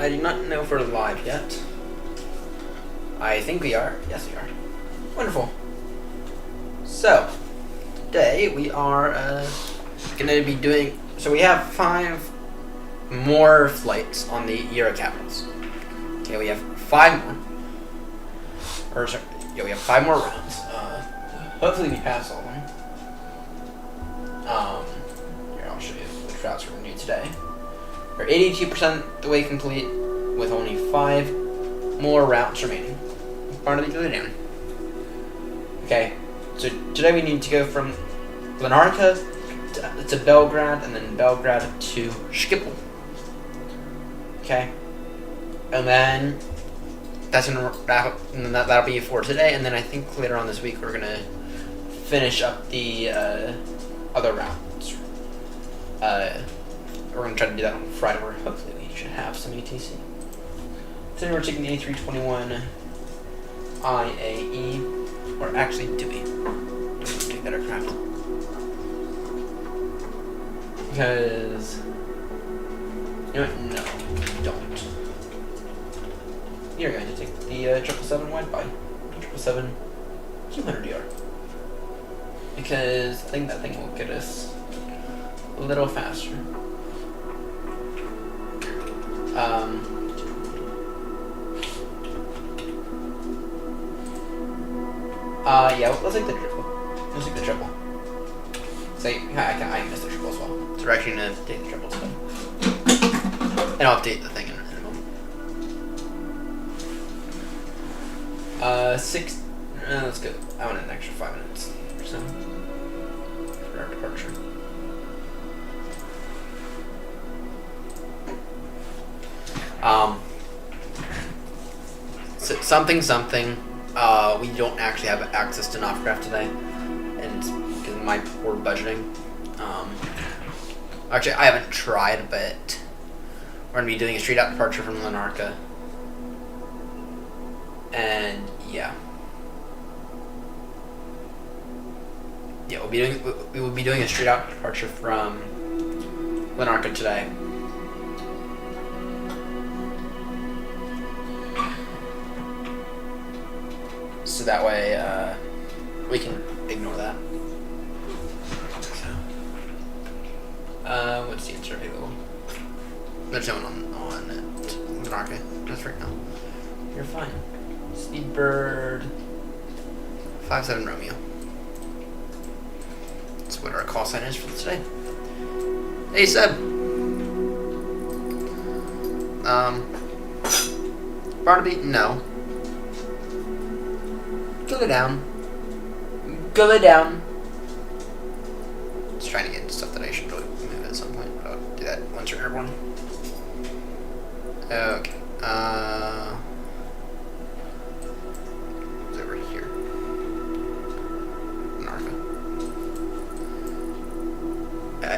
I do not know if we're live yet. I think we are. Yes, we are. Wonderful. So, today we are going to be doing... So we have 5 more flights on the Euro Capitals. Okay, we have 5 more. Or, sorry, yeah, we have 5 more rounds. Hopefully we pass all of them. Here, I'll show you which routes we're going to do today. We're 82% the way complete with only 5 more routes remaining. Part of the other down. Okay, so today we need to go from Larnaca to Belgrade, and then Belgrade to Schiphol. Okay, and then that's gonna wrap up, and then that'll be it for today. And then I think later on this week we're gonna finish up the other routes. We're gonna try to do that on Friday, where hopefully we should have some ATC. Today we're taking the A321 IAE, or actually do we? Take that aircraft. Because, you know what? No, don't. You're going to take the 777 wide-body, 777-200ER. Because I think that thing will get us a little faster. Yeah, let's take the triple. Let's take the triple. Say, I missed the triple as well. So we're actually going to take the triple today. And I'll update the thing in a moment. 6, let's go. I want an extra 5 minutes or so for our departure. So something. We don't actually have access to Novcraft today, and because of my poor budgeting. Actually, I haven't tried, but we're gonna be doing a straight out departure from Larnaca, and yeah, we will be doing a straight out departure from Larnaca today. So that way, we can ignore that. So, what's the answer available? There's no one on Larnaca just right now. You're fine. Speedbird 57 Romeo. That's what our call sign is for today. Hey Seb. Barnaby, no. Go down. Go down. Just trying to get stuff that I should really move at some point, but I'll do that once you're airborne. Okay. It's over here. Narva.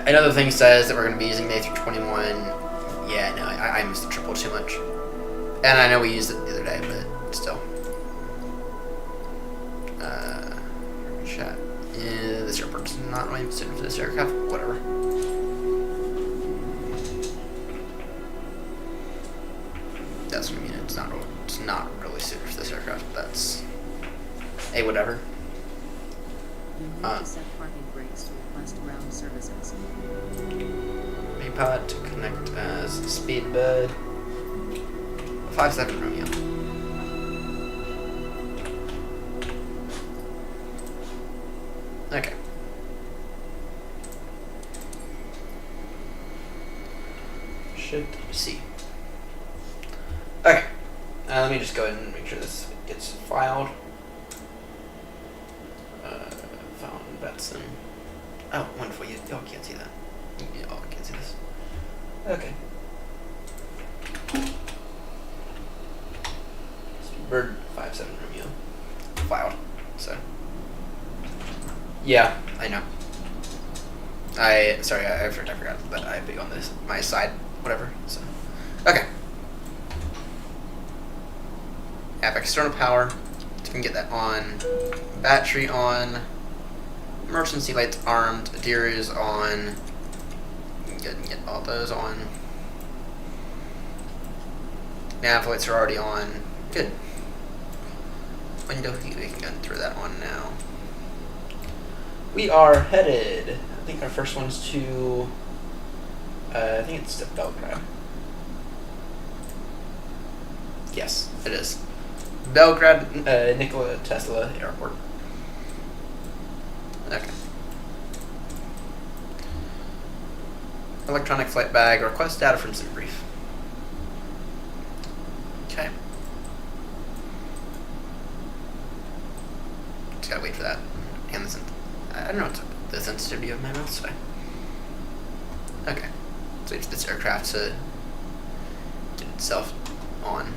Another thing says that we're going to be using the A321. Yeah, no, I missed the triple too much. And I know we used it the other day, but still. Chat. Yeah, this airport's not really suited for this aircraft. Whatever. That's what I mean. It's not really suited for this aircraft. That's a whatever. You need to set parking brakes to request ground services. Maypod to connect as Speedbird 57 Romeo. Okay. Shift C. Okay. Let me just go ahead and make sure this gets filed. Found Betson. Oh, wonderful. Y'all can't see that. Y'all can't see this. Okay. Bird 57 Romeo. Filed. So. Yeah, I know. I forgot that I put you on this my side, whatever. So, okay. Have external power. So we can get that on. Battery on. Emergency lights armed. Deer is on. Get all those on. Nav lights are already on. Good. Window heat, we can go through that on now. We are headed. I think our first one's to. I think it's to Belgrade. Yes, it is. Belgrade, Nikola Tesla Airport. Okay. Electronic flight bag. Request data from SimBrief. Okay. Just gotta wait for that. And I don't know what's the sensitivity of my mouse today. Okay. So it's this aircraft to get itself on.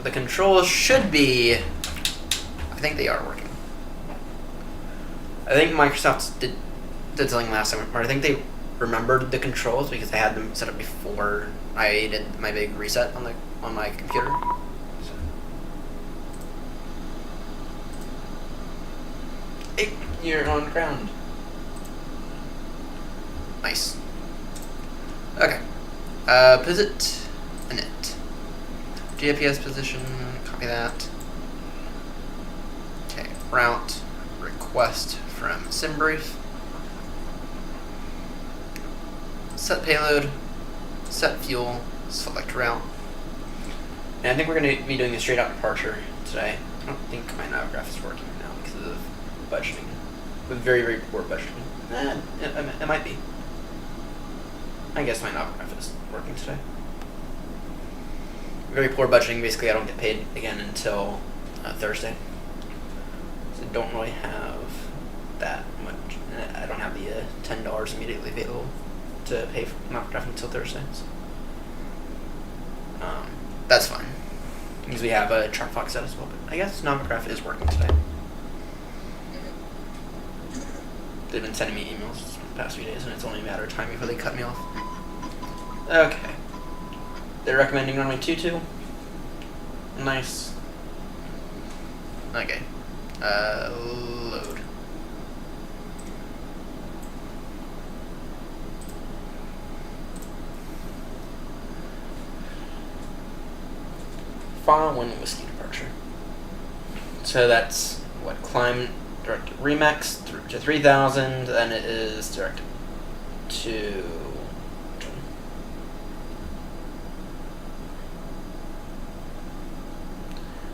The controls should be. I think they are working. I think Microsoft did something last time, or I think they remembered the controls because I had them set up before I did my big reset on my computer. Hey, you're on ground. Nice. Okay. Pivot init. GPS position. Copy that. Okay. Route request from SimBrief. Set payload. Set fuel. Select route. And I think we're going to be doing a straight out departure today. I don't think my navgraph is working right now because of budgeting. With very, very poor budgeting. It might be. I guess my navgraph is working today. Very poor budgeting. Basically, I don't get paid again until Thursday. So I don't really have that much. I don't have the $10 immediately available to pay for navgraph until Thursday. So. That's fine. Because we have a ChartFox set as well. But I guess navgraph is working today. They've been sending me emails the past few days, and it's only a matter of time before they cut me off. Okay. They're recommending runway 22. Nice. Okay. Load. File 1 whiskey departure. So that's what? Climb direct to Remax to 3000, then it is direct to.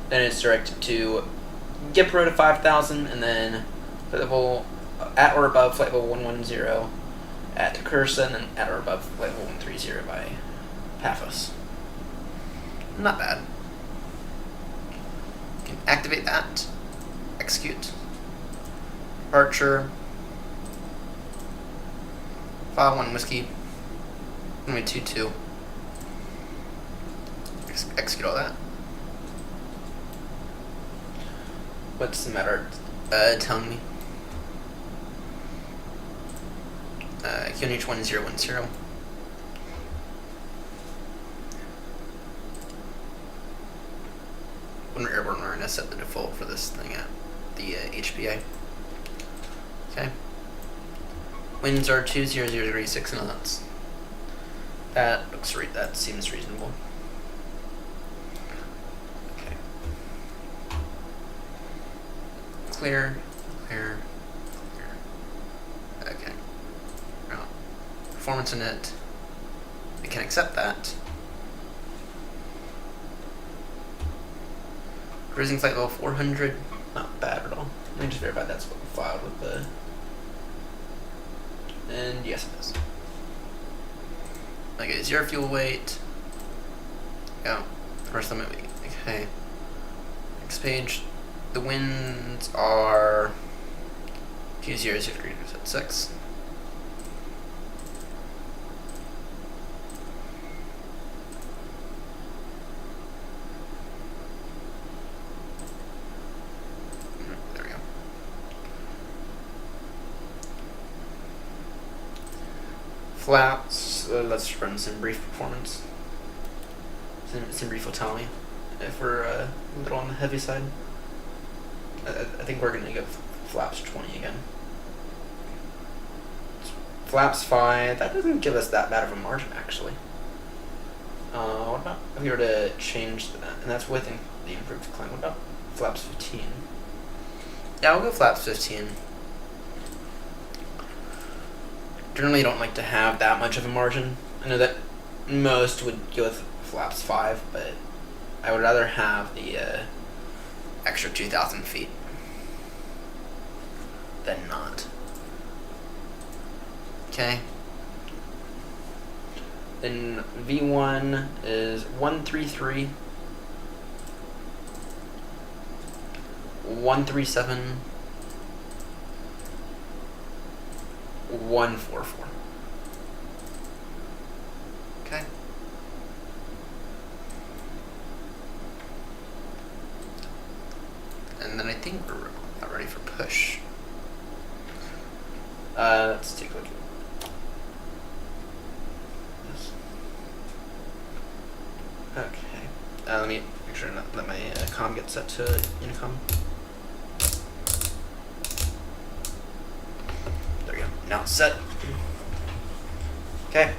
Then it's directed to Gipro to 5,000, and then flight level at or above flight level 110 at Cursa, and then at or above flight level 130 by Paphos. Not bad. You can activate that. Execute. Departure. File 1 whiskey. Runway 22. Execute all that. What's the matter? Telling me. QNH 1010. When we're airborne, we're going to set the default for this thing at the HPA. Okay. Winds are 200 6 knots. That looks right. That seems reasonable. Okay. Clear. Okay. Well, performance in it. We can accept that. Cruising flight level 400. Not bad at all. Let me just verify that's what we filed with the. And yes, it is. Okay, 0 fuel weight. Yeah. First limit. Okay. Next page. The winds are 200 degrees at 6. There we go. Flaps. Let's run some brief performance. Some brief will tell me if we're a little on the heavy side. I think we're going to go flaps 20 again. Flaps 5. That doesn't give us that bad of a margin, actually. What about if we were to change that? And that's with the improved climb. What about flaps 15? Yeah, I'll go flaps 15. Generally, don't like to have that much of a margin. I know that most would go with flaps 5, but I would rather have the extra 2,000 feet than not. Okay. Then V1 is 133, 137, 144. Okay. And then I think we're about ready for push. Let's take a look at this. Okay. Let me make sure not let my comm get set to Unicom. There we go. Now it's set. Okay.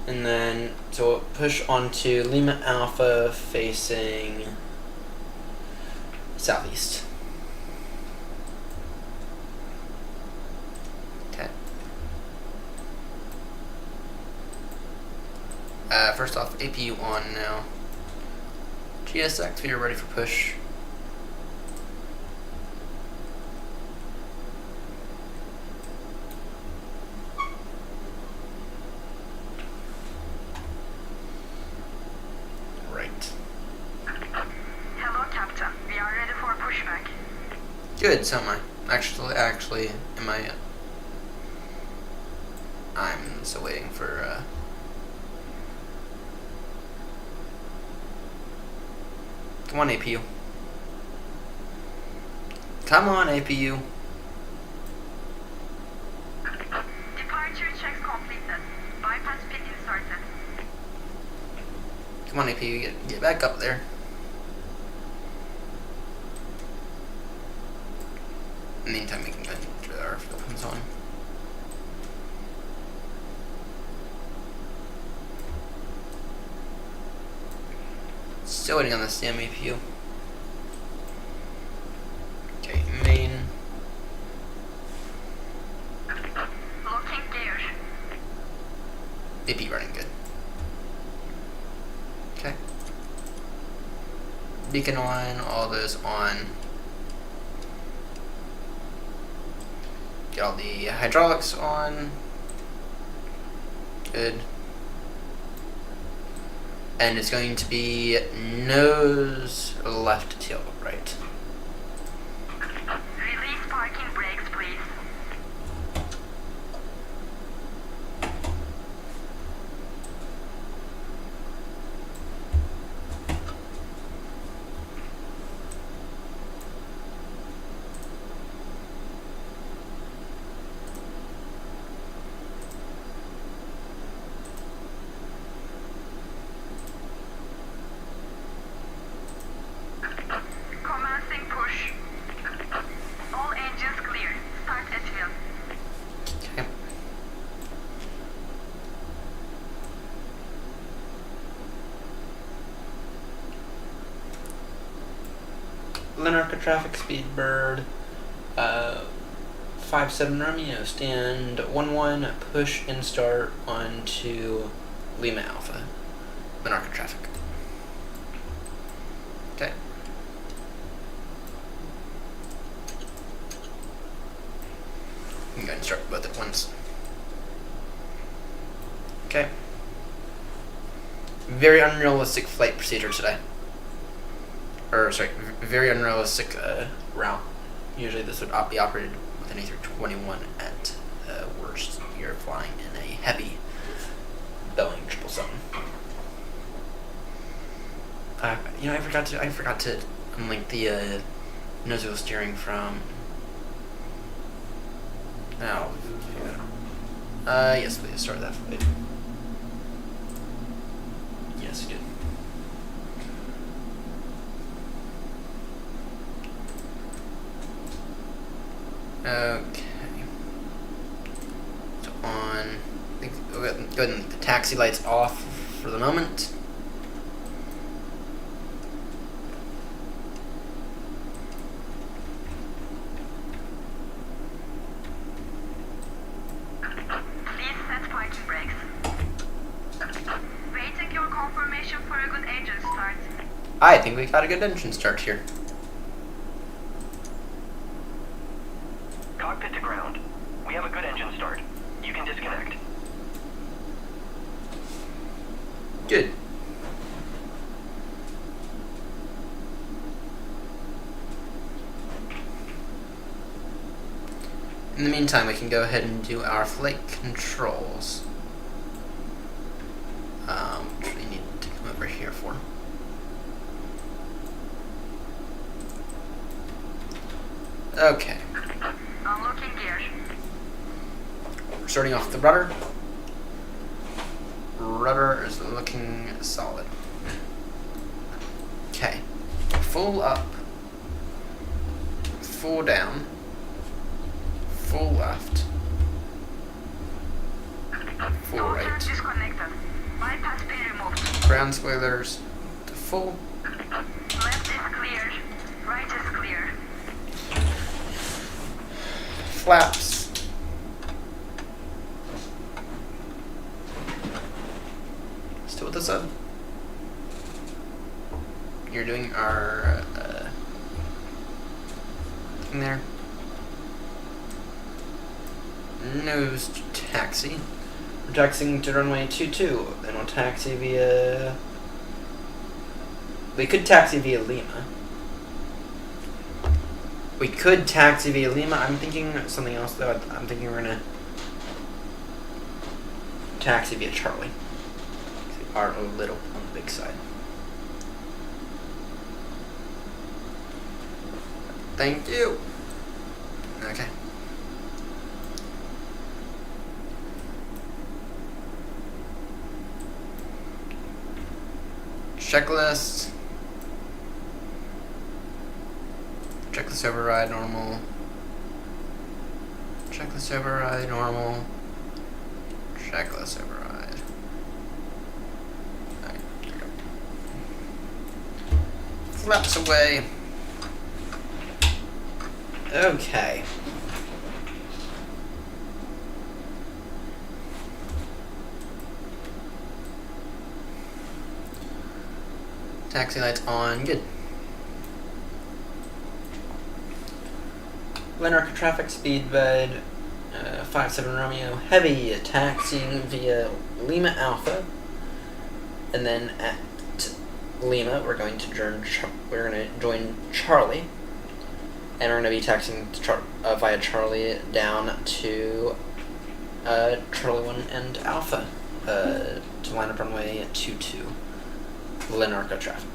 And then, so we'll push onto Lima Alpha facing southeast. Okay. First off, APU on now. GSX, we are ready for push. Good, so am I. Actually, am I? I'm still waiting for. Come on, APU. Come on, APU. Departure checks completed. Bypass pit inserted. Come on, APU, get back up there. In the meantime, we can go ahead and ensure that our fuel comes on. Still waiting on the STEM APU. Okay, main. Locking gear. AP running good. Okay. Beacon on, all those on. Get all the hydraulics on. Good. And it's going to be nose left tail right. Release parking brakes, please. Larnaca traffic speed bird 57 Romeo stand 11 push and start onto Lima Alpha. Larnaca traffic. Okay. You can go ahead and start both at once. Okay. Very unrealistic flight procedure today. Or, sorry, very unrealistic route. Usually this would be operated with an A321 at worst. You're flying in a heavy Boeing 777. I forgot to unlink the nose wheel steering from. Oh, yes, please start that flight. Yes, you did. Okay. So on, I think we'll go ahead and leave the taxi lights off for the moment. Please set parking brakes. Waiting your confirmation for a good engine start. I think we got a good engine start here. Cockpit to ground. We have a good engine start. You can disconnect. Good. In the meantime, we can go ahead and do our flight controls. Which we need to come over here for. Okay. Unlocking gear. We're starting off the rudder. Rudder is looking solid. Okay. Full up. Full down. Full left. Full Door right. disconnected. Bypass pin removed. Ground spoilers to full. Left is clear. Right is clear. Flaps. Still with the sub. You're doing our thing there. Nose taxi. We're taxiing to runway 22. Then we'll taxi via. We could taxi via Lima. We could taxi via Lima. I'm thinking something else though. I'm thinking we're gonna taxi via Charlie. We are a little on the big side. Thank you. Okay. Checklist. Checklist override normal. Checklist override normal. Checklist override. Alright, there we go. Flaps away. Okay. Taxi lights on. Good. Larnaca traffic speed bed 57 Romeo heavy taxiing via Lima Alpha, and then at Lima we're going to join Charlie, and we're going to be taxiing to via Charlie down to Charlie 1 and Alpha to line up runway 22 Larnaca traffic.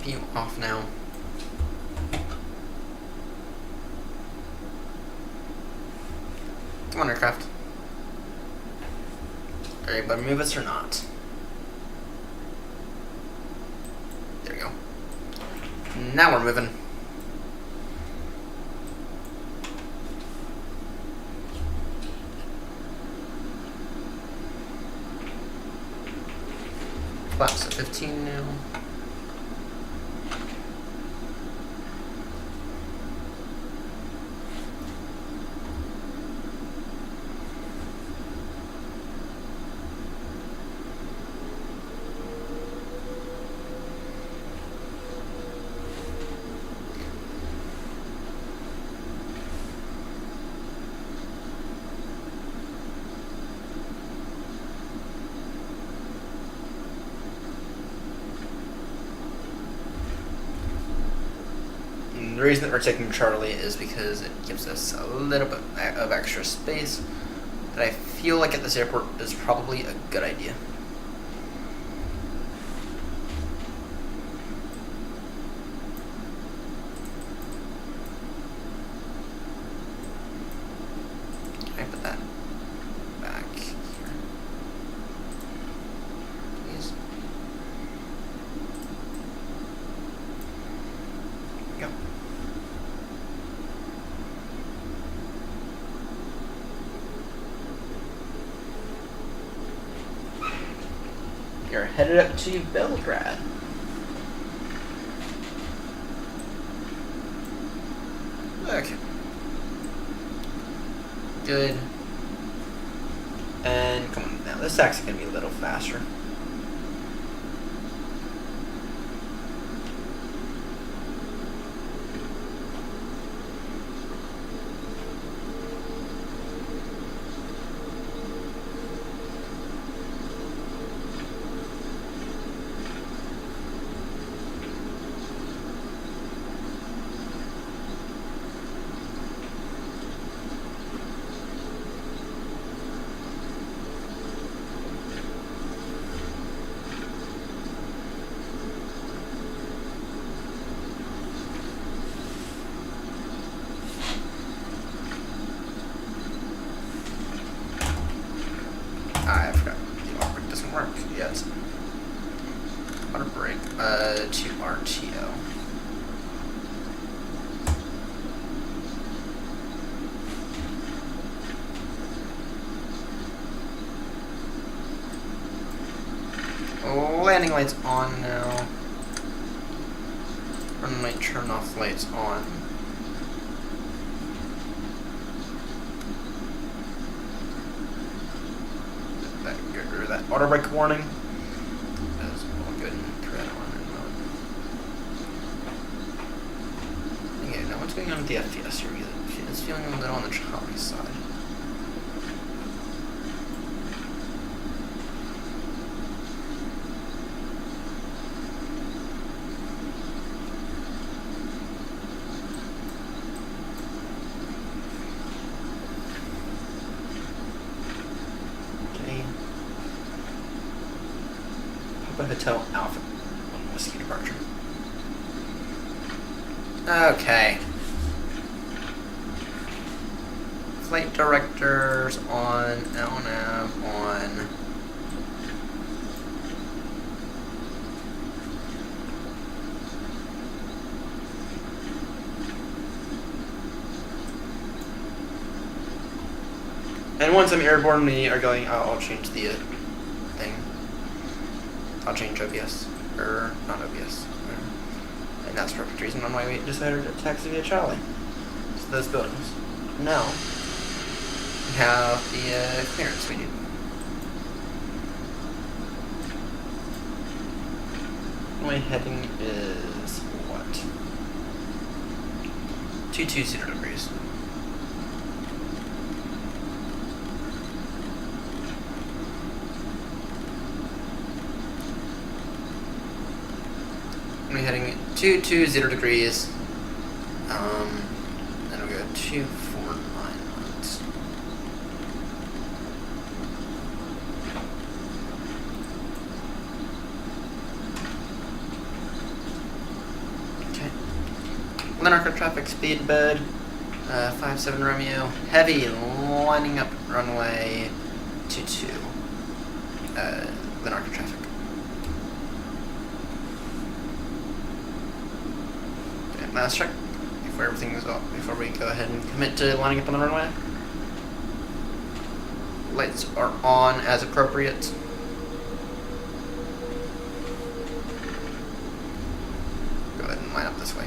View off now. Come on, aircraft. Are you able to move us or not? There we go. Now we're moving. Flaps at 15 now. The reason that we're taking Charlie is because it gives us a little bit of extra space that I feel like at this airport is probably a good idea. Can I put that back here? headed up to Belgrade. Okay. Good. And come on now, this is actually gonna be a little faster. I forgot. The auto brake doesn't work yet. Auto brake, to RTO. Landing lights on now. Run light, turn off lights on. That auto brake warning. That's all good. Tread on and mode. Okay, now what's going on with the FPS here? It's feeling a little on the choppy side. Hotel Alpha 1 Whiskey departure. Okay. Flight directors on, LNAV on. And once I'm airborne, we are going. I'll change the thing. I'll change OBS, or not OBS, and that's for perfect reason on why we decided to taxi via Charlie. So those buildings. Now, we have the clearance we need. My heading is what? 220 degrees. We're heading 220 degrees. Then we'll go 249 knots. Okay. Larnaca traffic speed bed. 57 Romeo. Heavy lining up runway 22. Larnaca traffic. Last check before everything is off, before we go ahead and commit to lining up on the runway. Lights are on as appropriate. Go ahead and line up this way.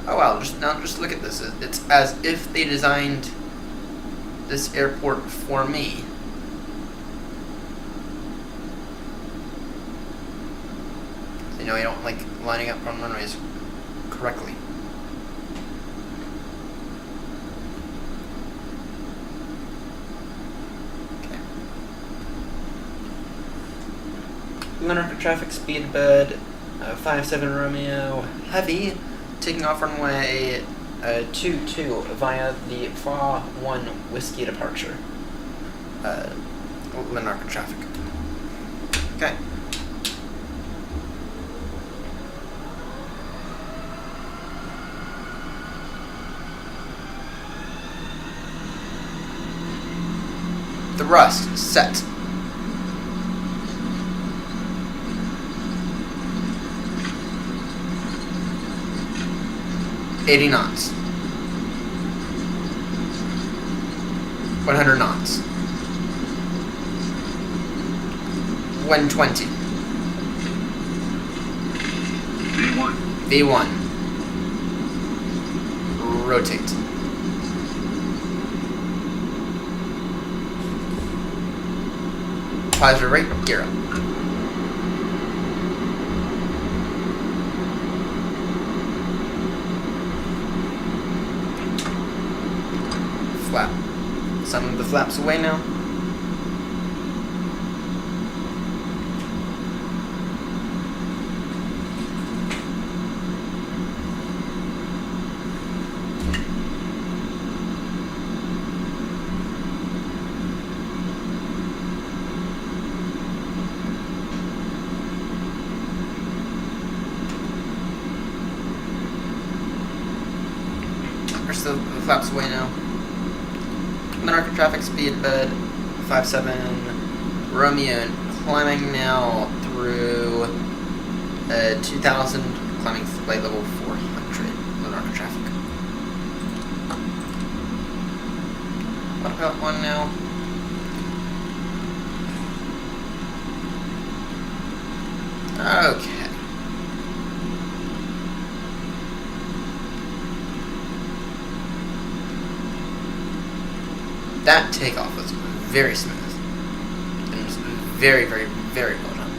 Oh wow, just look at this. It's as if they designed this airport for me. So, I don't like lining up on runways correctly. Okay. Larnaca traffic speed bed, 57 Romeo, heavy. Taking off runway 22 via the FA 1 Whiskey departure. Larnaca traffic. Okay. Thrust set. $80 knots. 100 knots. 120. V1. V1. Rotate. Positive rate, gear up. Flap. Some of the flaps away now. The flaps away now. Larnaca traffic speed bed 57 Romeo and climbing now through 2000, climbing flight level 400 Larnaca traffic. Autopilot 1 now. Okay. That takeoff was very smooth. It was very, very, very well done.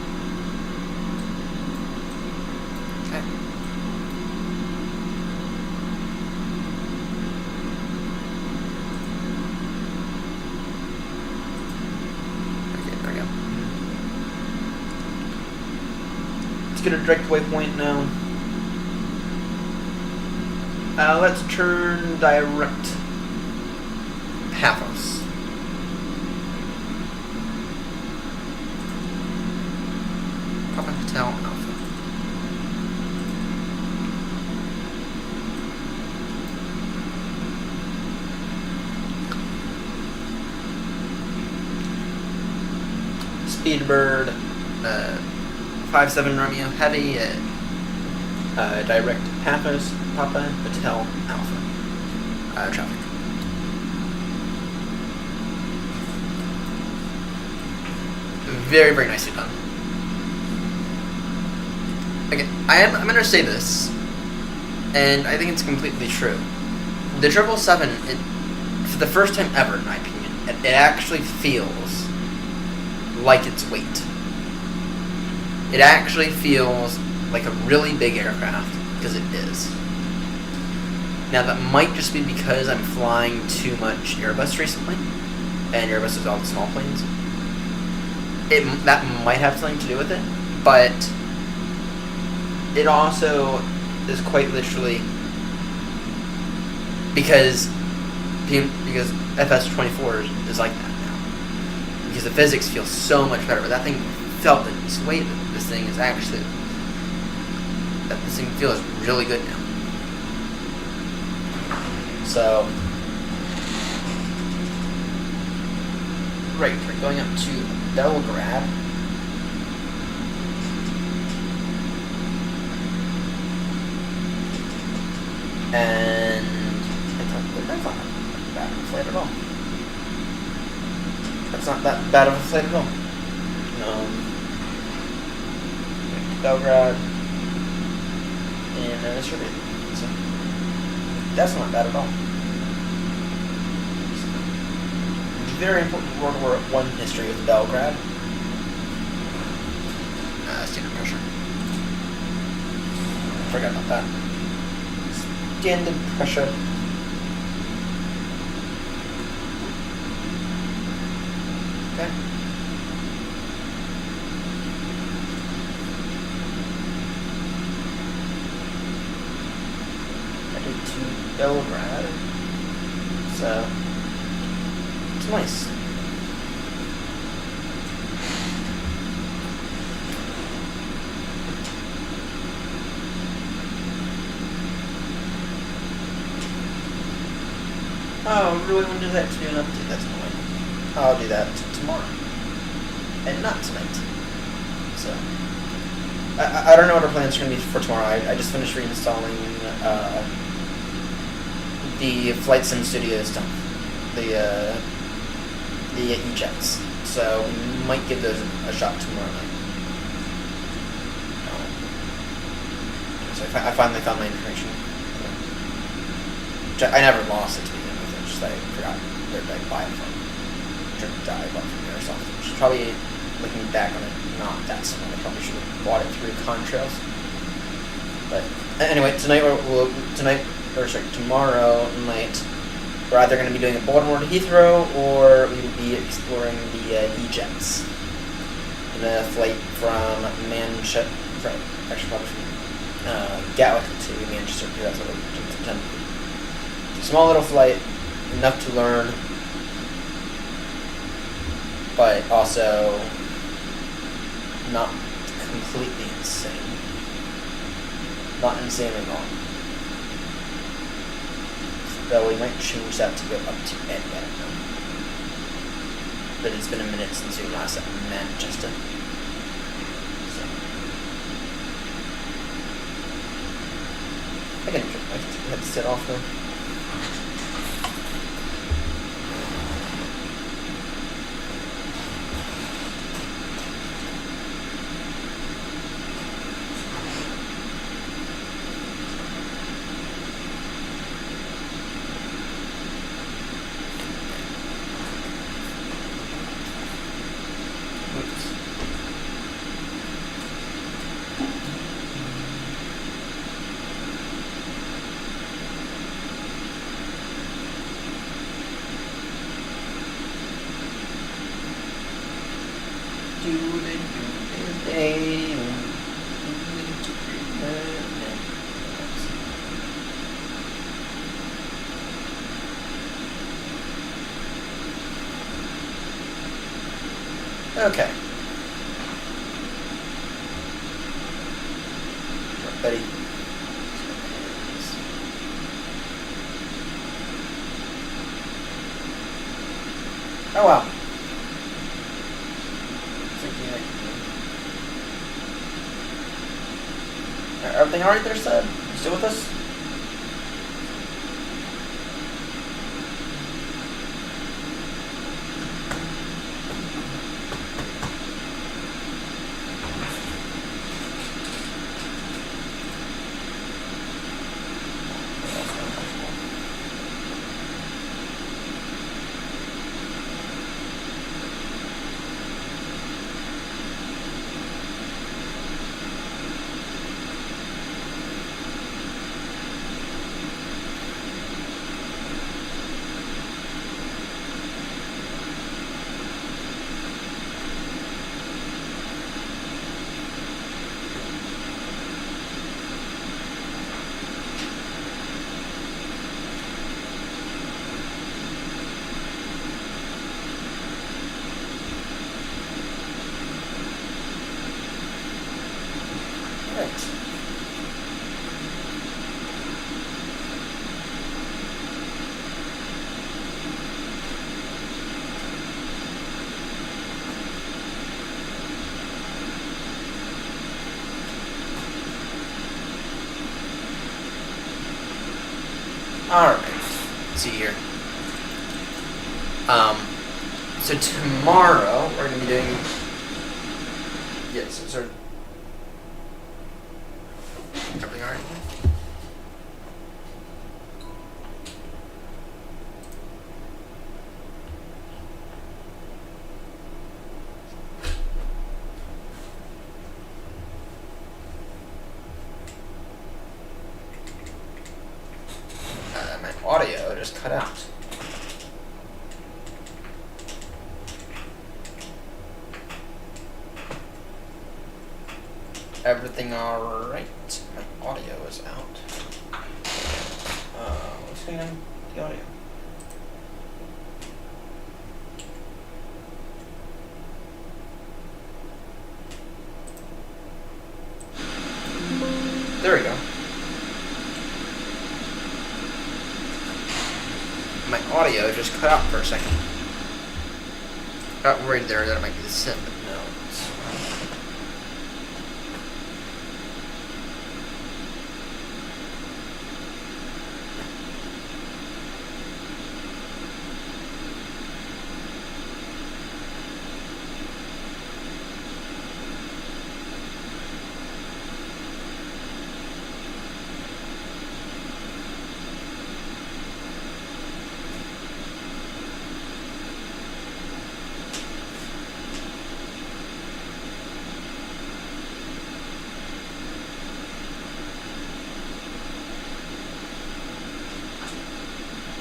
Okay. Okay, there we go. Let's get a direct waypoint now. Let's turn direct. Pathos. Papa Hotel Alpha. Speedbird, 57 Romeo Heavy, direct Pathos, Papa Hotel Alpha. Traffic. Very, very nicely done. Okay, I'm gonna say this, and I think it's completely true. The 777, for the first time ever, in my opinion, it actually feels like its weight. It actually feels like a really big aircraft, because it is. Now, that might just be because I'm flying too much Airbus recently, and Airbus is all the small planes. That might have something to do with it, but it also is quite literally because FS-24 is like that now. Because the physics feel so much better, but that thing felt that its weight, this thing is actually, that this thing feels really good now. So, right, we're going up to Belgrade. And that's not bad of a flight at all. That's not that bad of a flight at all. Belgrade and Serbia. So that's not bad at all. Very important World War I history with Belgrade. Standard pressure. Forgot about that. Standard pressure. Okay. Headed to Belgrade. So it's nice. Oh, really wanted that to do an update, that's annoying. I'll do that tomorrow. And not tonight. So, I don't know what our plans are going to be for tomorrow. I just finished reinstalling the Flight Sim Studio stuff. The E-Jets. So, we might give those a shot tomorrow night. So I finally found my information. I never lost it to begin with. It's just that I forgot where to buy it from. I bought from Airsoft, which is probably, looking back on it, not that smart. I probably should have bought it through Contrails. But anyway, tomorrow night, we're either going to be doing a Baltimore to Heathrow, or we will be exploring the E-Jets in a flight from Manchester. Actually, probably from Gatwick to Manchester, because that's what we're intending to do. It's a small little flight, enough to learn, but also not completely insane. Not insanely long. Though we might change that to go up to Ed, I don't know. But it's been a minute since we last at Manchester. So I can head set off though. Okay. Buddy. Oh wow. Everything alright there, Seb? You still with us? Alright, let's see here. So tomorrow we're going to be doing, yes, sort of, everything alright? My audio just cut out. Everything alright? My audio is out. What's going on with the audio? There we go. My audio just cut out for a second. Got worried there that it might be the sim, but no.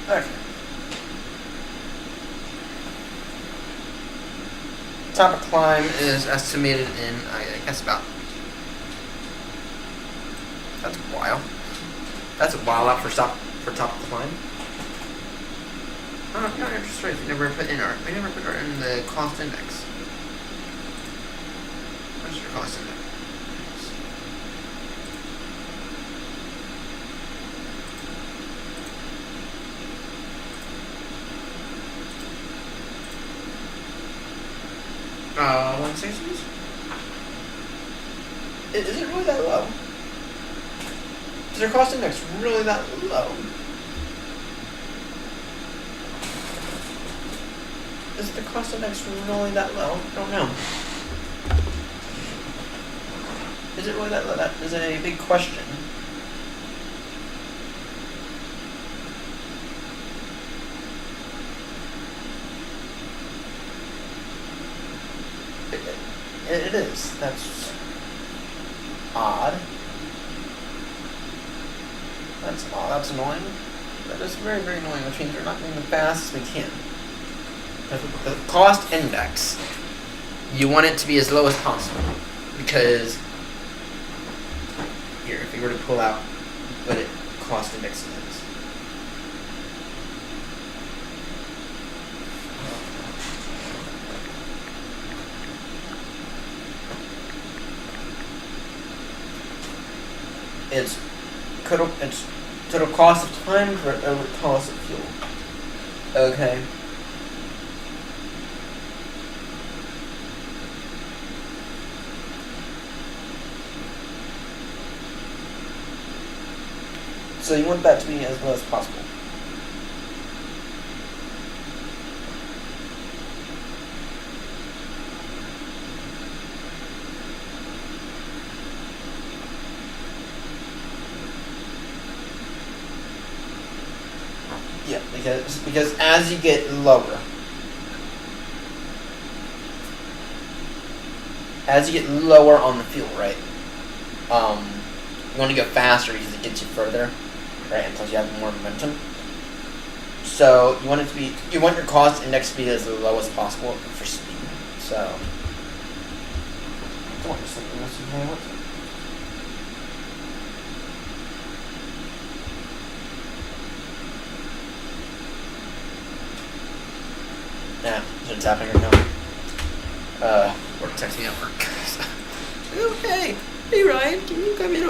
Okay. Top of climb is estimated in, I guess, about. That's a while. That's a while out for top climb. No, interest rates. We never put in the cost index. What's your cost index? $160s? Is it really that low? Is their cost index really that low? Is the cost index really that low? I don't know. Is it really that low? That is a big question. It is. That's odd. That's odd. That's annoying. That is very, very annoying, which means we're not going as fast as we can. The cost index, you want it to be as low as possible. Because, here, if you were to pull out what it cost index is. It's total cost of time over cost of fuel. Okay. So you want that to be as low as possible. Yeah, because as you get lower, on the fuel, right? You want to go faster because it gets you further, right? Until you have more momentum. So you want your cost index to be as low as possible for speed. So come on, just like this. Yeah, it's happening right now. Or texting me at work. Okay, hey Ryan, can you come in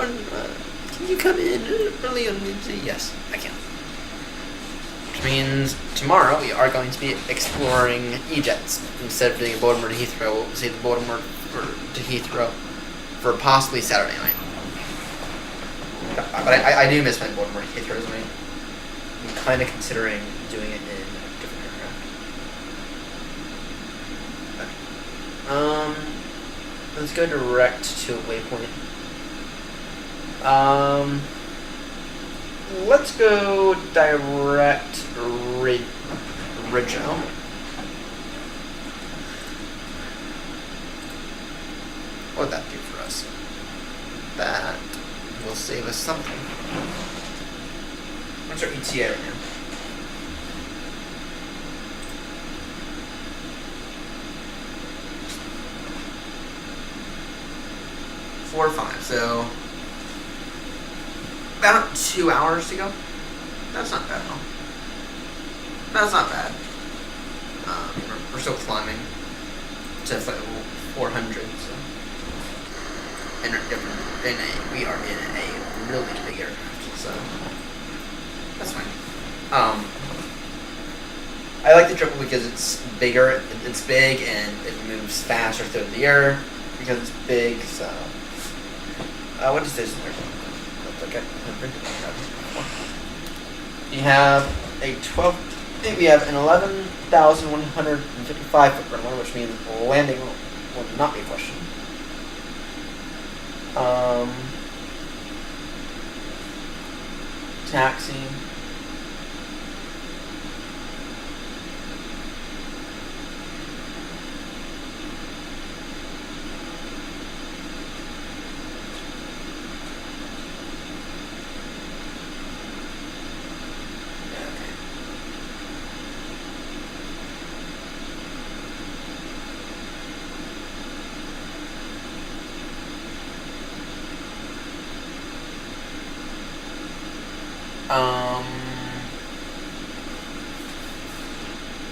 early on Wednesday? Yes, I can. Which means tomorrow we are going to be exploring E-jets instead of doing a Baltimore to Heathrow. We'll say the Baltimore to Heathrow for possibly Saturday night. But I do miss my Baltimore to Heathrow. I'm kind of considering doing it in a different aircraft. Let's go direct to a waypoint. Let's go direct original. What would that do for us? That will save us something. What's our ETA right now? 4 or 5, so about 2 hours to go. That's not bad at all. That's not bad. We're still climbing to like 400, so we are in a really big aircraft, so that's fine. I like the triple because it's bigger, it's big, and it moves faster through the air because it's big. So, what is this? Okay. We have a 12. We have an 11,155 foot runway, which means landing will not be a question. Taxi.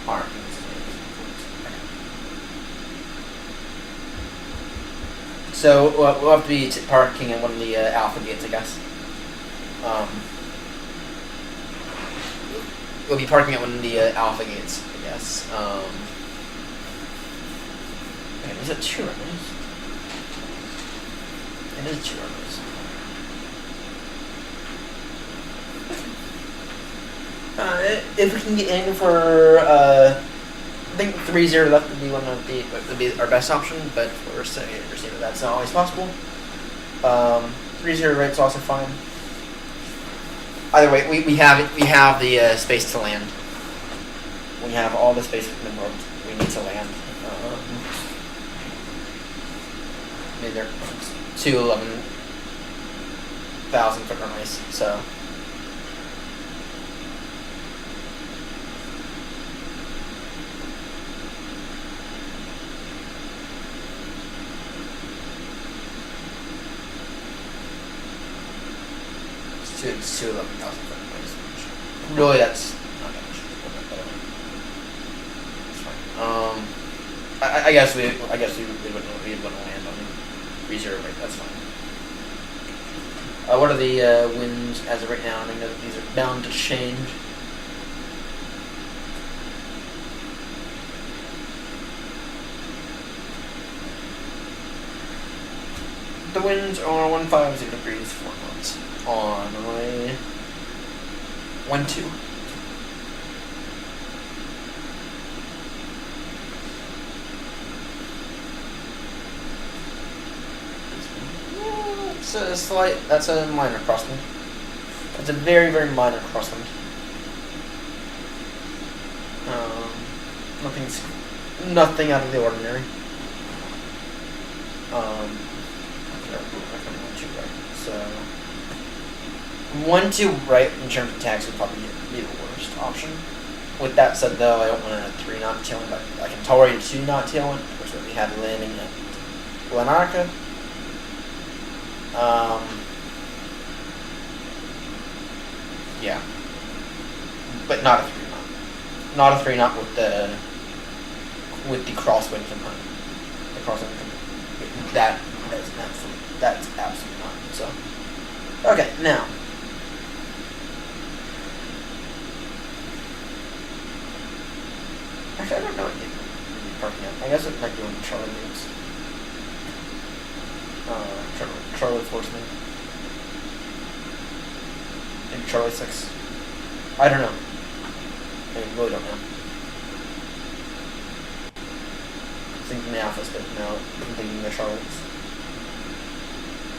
Parking. So we'll have to be parking at one of the alpha gates, I guess. We'll be parking at one of the alpha gates, I guess. Okay, is it 2 runways? It is 2 runways. If we can get in for, I think 3-0 left would be would be our best option, but for second receiver, that's not always possible. 3-0 right's also fine. Either way, we have the space to land. We have all the space in the world. We need to land. I mean, they're 2 11,000 foot runways, so. It's 2 11,000 foot runways. Really, that's not that much. It's fine. I guess we wouldn't land on reserve rate. That's fine. What are the winds as of right now? I know that these are bound to change. The winds are 150 degrees 4 knots on runway 12. That's a minor crosswind. It's a very, very minor crosswind. Nothing out of the ordinary. So 1-2 right in terms of tax would probably be the worst option. With that said, though, I don't want a 3-knot tailwind, but I can tolerate a 2-knot tailwind, which would be heavy landing at Larnaca. Yeah, but not a 3-knot. Not a 3-knot with the crosswind component. The crosswind component. That's absolutely not. So, okay, now. Actually, I don't know what you're parking at. I guess it might be on Charlie moves. Charlie Forceman. Maybe Charlie 6. I don't know. I really don't know. I'm thinking the Alphas, but no, I'm thinking the Charlies.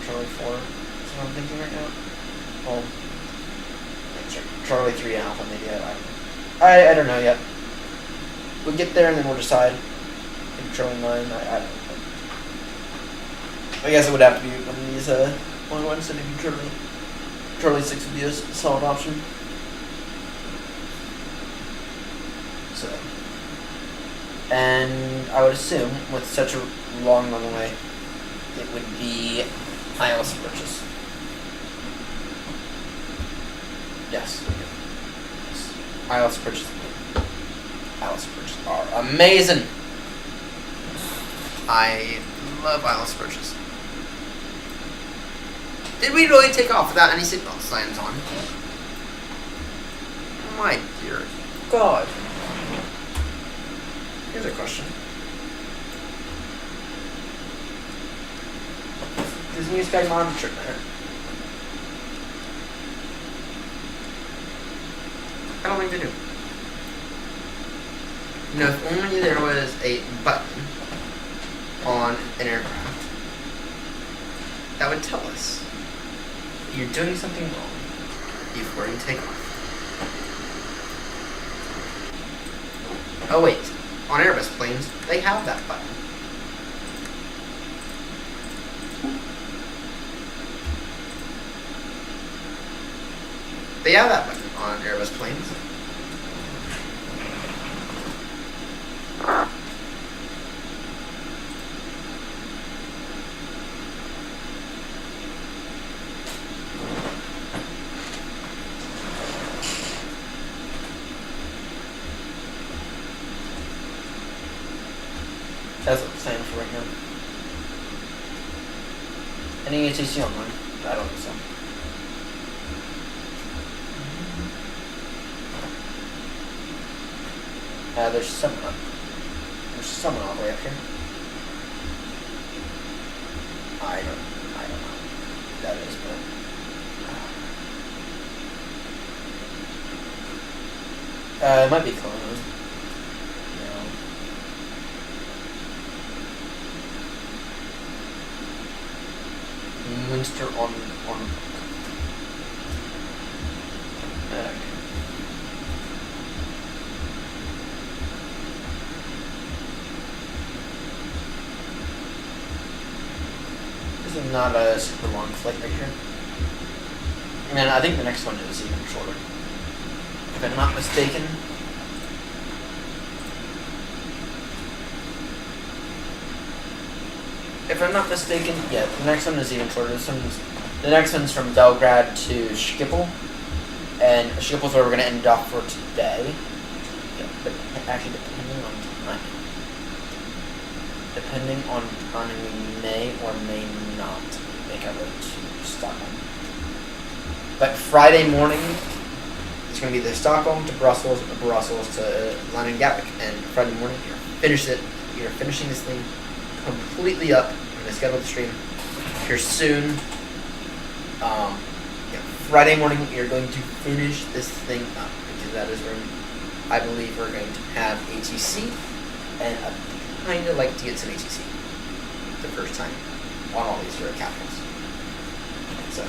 Charlie 4 is what I'm thinking right now. Well, Charlie 3 Alpha, maybe. I don't know yet. We'll get there and then we'll decide. Maybe Charlie 9, I don't know. I guess it would have to be one of these long ones, so maybe Charlie 6 would be a solid option. So, and I would assume with such a long runway, it would be ILS purchase. Yes. ILS purchase. ILS purchase are amazing. I love ILS purchase. Did we really take off without any seatbelt signs on? My dear God. Here's a question. Does New Sky monitor there? I don't think they do. You know, if only there was a button on an aircraft that would tell us you're doing something wrong before you take off. Oh wait, on Airbus planes, they have that button. They have that button on Airbus planes. That's what I'm saying for right now. Any ATC online? I don't think so. There's someone up. There's someone all the way up here. I don't know who that is, but it might be Clone. Munster on okay. This is not a super long flight right here. And I think the next one is even shorter. If I'm not mistaken. If I'm not mistaken, yeah, the next one is even shorter. The next one's from Belgrade to Schiphol, and Schiphol's where we're going to end off for today. Yeah, but actually, depending on timing, we may or may not make our way to Stockholm. But Friday morning, it's going to be the Stockholm to Brussels, Brussels to London Gatwick, and Friday morning, you're finishing this thing completely up. I'm going to schedule the stream here soon. Friday morning, you're going to finish this thing up, because that is when I believe we're going to have ATC, and I'd kind of like to get some ATC the first time on all these Euro capitals. So.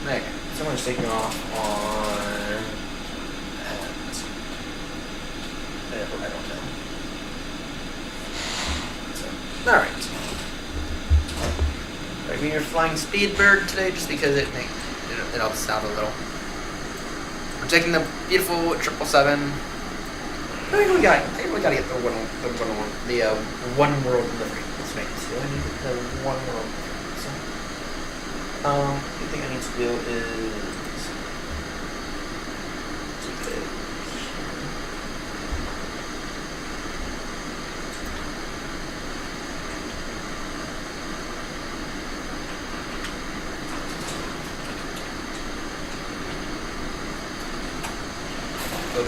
Okay, someone's taking off on I don't know. So, alright. We are flying Speedbird today just because it helps out a little. We're taking the beautiful 777. I think we gotta get the one world delivery. Let's make this. I need the one world delivery. The thing I need to do is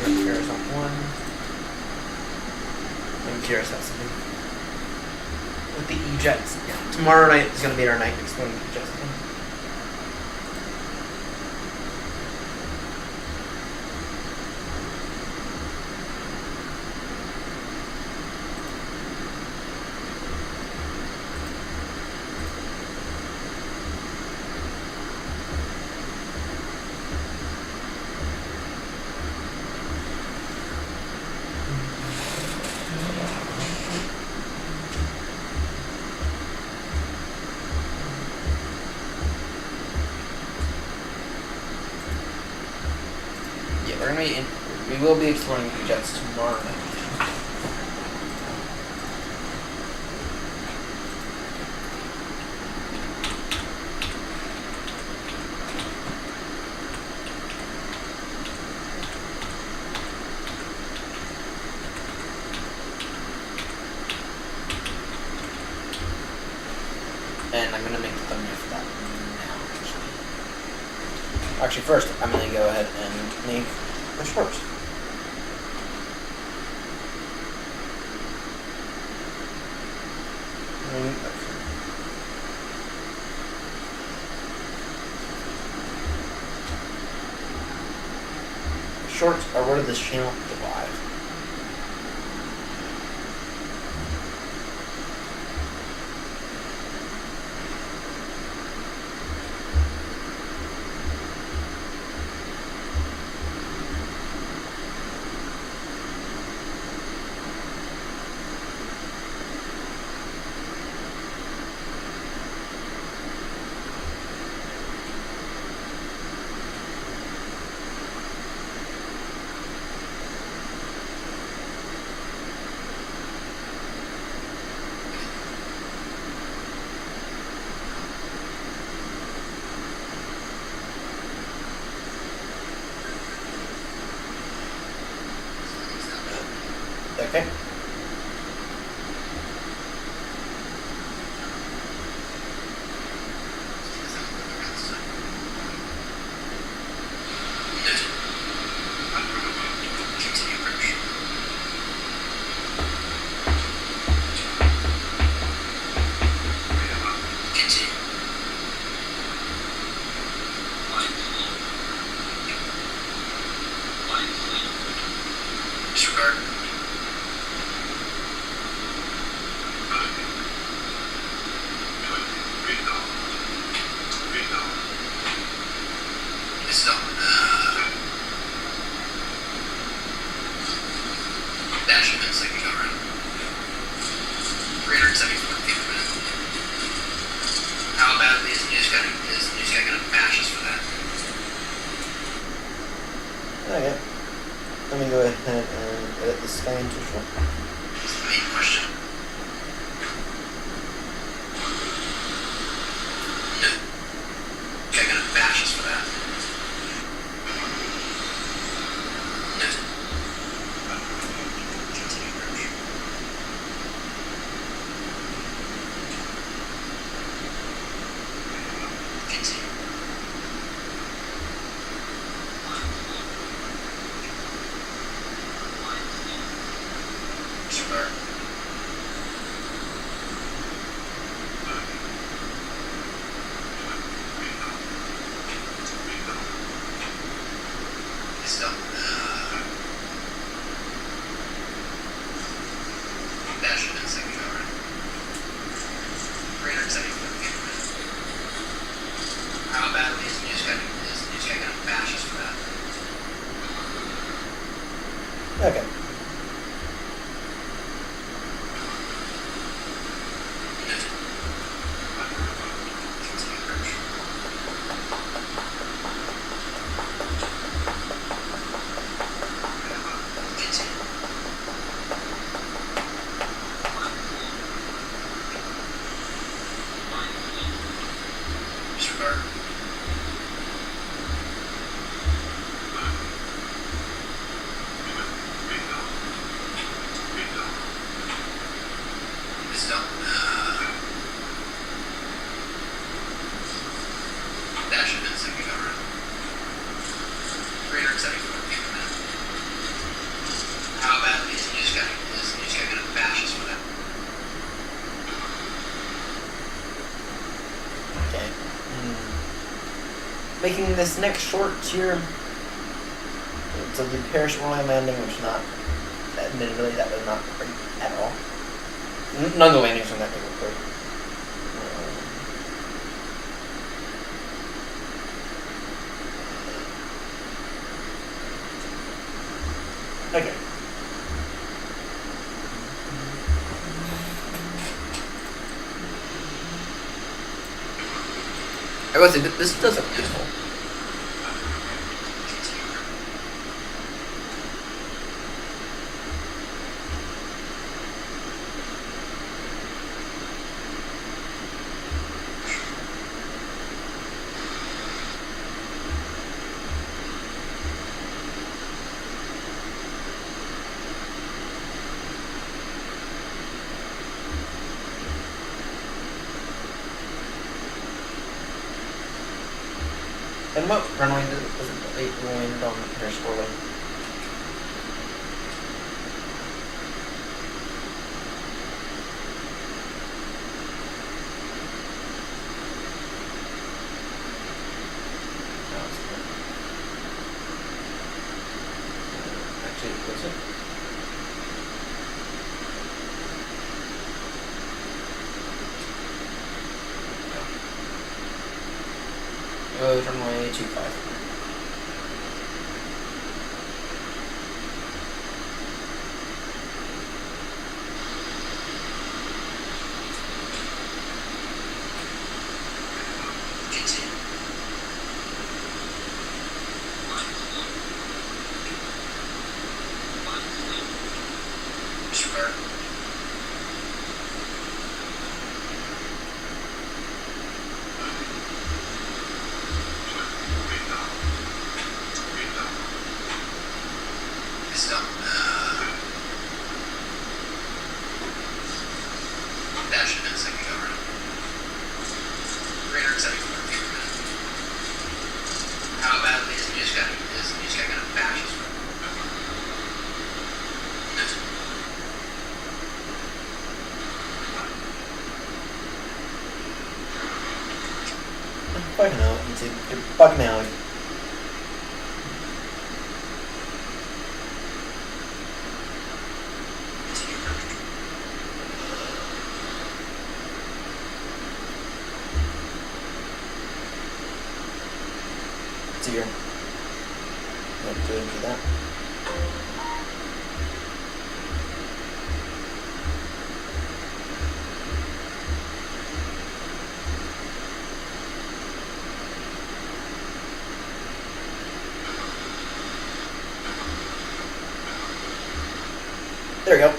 Paris on one. I'm curious about something with the E-Jets. Yeah. Tomorrow night is going to be our night exploring the E-Jets. we're gonna be we will be exploring the jets tomorrow night. And I'm gonna make the thumbnail for that now, actually. First, I'm gonna go ahead and make the shorts. Shorts are where this channel derives. Okay. Okay. Let me go ahead and edit this guy into short. That's the main question. Okay, I'm gonna bash us for that. Okay. Making this next short here, so the parachute landing, which not, admittedly, that was not great at all. None of the landings from that thing were great. Okay. I will say that this does look beautiful. And what runway doesn't late land on Paris Orly? Actually, was it? Runway 25. That should have been a second go around. 374 feet per minute. How badly is you just got gonna bash us? Fucking hell, you're bugging out. So you're not good for that. There we go.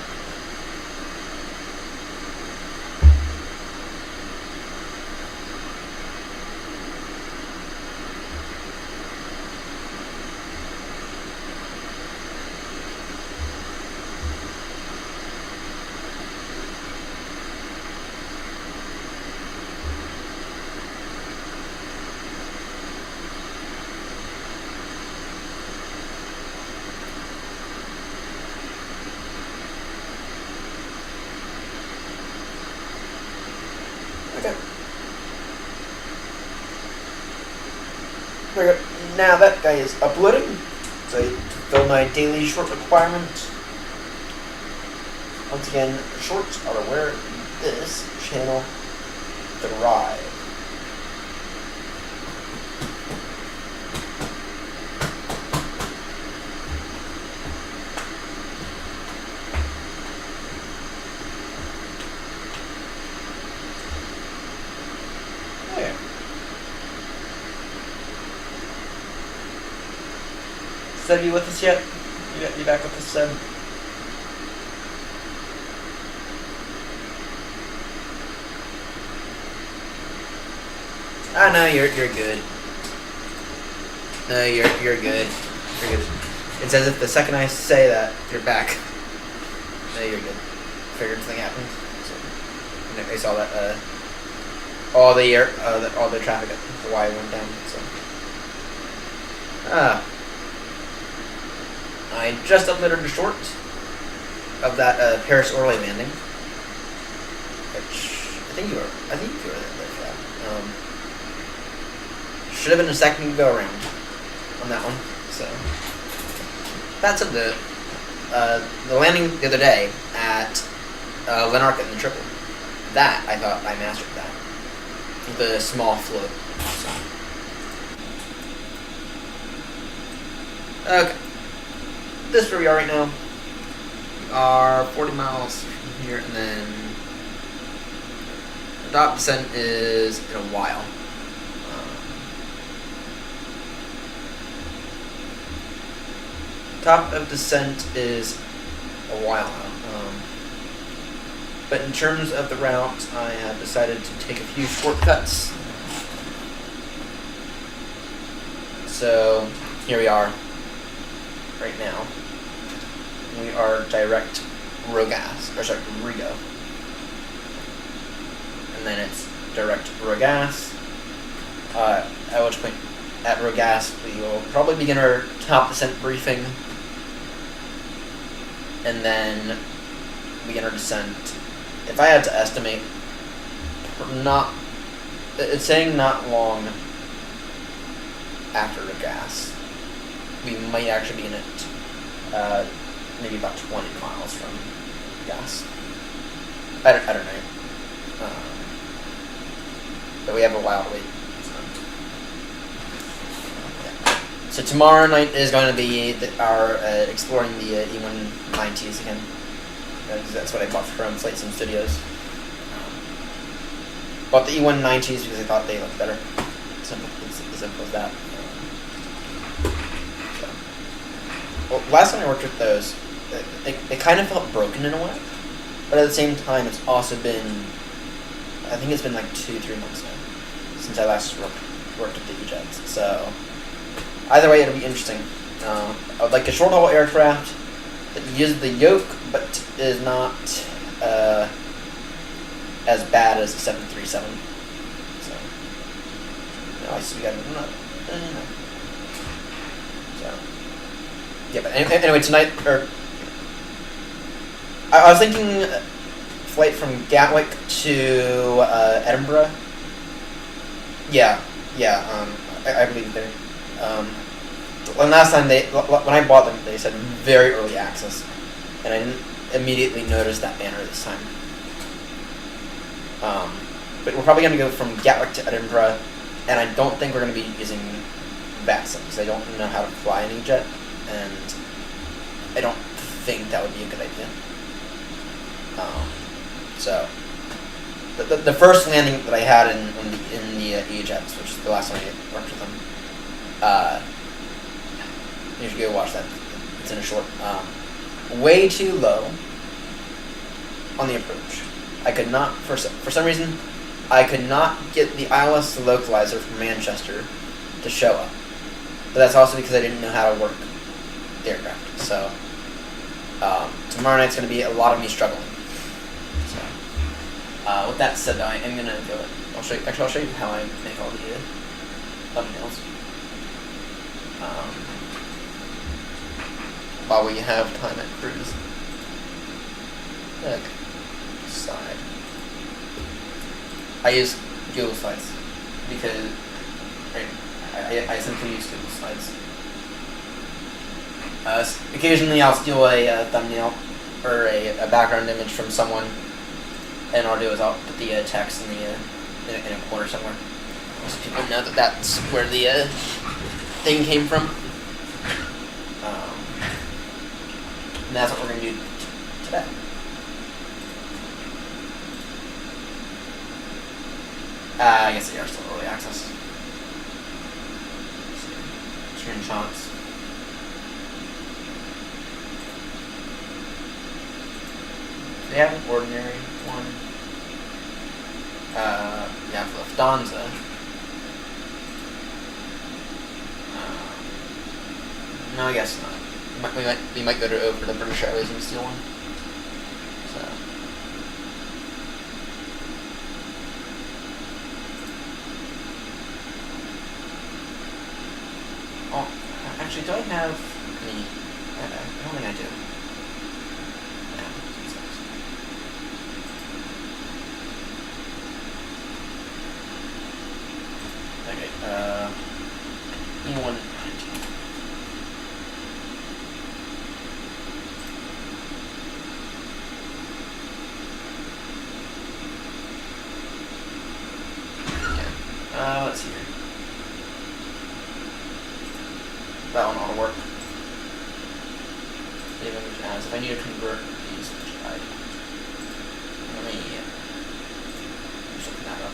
Okay. There we go. Now that guy is uploading, so I fulfill my daily short requirement. Once again, shorts are where this channel thrives. Okay. Seb, you with us yet? You back with us, Seb? Ah, no, you're good. No, you're good. You're good. It's as if the second I say that, you're back. No, you're good. Figured something happened. So, I saw that all the traffic at Hawaii went down. So, I just uploaded a short of that Paris Orly landing, which I think you were there for that. Should have been a second go around on that one. So that's the landing the other day at Larnaca in the triple. That I thought I mastered that. The small float. So. Okay. This is where we are right now. We are 40 miles from here, and then the top descent is in a while. Top of descent is a while out. But in terms of the route, I have decided to take a few shortcuts. So here we are right now. We are direct Rigo. And then it's direct Rogas, at which point at Rogas, we will probably begin our top descent briefing, and then begin our descent. If I had to estimate, it's saying not long after Rogas, we might actually begin at maybe about 20 miles from Rogas. I don't know. But we have a while to wait. So tomorrow night is going to be our exploring the E190s again. That's what I bought from Flight Sim Studios. Bought the E190s because I thought they looked better. Simple as that. Well, last time I worked with those, they kind of felt broken in a way. But at the same time, it's also been, I think it's been like 2-3 months now since I last worked with the E-Jets. So either way, it'll be interesting. I would like a short haul aircraft that uses the yoke, but is not as bad as the 737. So, I see we got So, yeah. But anyway, tonight, I was thinking flight from Gatwick to Edinburgh. Yeah. I believe there. When last time when I bought them, they said very early access, and I didn't immediately notice that banner this time. But we're probably going to go from Gatwick to Edinburgh, and I don't think we're going to be using VATSIM because I don't know how to fly an E-Jet, and I don't think that would be a good idea. So the first landing that I had in the E-Jets, which is the last time I worked with them, you should go watch that. It's in a short. Way too low on the approach. I could not, for some reason, I could not get the ILS localizer from Manchester to show up. But that's also because I didn't know how to work the aircraft. So tomorrow night's going to be a lot of me struggling. So with that said, I am going to go. I'll show you how I make all the thumbnails. While we have time at cruise. Okay. Side. I use Google Slides because I simply use Google Slides. Occasionally I'll steal a thumbnail or a background image from someone, and what I'll do is I'll put the text in a corner somewhere, so people know that that's where the thing came from. And that's what we're going to do today. I guess they are still early access. Screenshots. They have an ordinary one. Yeah, for Lufthansa. No, I guess not. We might go over to British Airways and steal one. So. Oh, actually, do I have any? I don't think I do. Okay. E190. Let's see here. That one ought to work. Save image as. If I need to convert these, let me just open that up.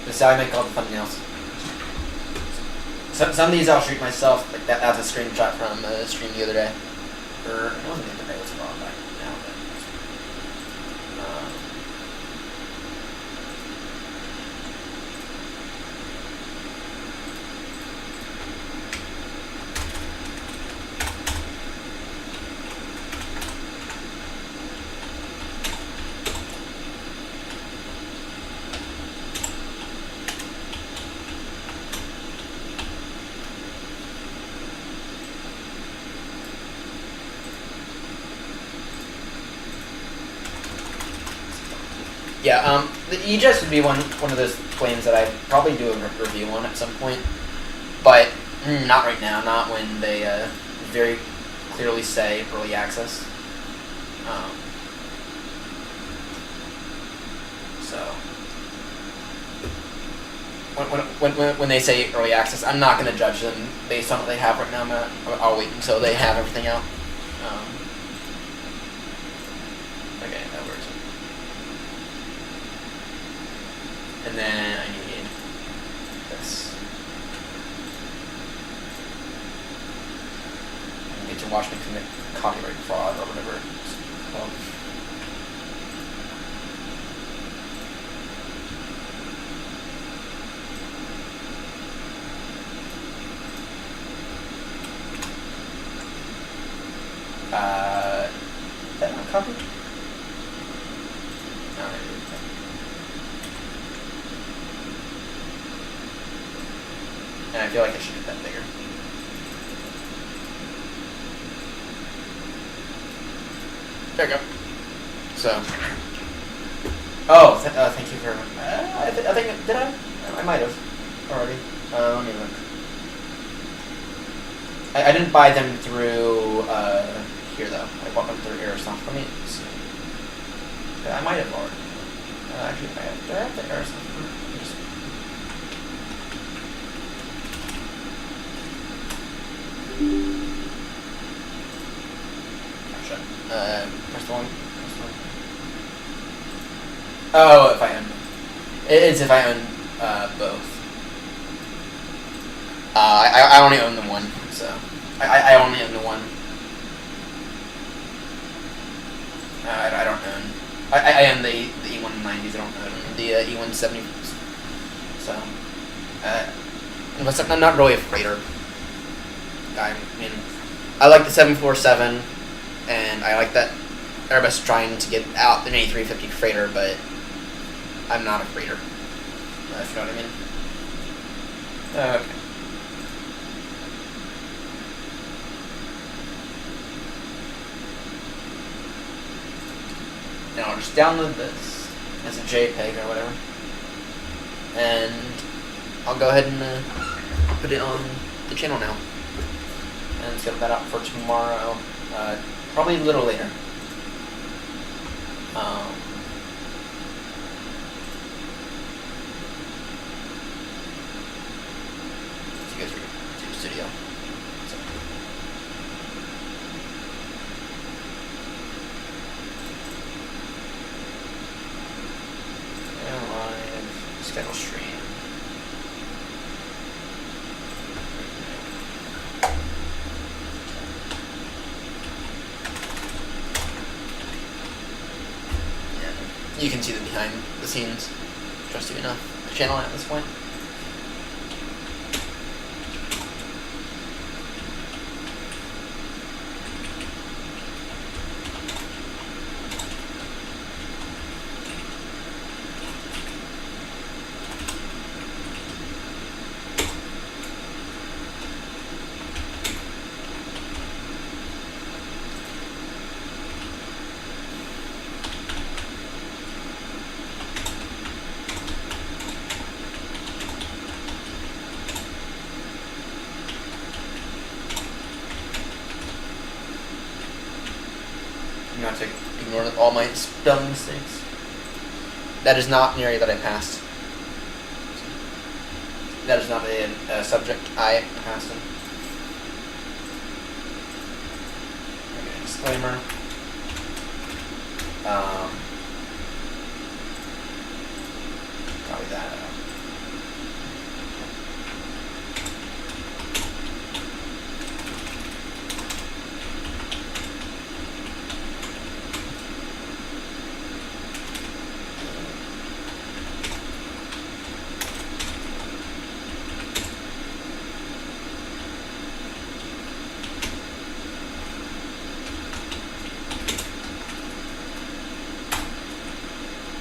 This is how I make all the thumbnails. Some of these I'll shoot myself, like that's a screenshot from a stream the other day. Or, it wasn't the other day, it was wrong back now. But, Yeah, the Aegis would be one of those planes that I'd probably do a review on at some point, but not right now. Not when they very clearly say early access. So when they say early access, I'm not going to judge them based on what they have right now. I'll wait until they have everything out. Okay, that works. And then I need this. I need to watch me commit copyright fraud or whatever it's called. Is that not copy? No, maybe it's not. And I feel like I should get that bigger. There we go. So. Oh, thank you for. I think did I might have already. Let me look. I didn't buy them through here though. I bought them through Aerosoft. Let me see. I might have already. Actually, I have. Do I have the Aerosoft? Press the one. Oh, if I own them. It's if I own both. I only own the one, so I only own the one. I don't own. I own the E190s. I don't own the E170s. So, but I'm not really a freighter guy. I mean, I like the 747, and I like that Airbus trying to get out an A350 freighter, but I'm not a freighter. If you know what I mean. Okay. Now I'll just download this as a JPEG or whatever, and I'll go ahead and put it on the channel now, and set that up for tomorrow, probably a little later. To go through Studio. Schedule stream. Yeah, you can see the behind the scenes. Trust you enough. The channel at this point. Not to ignore all my spelling mistakes. That is not an area that I passed. That is not a subject I passed in. Okay, disclaimer. Copy that out.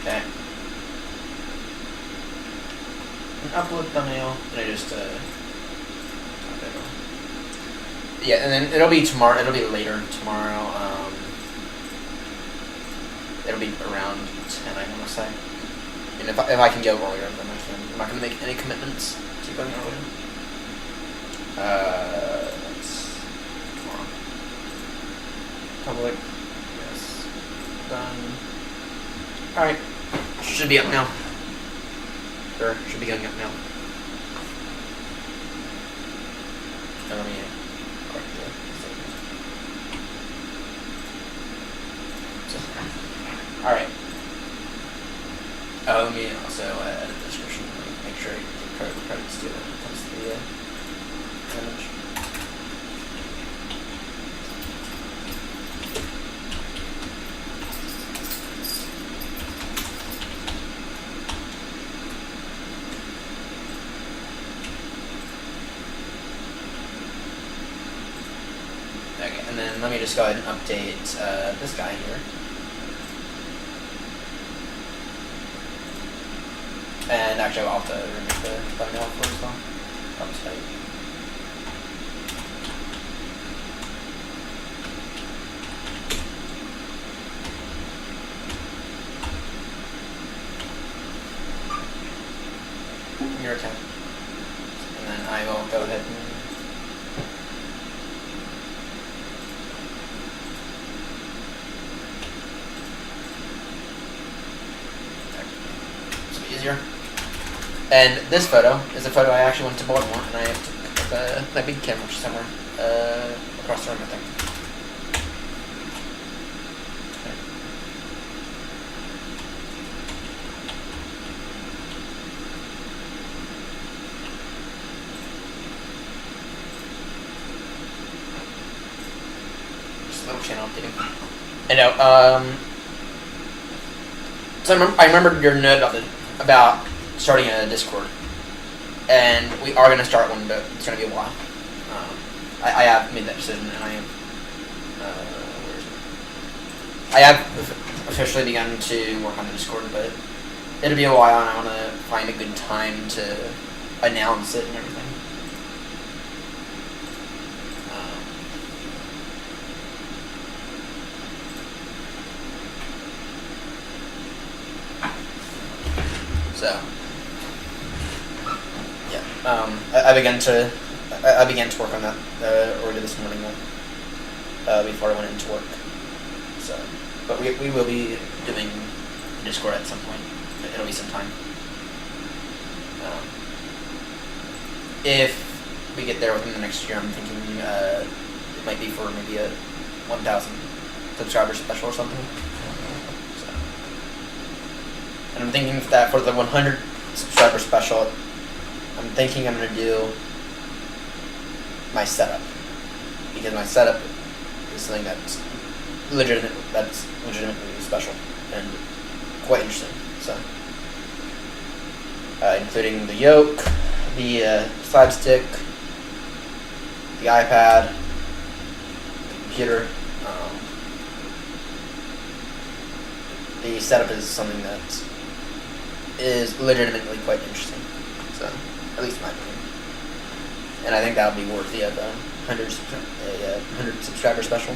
Okay. And upload thumbnail, and I just yeah, and then it'll be tomorrow. It'll be later tomorrow. It'll be around 10, I want to say. mean, if I can go earlier, then I can. I'm not going to make any commitments to going earlier. That's tomorrow. Public. Yes. Done. Alright. Should be up now. Or should be going up now. Let me correct the statement. Alright. Let me also edit the description. Make sure I get the credits too when it comes to the image. Okay, and then let me just go ahead and update this guy here. And actually, I'll have to remove the thumbnail first, though. I'll just type. Your account. And then I will go ahead and easier. And this photo is a photo I actually went to Baltimore, and I took my big camera somewhere across the room, I think. Just a little channel updating. I know. So I remembered your note about starting a Discord, and we are going to start one, but it's going to be a while. I have made that decision, and I am. Where is it? I have officially begun to work on the Discord, but it'll be a while, and I want to find a good time to announce it and everything. So. I began to work on that earlier this morning before I went into work. So, but we will be doing Discord at some point. It'll be some time. If we get there within the next year, I'm thinking it might be for maybe a 1,000 subscriber special or something. So, and I'm thinking that for the 100 subscriber special, I'm thinking I'm going to do my setup, because my setup is something that's legitimately special and quite interesting. So, including the yoke, the side stick, the iPad, the computer. The setup is something that is legitimately quite interesting. So. At least in my opinion. And I think that would be worthy of a 100 subscriber special.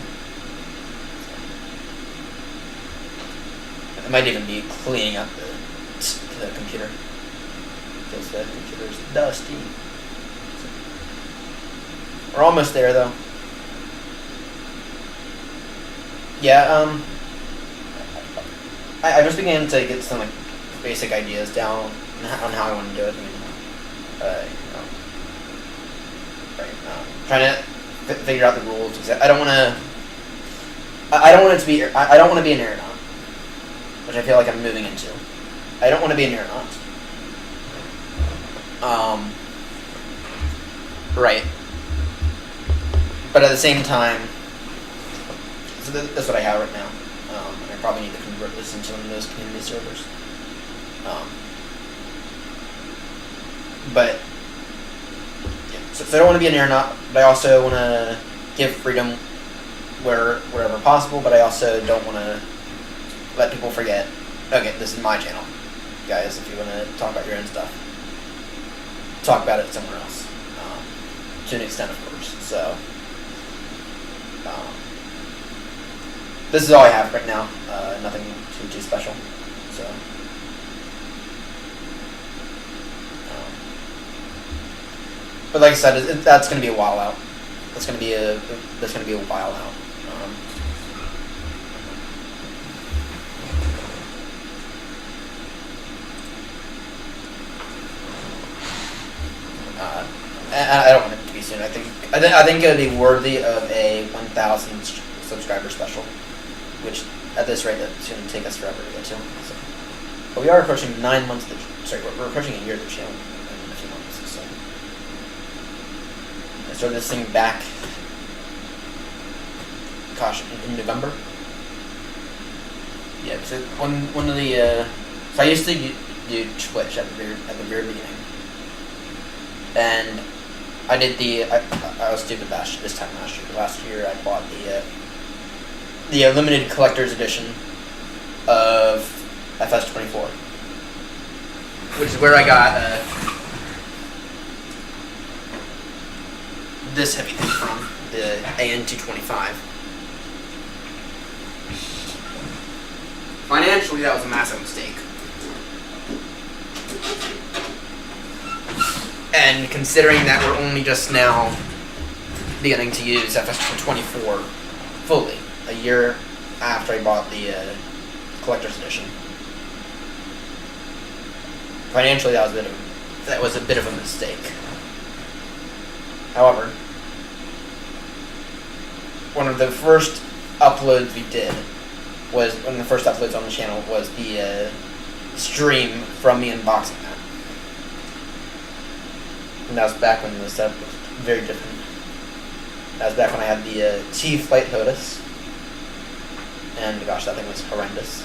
It might even be cleaning up the computer, because the computer's dusty. So. We're almost there, though. Yeah, I just began to get some basic ideas down on how I want to do it. I mean, trying to figure out the rules, because I don't want to. I don't want it to be. I don't want to be an aeronaut, which I feel like I'm moving into. I don't want to be an aeronaut. Right. But at the same time, so that's what I have right now. And I probably need to convert this into one of those community servers. But yeah, so I don't want to be an aeronaut, but I also want to give freedom wherever possible. But I also don't want to let people forget. Okay, this is my channel, guys. If you want to talk about your own stuff, talk about it somewhere else, to an extent, of course. So this is all I have right now. Nothing too special. So But like I said, that's going to be a while out. That's going to be a while out. I don't want it to be soon. I think it would be worthy of a 1,000 subscriber special, which at this rate that's going to take us forever to get to. So. But we are approaching 9 months. We're approaching a year of the channel in a few months. So I started this thing back. Gosh, in November. Yeah, so one of the so I used to do Twitch at the very beginning, and I did I was stupid this time last year. Last year I bought the limited collector's edition of FS24, which is where I got this heavy thing from, the AN225. Financially, that was a massive mistake. And considering that we're only just now beginning to use FS24 fully, a year after I bought the collector's edition, financially that was a bit of a mistake. However, one of the first uploads we did was one of the first uploads on the channel was the stream from me unboxing that. And that was back when the setup was very different. That was back when I had the T-Flight HOTUS. And gosh, that thing was horrendous.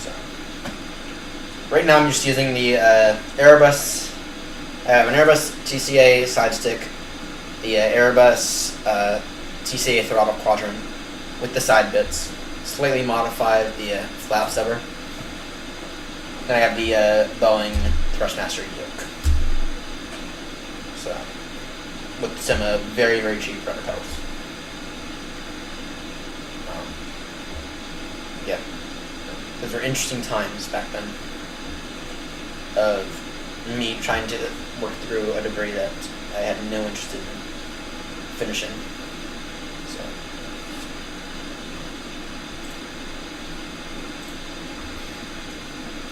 So right now I'm just using the Airbus. I have an Airbus TCA side stick, the Airbus TCA throttle quadrant with the side bits, slightly modified the flap sever. Then I have the Boeing Thrustmaster yoke. So, with some very, very cheap rudder pedals. Yeah. Those were interesting times back then of me trying to work through a degree that I had no interest in finishing. So.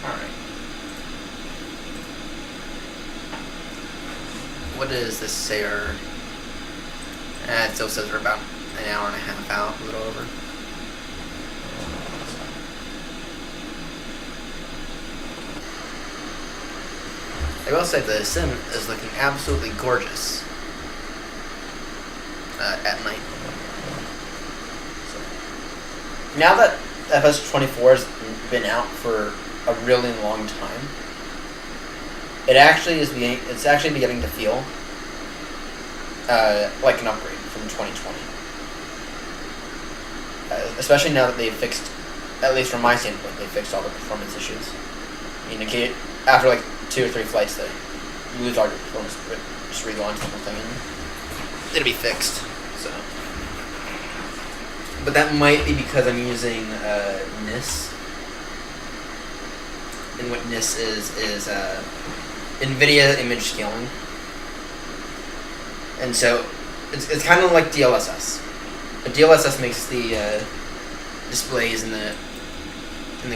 Alright. What does this say? It still says we're about an hour and a half out, a little over. I will say the sim is looking absolutely gorgeous at night. So, now that FS24 has been out for a really long time, it's actually beginning to feel like an upgrade from 2020. Especially now that they've fixed, at least from my standpoint, they fixed all the performance issues. I mean, after like 2 or 3 flights, they lose all your performance, just relaunch the whole thing, and it'll be fixed. So, but that might be because I'm using NIS, and what NIS is NVIDIA image scaling, and so it's kind of like DLSS. But DLSS makes the displays in the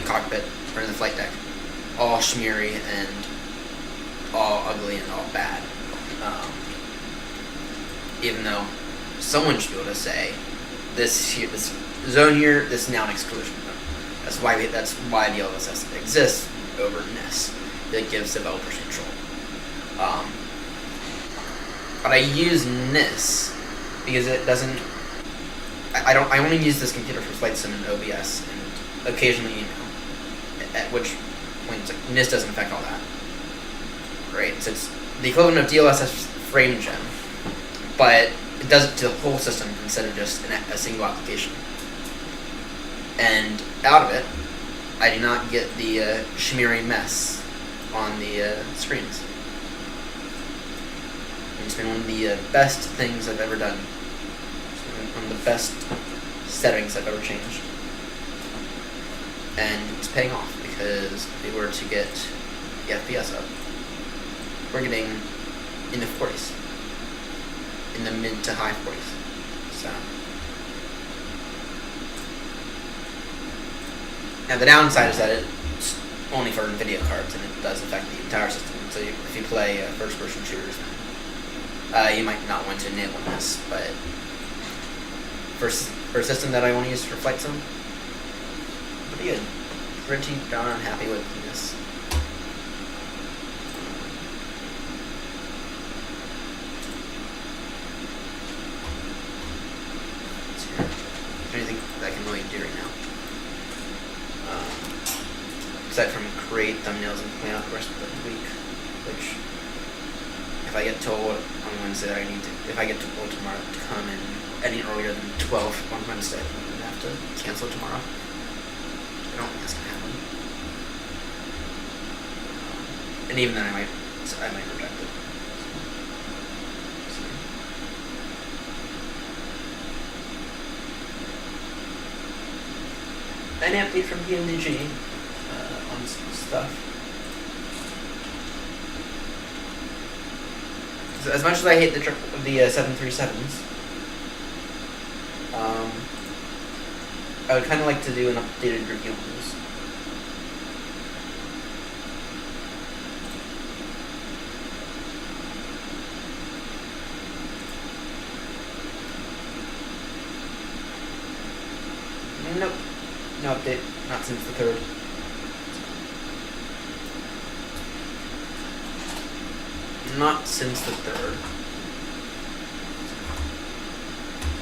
cockpit or in the flight deck all smeary and all ugly and all bad. Even though someone should be able to say this zone here, this is now an exclusion zone. That's why DLSS exists over NIS. It gives developers control. But I use NIS because it doesn't. I only use this computer for flight sim and OBS and occasionally email. At which point NIS doesn't affect all that. Right? So it's the equivalent of DLSS frame gen, but it does it to the whole system instead of just a single application. And out of it, I do not get the shimmery mess on the screens. It's been one of the best things I've ever done. It's been one of the best settings I've ever changed. And it's paying off because if we were to get the FPS up, we're getting in the 40s, in the mid to high 40s. So now the downside is that it's only for video cards, and it does affect the entire system. So if you play first-person shooters, then you might not want to enable this. But for a system that I only use for flight sim, pretty good. Pretty darn happy with this. Let's see here. Is there anything that I can really do right now? Aside from create thumbnails and plan out the rest of the week, which if I get told on Wednesday that if I get told tomorrow to come in any earlier than 12 on Wednesday, I'm going to have to cancel tomorrow. I don't think that's going to happen. And even then I might reject it. Any update from PMDG on some stuff. As much as I hate the 737s, I would kind of like to do an updated review on this. Nope. No update. Not since the 3rd. Not since the 3rd.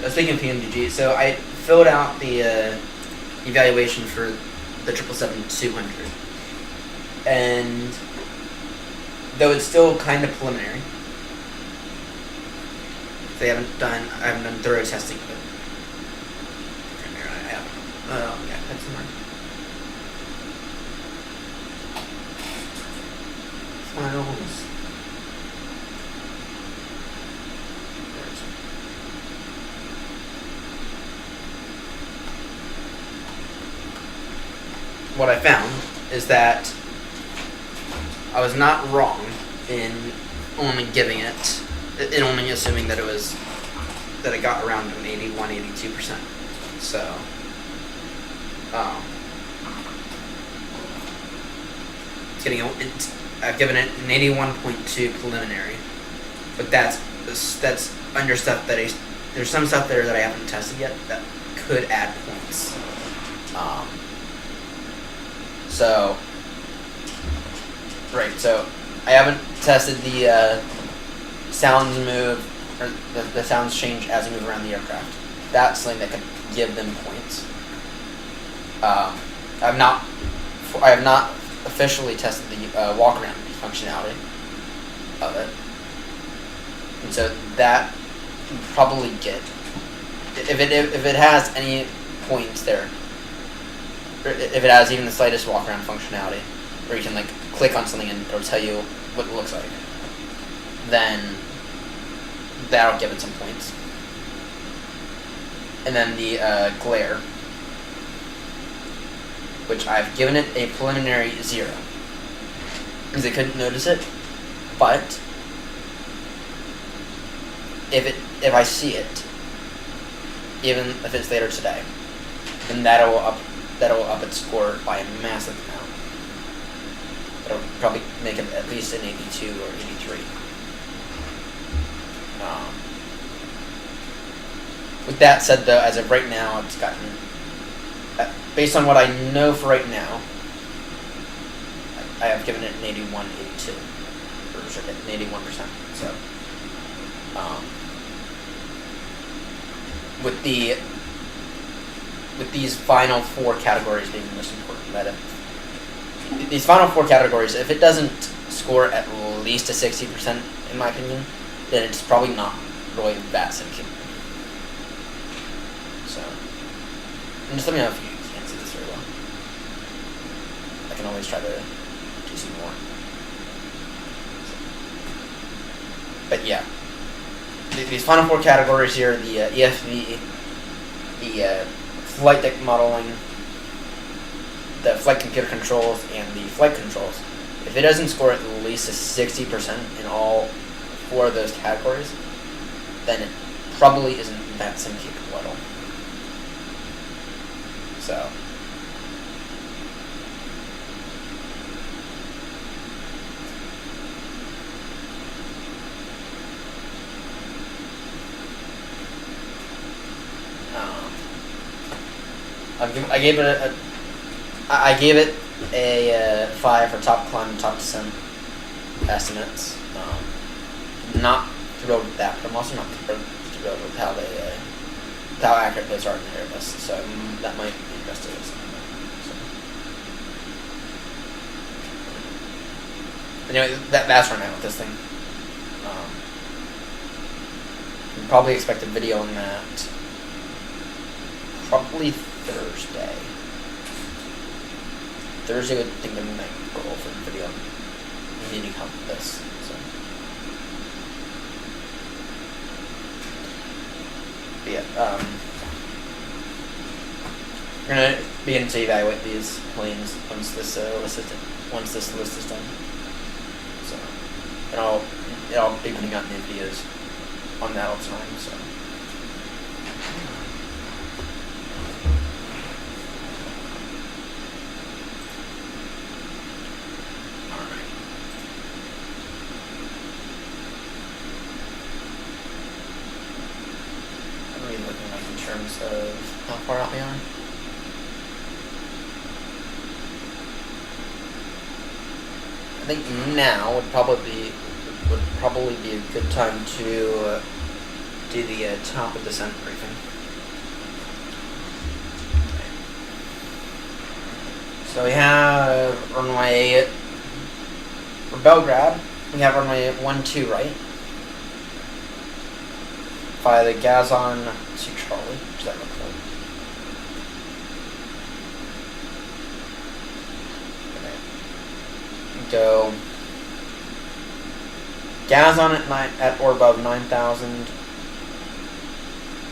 Speaking of PMDG, so I filled out the evaluation for the 777-200, and though it's still kind of preliminary, I haven't done thorough testing of it. I haven't. Yeah, that's somewhere. Finals. What I found is that I was not wrong in only giving it, in only assuming that it got around an 81, 82%. So, I've given it an 81.2 preliminary, but that's under stuff that there's some stuff there that I haven't tested yet that could add points. So I haven't tested the sounds move, or the sounds change as you move around the aircraft. That's something that could give them points. I have not officially tested the walk-around functionality of it. And so that you probably get, if it has any points there, if it has even the slightest walk-around functionality, where you can like click on something and it'll tell you what it looks like, then that'll give it some points. And then the glare, which I've given it a preliminary 0, because I couldn't notice it, but if I see it, even if it's later today, then that'll up its score by a massive amount. It'll probably make it at least an 82 or 83. With that said, though, as of right now, it's gotten, based on what I know for right now, I have given it an 81, 82, or an 81%. So, with these final 4 categories being the most important, that these final 4 categories, if it doesn't score at least a 60%, in my opinion, then it's probably not really that significant. So, and just let me know if you can't see this very well. I can always try to do some more. But yeah, these final 4 categories here, the EFV, the flight deck modeling, the flight computer controls, and the flight controls, If it doesn't score at least a 60% in all 4 of those categories, then it probably isn't that sim capable at all. So. I gave it a 5 for top climb and top descent estimates. Not thrilled with that, but I'm also not thrilled with how accurate those are in the Airbus. So that might be investigated. So. Anyway, that's where I'm at with this thing. You can probably expect a video on that probably Thursday. Thursday would think I'm like goal for the video. You need to come with this. So. But yeah, we're gonna begin to evaluate these planes once this list is done. So, and I'll be putting out new videos on that all the time. So. Of how far out we are. I think now would probably be a good time to do the top of descent briefing. So we have runway for Belgrade. We have runway 12 right. Via the Gazon to Charlie. Does that look like? Okay. Go Gazon at or above 9,000.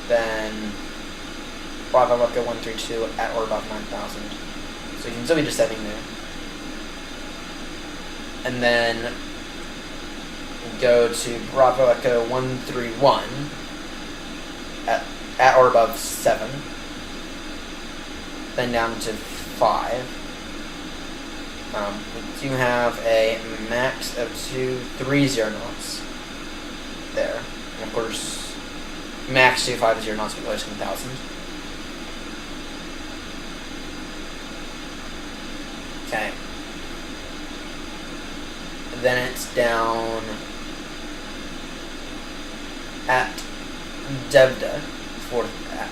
Then Bravo Echo 132 at or above 9,000. So you can still be descending there. And then go to Bravo Echo 131. At or above 7, then down to 5. We do have a max of 230 knots there, and of course, max 250 knots below 10,000. Okay. Then it's down at Devda.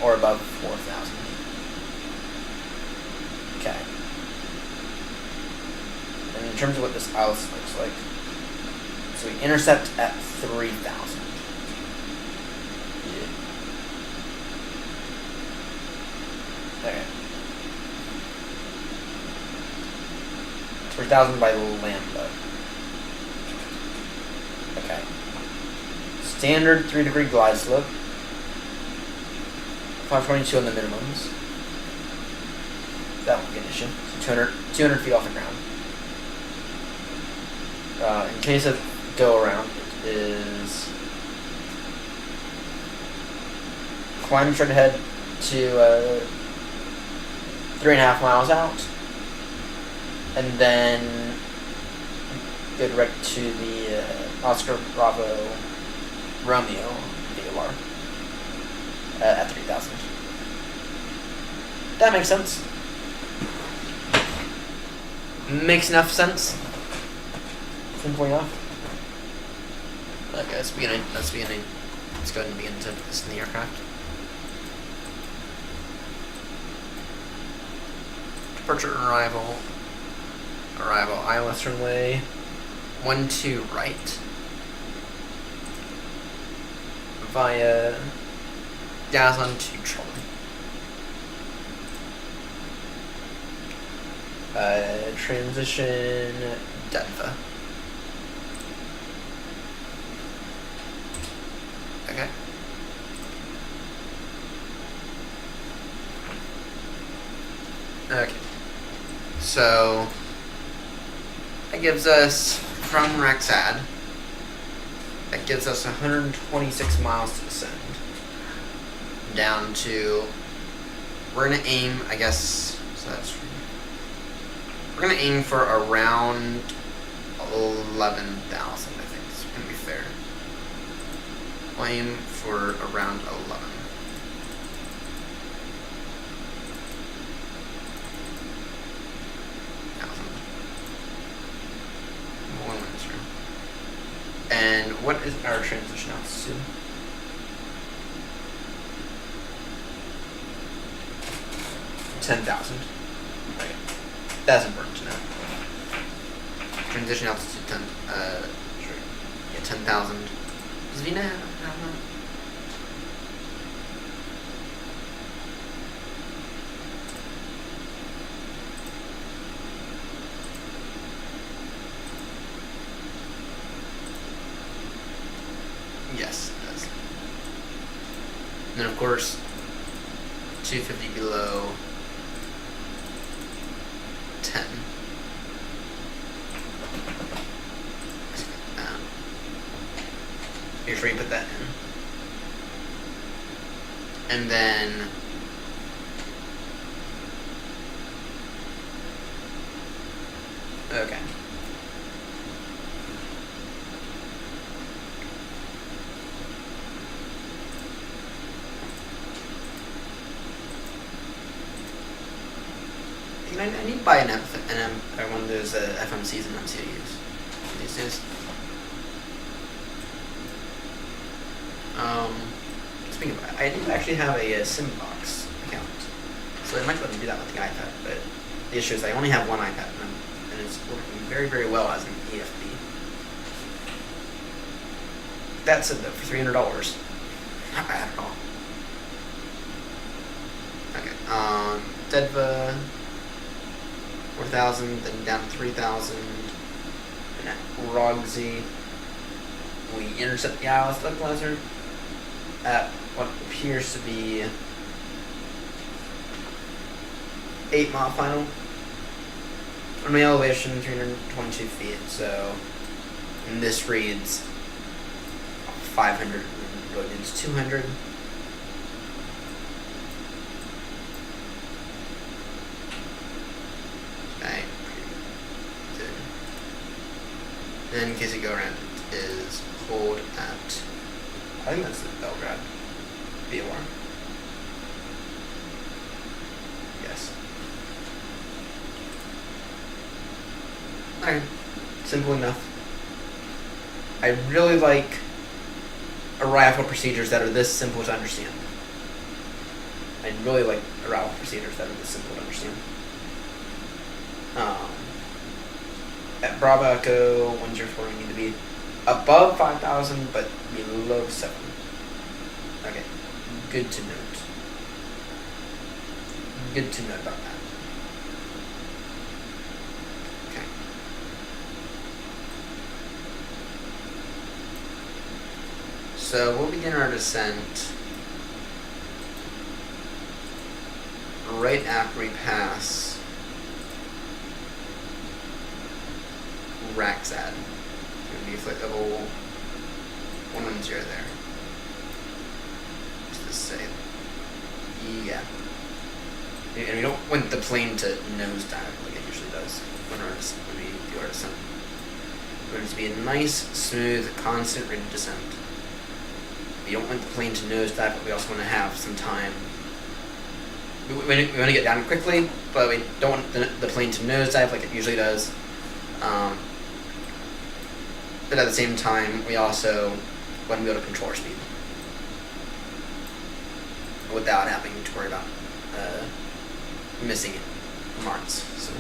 Or above 4,000. Okay. And in terms of what this house looks like, so we intercept at 3,000. Yeah. Okay. 3,000 by Lambda. Okay. Standard 3-degree glide slope. 522 on the minimums. That won't be an issue. So 200 feet off the ground. In case of go around, it is climb straight ahead to 3.5 miles out, and then go direct to the Oscar Bravo Romeo VOR. At 3,000. That makes sense. Makes enough sense. Simple enough. Okay, let's go ahead and begin to put this in the aircraft. Departure and arrival. ILS runway 12 right. Via Gazon to Charlie. Transition Denver. Okay. Okay. So I That gives us, from Rexad, that gives us 126 miles to descend. Down to, we're gonna aim, I guess, so that's, we're gonna aim for around 11,000, I think, it's gonna be fair. We'll aim for around 11. And what is our transition altitude? $10,000. Right. That's important to know. Transition altitude 10. Sure. Yeah, 10,000. Does Vina have that? Yes, it does. And then of course, 250 below 10. Make sure you put that in. And then okay. I need to buy one of those FMCs and MCUs these days. Speaking of that, I do actually have a SimBox account, so I might let me do that with the iPad, but the issue is I only have one iPad, and it's working very, very well as an EFB. That said, though, for $300, not bad at all. Okay, Dedva, 4,000, then down to 3,000, and at Rogsy, we intercept the ILS stabilizer at what appears to be 8 mile final. On my elevation, 322 feet, so, and this reads 500, going into 200. Okay, good. And in case you go around, it is hold at, I think that's the Belgrade BOR. Yes. Alright, simple enough. I really like arrival procedures that are this simple to understand. I really like arrival procedures that are this simple to understand. At Bravo Echo 104, we need to be above 5,000, but below 7. Okay, good to note. Good to note about that. Okay. So we'll begin our descent right after we pass Rexad. It's going to be flight level 110 there. Just to say, yeah. And we don't want the plane to nosedive like it usually does when we do our descent. We want it to be a nice, smooth, constant rate of descent. We don't want the plane to nosedive, but we also want to have some time. We want to get down quickly, but we don't want the plane to nosedive like it usually does. But at the same time, we also want to be able to control our speed without having to worry about missing marks. So,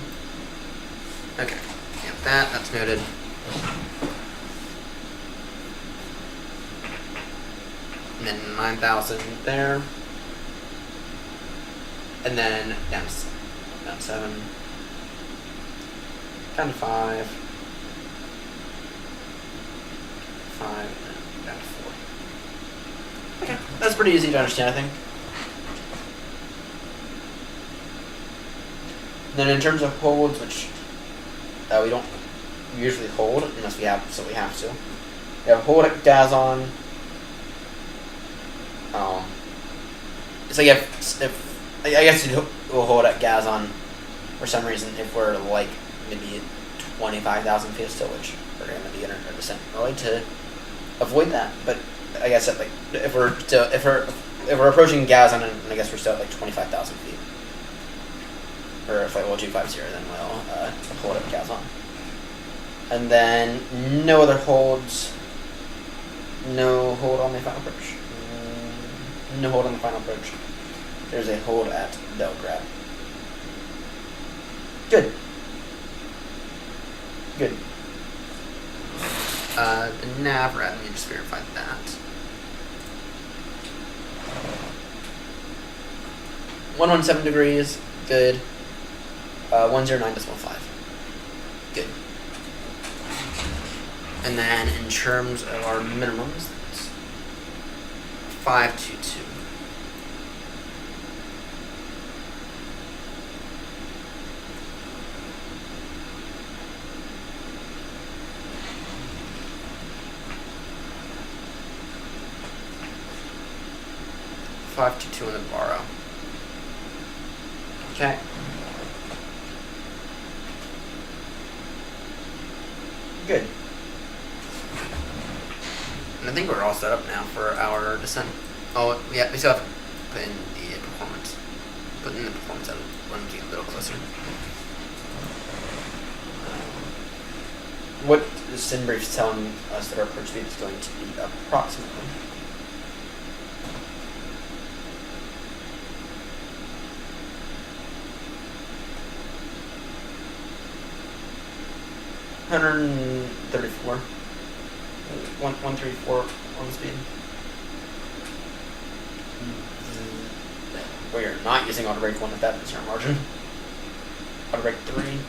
okay, yeah, that's noted. And then 9,000 there, and then down 7, down to 5, 5, and down to 4. Okay, that's pretty easy to understand, I think. Then in terms of holds, which we don't usually hold unless we have to. We have hold at Gazon. So if I guess we'll hold at Gazon for some reason if we're like maybe 25,000 feet still, which we're going to be in our descent early to avoid that. But I guess at like if we're approaching Gazon and I guess we're still at like 25,000 feet, or if like 250, then we'll hold at Gazon. And then no other holds. No hold on the final approach. No hold on the final approach. There's a hold at Belgrade. Good. Good. The nav rad, let me just verify that. 117 degrees, good. 109.5. Good. And then in terms of our minimums, that's 522. In the borrow. Okay. Good. And I think we're all set up now for our descent. Oh, yeah, we still have to put in the performance. Put in the performance out when we get a little closer. What the sim brief's telling us that our approach speed is going to be approximately 134. 134 on speed. We are not using auto brake 1 if that is our margin. Auto brake 3.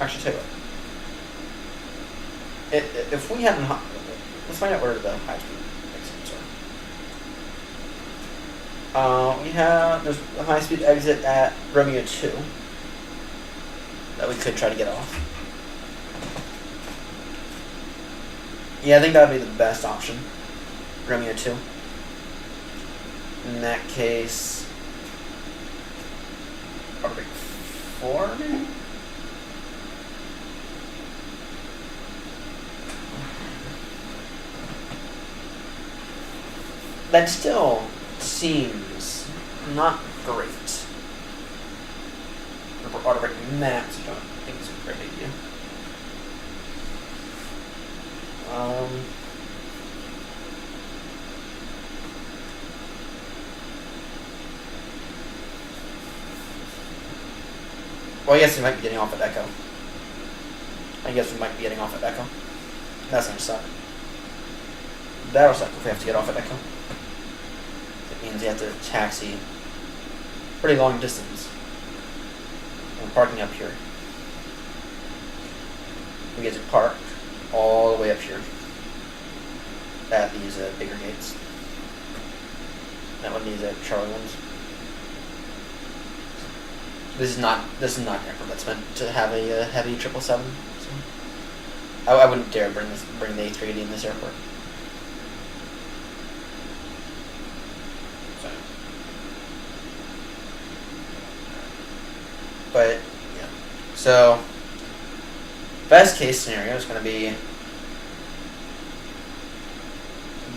Actually, tell you what. If we had let's find out where the high speed exits are. There's a high speed exit at Romeo 2 that we could try to get off. Yeah, I think that would be the best option. Romeo 2. In that case, probably 4, maybe? That still seems not great. For autobrake max, I don't think it's a great idea. Well, I guess we might be getting off at Echo. That's gonna suck. That'll suck if we have to get off at Echo. It means we have to taxi pretty long distance. We're parking up here. We get to park all the way up here at these bigger gates. Not one of these Charlie ones. This is not an airport that's meant to have a heavy 777. So I wouldn't dare bring the A380 in this airport. So. But yeah, so best case scenario is going to be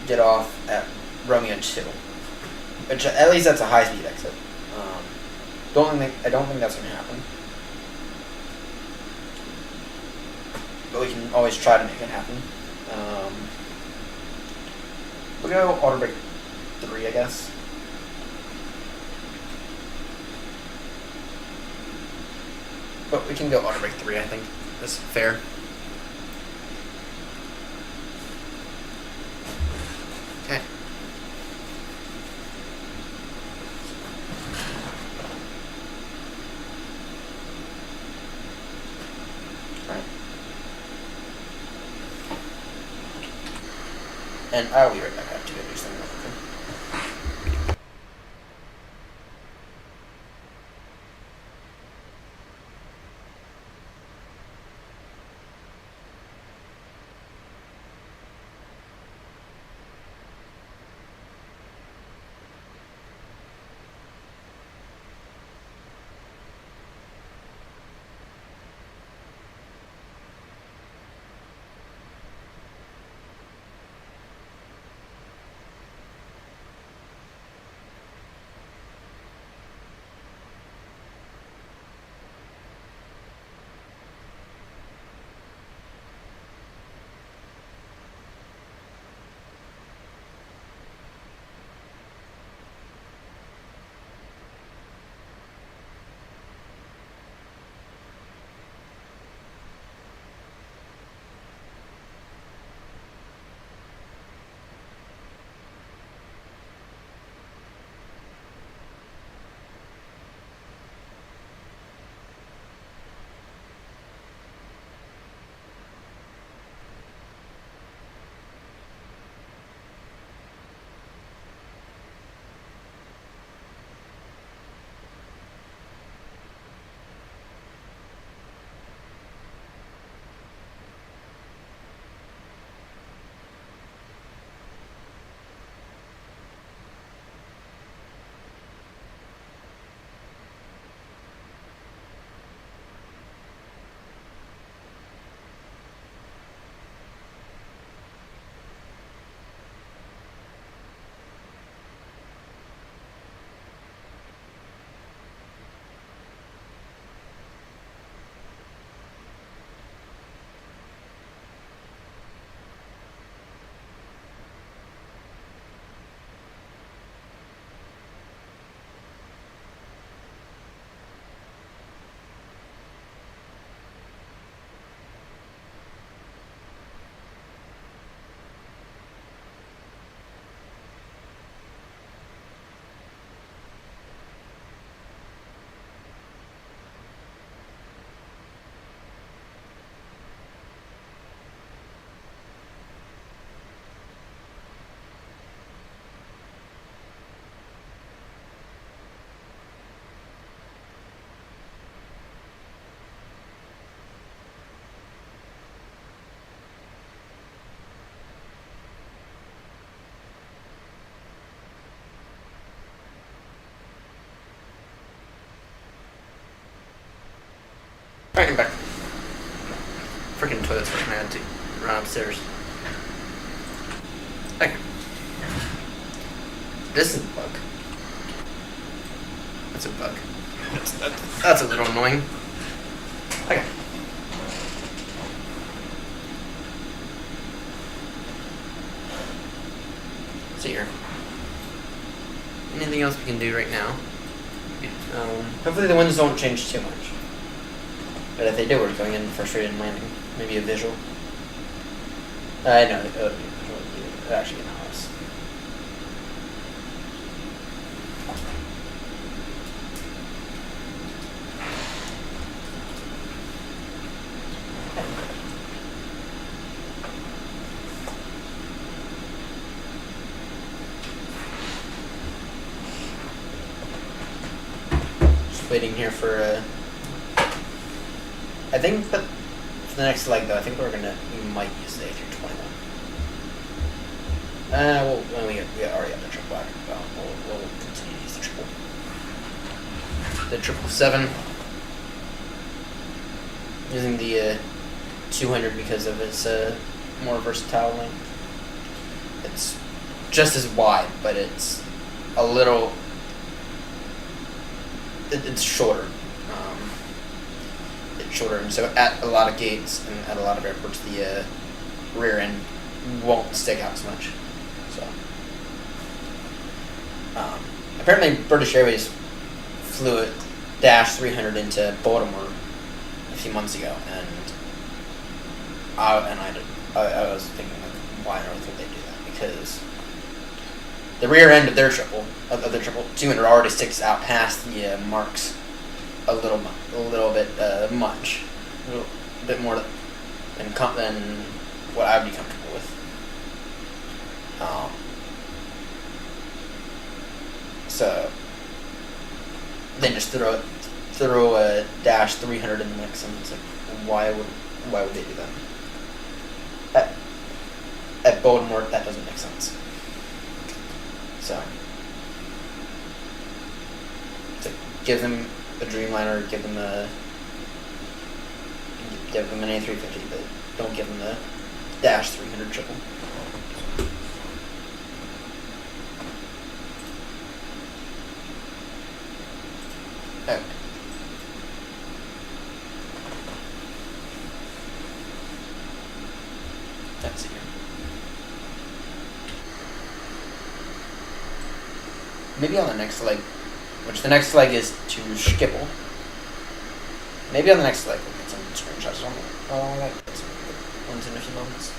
get off at Romeo 2, which at least that's a high speed exit. I don't think that's going to happen. But we can always try to make it happen. We'll go auto brake 3, I guess. But we can go auto brake 3, I think. That's fair. Okay. And I'll be right back after this thing. Alright, I'm back. Freaking toilet's working. I had to run upstairs. Okay. This is a bug. That's a bug. That's a little annoying. Okay. See here. Anything else we can do right now? Hopefully the winds don't change too much. But if they do, we're going in for straight in landing. Maybe a visual. I know, it would be a visual. It would actually be nice. Just waiting here for I think that for the next leg though, I think we might use the A321. Well, when we already have the triple back, we'll continue to use the triple. The 777. Using the 200 because of its more versatile length. It's just as wide, but it's a little. It's shorter. Shorter, and so at a lot of gates and at a lot of airports, the rear end won't stick out as much. So, apparently, British Airways flew a Dash 300 into Baltimore a few months ago, and I was thinking, like, why on earth would they do that? Because the rear end of their 200 already sticks out past the marks. A little bit much, a little bit more than what I would be comfortable with. So then just throw a Dash 300 in the mix, and it's like, why would they do that? At Baltimore, that doesn't make sense. So to give them a Dreamliner, give them an A350, but don't give them the Dash 300 triple. Okay. That's it. Maybe on the next leg. Which the next leg is to Schiphol. Maybe on the next leg we'll get some screenshots on all that. Some good ones in a few moments.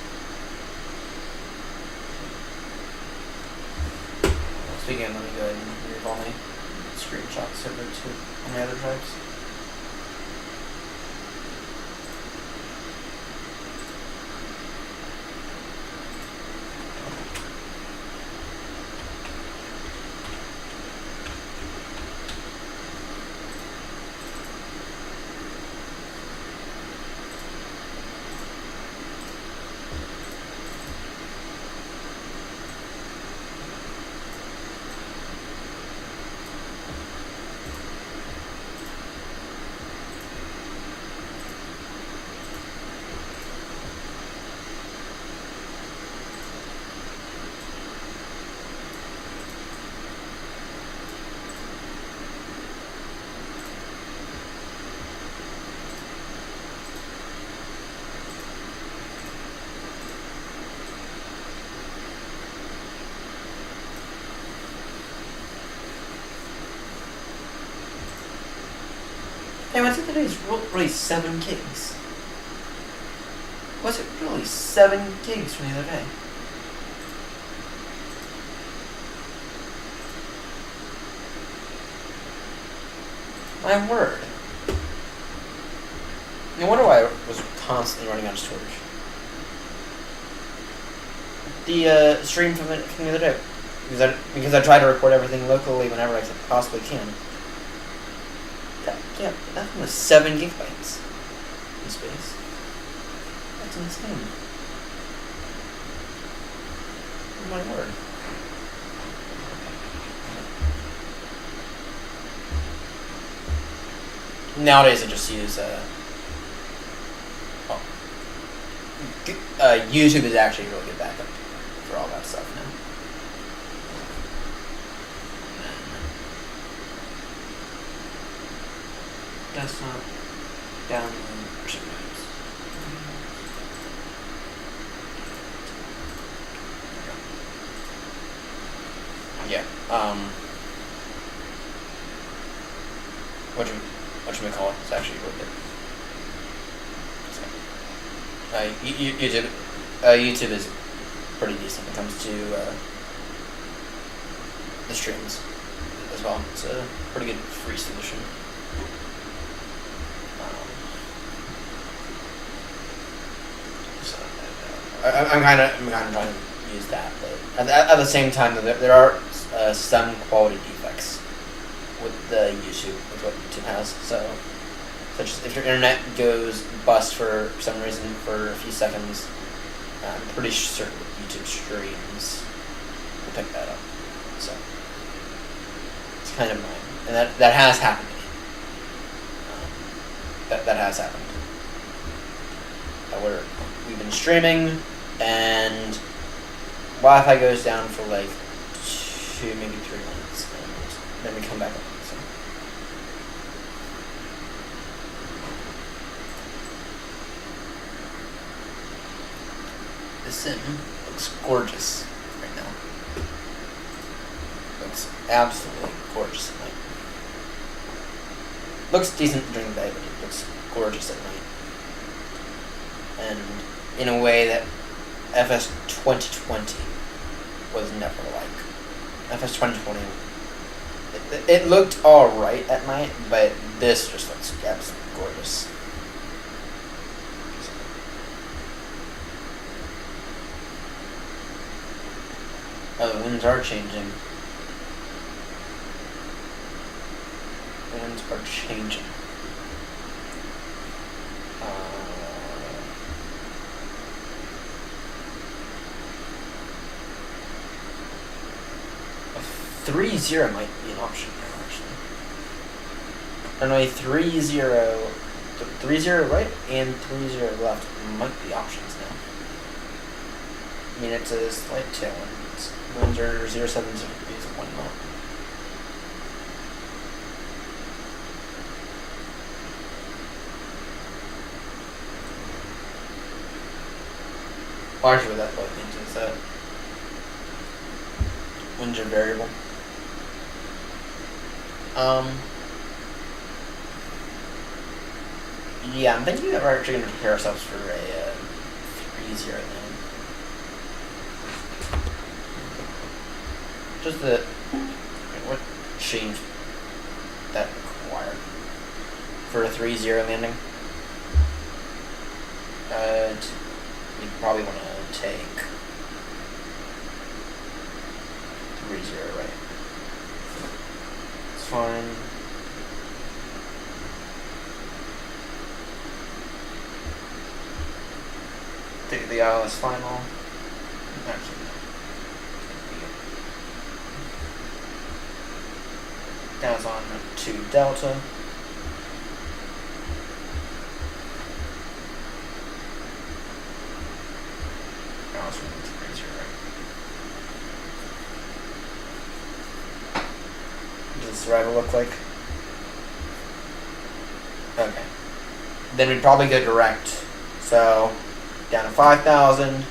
Speaking of, let me go ahead and move all my screenshots over to my other drives. Hey, was it today's really 7 gigs? Was it really 7 gigs from the other day? My word. No wonder why I was constantly running out of storage. The stream from the other day, because I try to record everything locally whenever I possibly can. Yeah, that was 7 gigabytes in space. That's insane. Oh my word. Nowadays I just use YouTube is actually a really good backup for all that stuff now. Desktop, download, shipments. Yeah. Whatchamacallit, it's actually really good. YouTube, YouTube is pretty decent when it comes to the streams as well. It's a pretty good free solution. I'm kind of trying to use that, but at the same time, there are some quality defects with the YouTube, with what YouTube has. So, such as if your internet goes bust for some reason for a few seconds, I'm pretty certain YouTube streams will pick that up. So, it's kind of annoying, and that has happened to me. That has happened. We've been streaming, and Wi-Fi goes down for like 2, maybe 3 minutes, and then we come back on. So. The sim looks gorgeous right now. Looks absolutely gorgeous at night. Looks decent during the day, but it looks gorgeous at night. And in a way that FS 2020 was never like. FS 2020, it looked alright at night, but this just looks absolutely gorgeous. Oh, the winds are changing. The winds are changing. 3-0 might be an option now, actually. I know 3-0 right and 3-0 left might be options now. I mean, it's a slight tailwind. Winds are 0.70 degrees at 1 knot. Largely what that means is that winds are variable. Yeah, I'm thinking that we're actually going to prepare ourselves for a 3-0 then. Just the what change that required for a 3-0 landing? You probably want to take 3-0, right? It's fine. The ILS final. Actually, no. Down's on to Delta. What does arrival look like? Okay. Then we'd probably go direct. So, down to 5,000,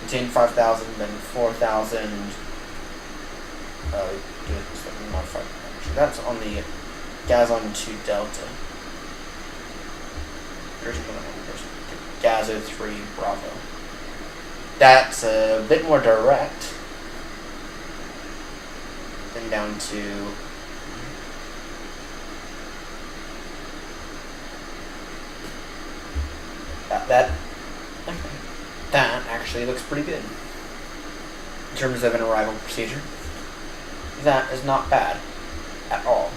maintain 5,000, then 4,000. Modified. That's on the Gazon 2 Delta. There's Gazo 3 Bravo. That's a bit more direct. Then down to that actually looks pretty good in terms of an arrival procedure. That is not bad at all.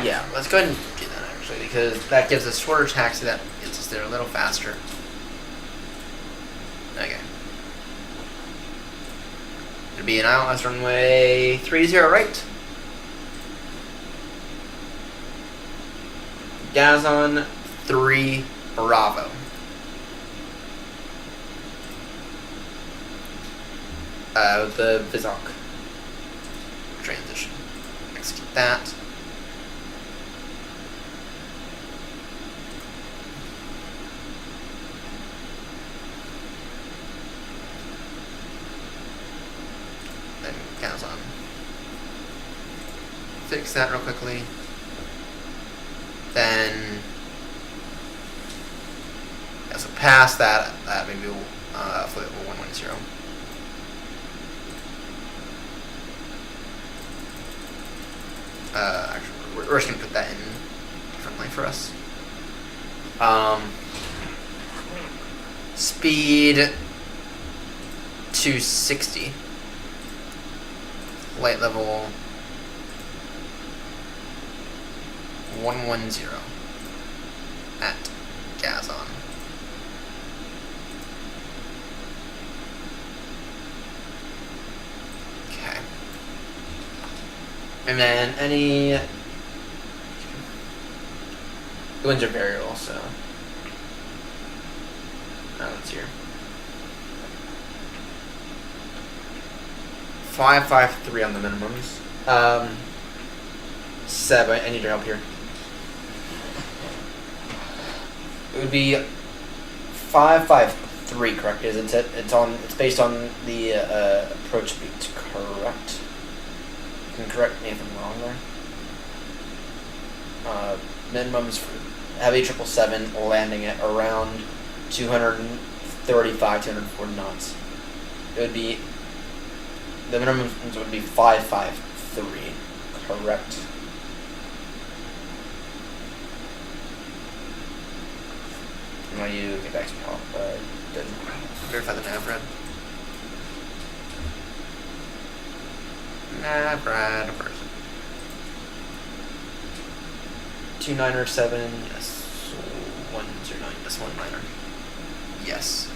Yeah, let's go ahead and do that actually, because that gives us shorter taxi, that gets us there a little faster. Okay. It'll be an ILS runway 30 right. Gazon 3 Bravo. The Vizok transition. Execute that. Then Kazan. Fix that real quickly. Then, yeah, so past that, maybe we'll flip it 110. Actually, we're just gonna put that in differently for us. Speed 260. Light level 110 at Gazon. Okay. And then any the winds are variable, so let's hear. 553 on the minimums. Seb, I need your help here. It would be 553, correct? Is it? It's based on the approach speeds, correct? You can correct me if I'm wrong there. Minimums for heavy 777 landing at around 235, 240 knots. It would be the minimums would be 553, correct? While you get back to me, verify the nav, Brad. Nav, Brad, person. 297, yes. 109, yes, 19er. Yes.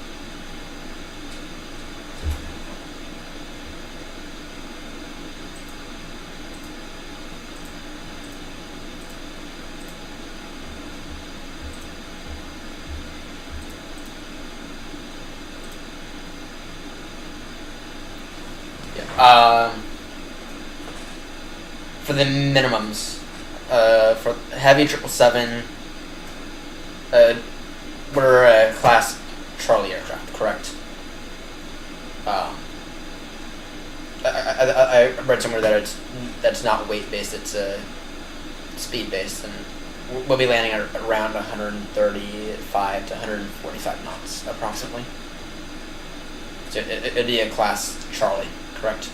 For the minimums, for heavy 777, we're a class Charlie aircraft, correct? I read somewhere that that's not weight based; it's speed based, and we'll be landing at around 135 to 145 knots approximately. So it'd be a class Charlie, correct?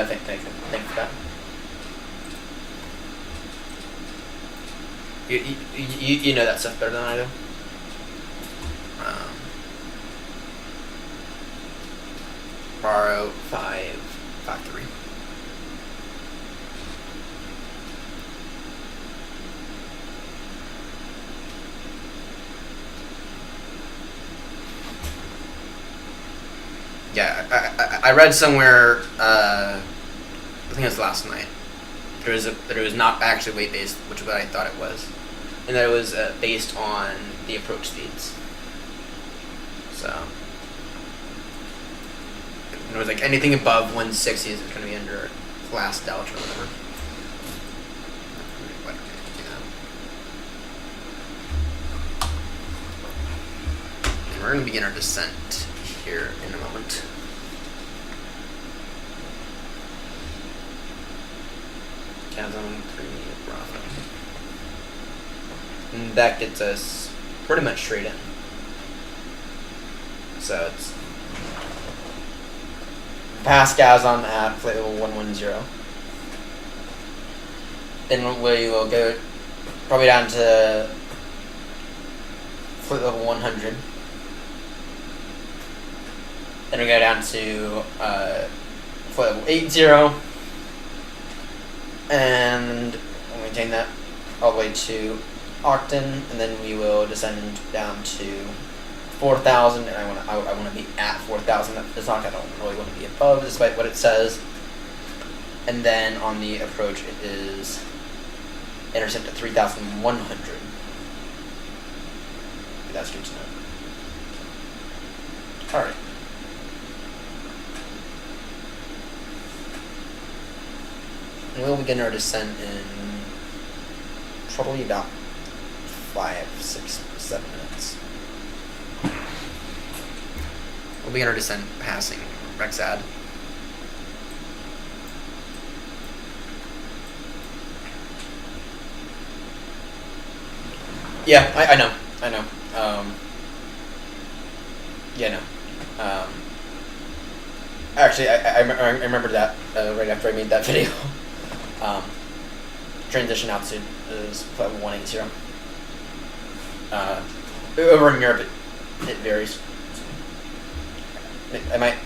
Thank you for that. You know that stuff better than I do. Borrow 553. Yeah, I read somewhere, I think it was last night, that it was not actually weight based, which is what I thought it was, and that it was based on the approach speeds. So it was like anything above 160 is going to be under class Delta or whatever. And we're going to begin our descent here in a moment. Chasm 3 Bravo. And that gets us pretty much straight in. So it's past Gazon at flight level 110. Then we will go probably down to flight level 100. Then we go down to flight level 80. And we'll maintain that all the way to Octon, and then we will descend down to 4,000, and I want to be at 4,000. It's not, I don't really want to be above, despite what it says. And then on the approach, it is intercept at 3,100. That's good to know. All right. We'll begin our descent in probably about 5, 6, 7 minutes. We'll begin our descent passing Rexad. Yeah, I know. Yeah, no. Actually, I remember that right after I made that video. Transition altitude is 180. Over in Europe, it varies. I might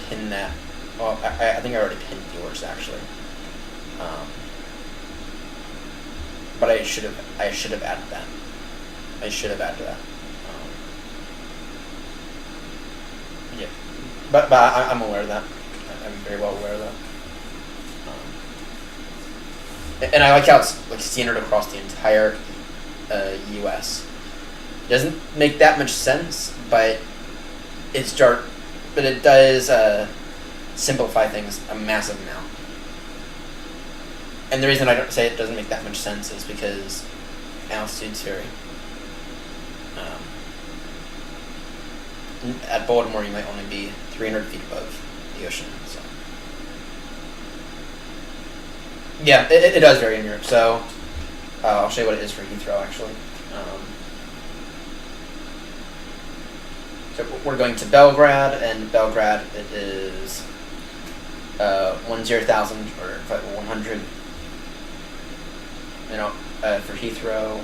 pin that. Well, I think I already pinned yours actually. But I should have added that. I should have added that. Yeah, but I'm aware of that. I'm very well aware of that. And I like how it's like standard across the entire U.S. It doesn't make that much sense, but it does simplify things a massive amount. And the reason I don't say it doesn't make that much sense is because altitudes vary. At Baltimore, you might only be 300 feet above the ocean. So, yeah, it does vary in Europe. So, I'll show you what it is for Heathrow, actually. So we're going to Belgrade, and Belgrade it is 10,000 or 100. You know, for Heathrow.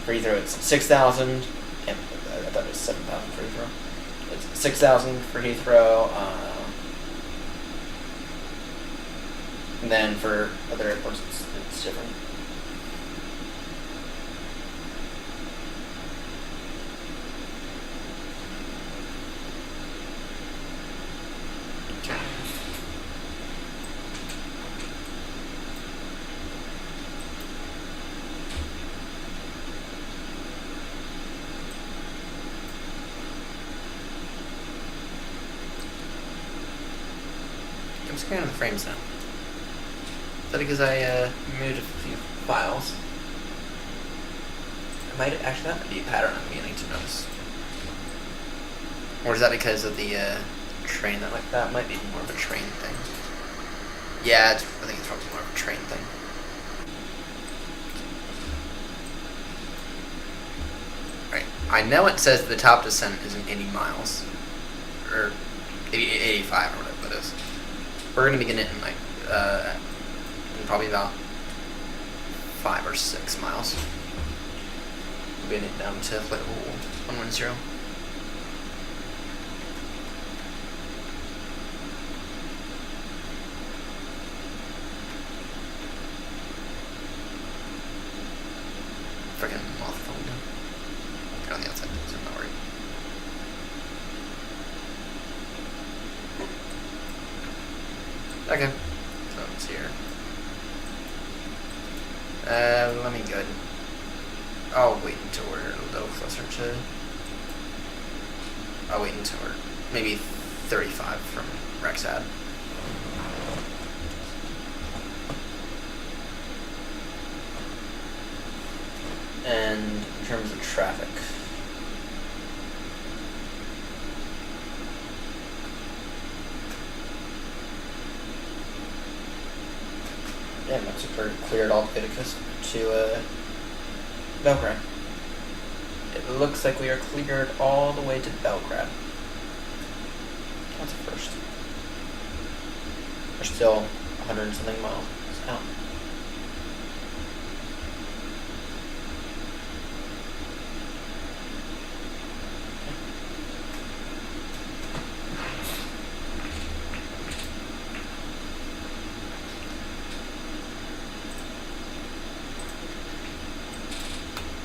For Heathrow, it's 6,000. I thought it was 7,000 for Heathrow. It's 6,000 for Heathrow. And then for other airports, it's different. Okay. I'm scanning the frames now. Is that because I moved a few files? That might be a pattern I'm beginning to notice. Or is that because of the train? That might be more of a train thing. Yeah, I think it's probably more of a train thing. Right. I know it says the top descent is in 80 miles. Or 85 or whatever it is. We're going to begin it in in probably about 5 or 6 miles. We'll begin it down to flight level 110. Freaking moth phone down. Get on the outside, so I'm not worried. Okay, so it's here. Let me go ahead. I'll wait until we're a little closer to. I'll wait until we're maybe 35 from Rexad. And in terms of traffic. Yeah, Mexico cleared all the way to Belgrade. It looks like we are cleared all the way to Belgrade. That's a first. We're still 100 and something miles out.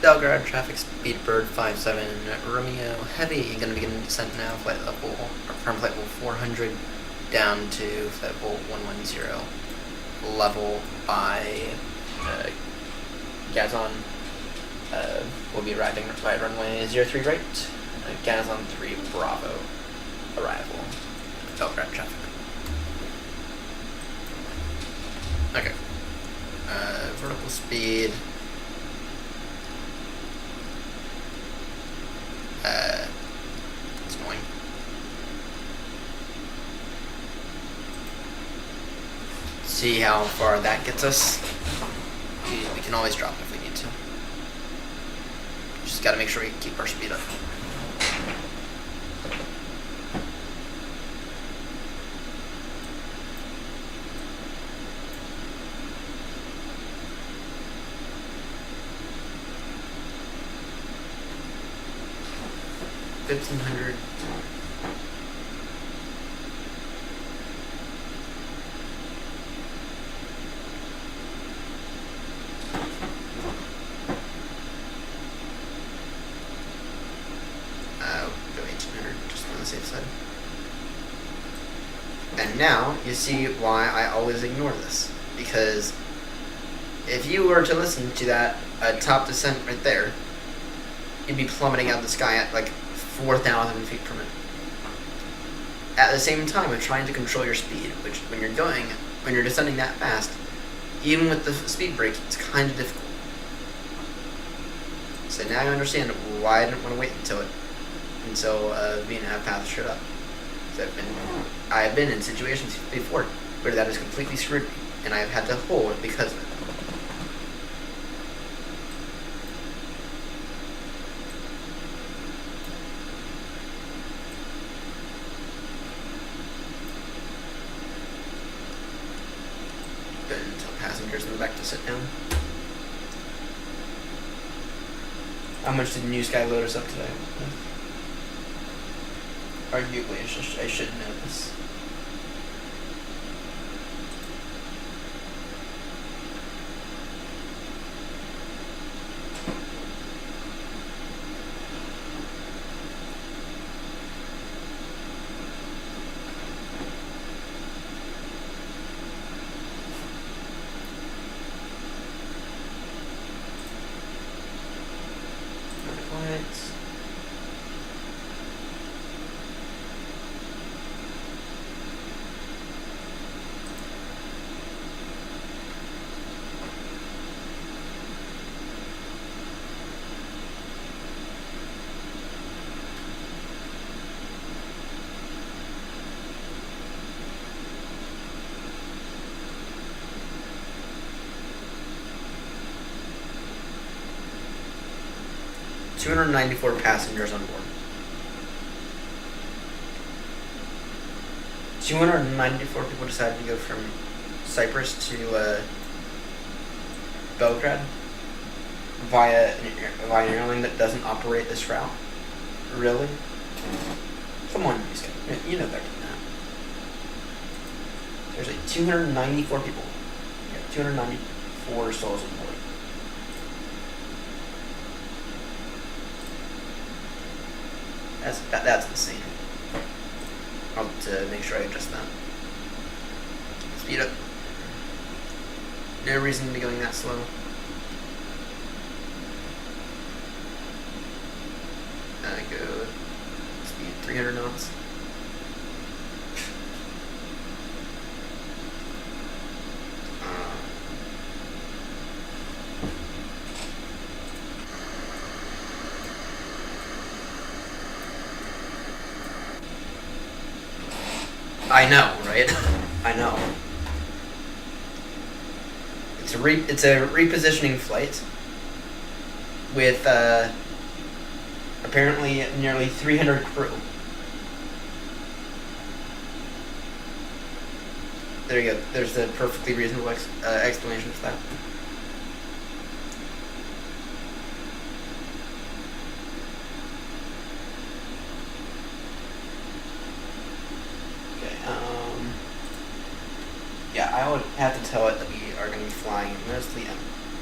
Belgrade traffic speed bird 57 Romeo heavy gonna begin descent now from flight level 400 down to flight level 110 level by Gazon. We'll be arriving by runway 03 right. Gazon 3 Bravo arrival. Belgrade traffic. Okay. Vertical speed. It's annoying. See how far that gets us. We can always drop it if we need to. Just gotta make sure we keep our speed up. $1,500. Go 1,800, just on the safe side. And now you see why I always ignore this, because if you were to listen to that top descent right there, you'd be plummeting out of the sky at like 4,000 feet per minute. At the same time of trying to control your speed, which when you're descending that fast, even with the speed brake, it's kind of difficult. So now you understand why I didn't want to wait until being a path straight up. So I've been in situations before where that has completely screwed me, and I've had to hold because of it. Passengers in the back to sit down. How much did New Sky load us up today? Arguably, I should know this. $294 passengers on board. 294 people decided to go from Cyprus to Belgrade via an airline that doesn't operate this route. Really? Come on, you know better than that. There's like 294 people. Yeah, 294 souls on board. That's insane. I'll have to make sure I adjust that. Speed up. No reason to be going that slow. Go speed 300 knots. I know, right? I know. It's a repositioning flight with apparently nearly 300 crew. There you go. There's the perfectly reasonable explanation for that. Yeah, I would have to tell it that we are going to be flying mostly,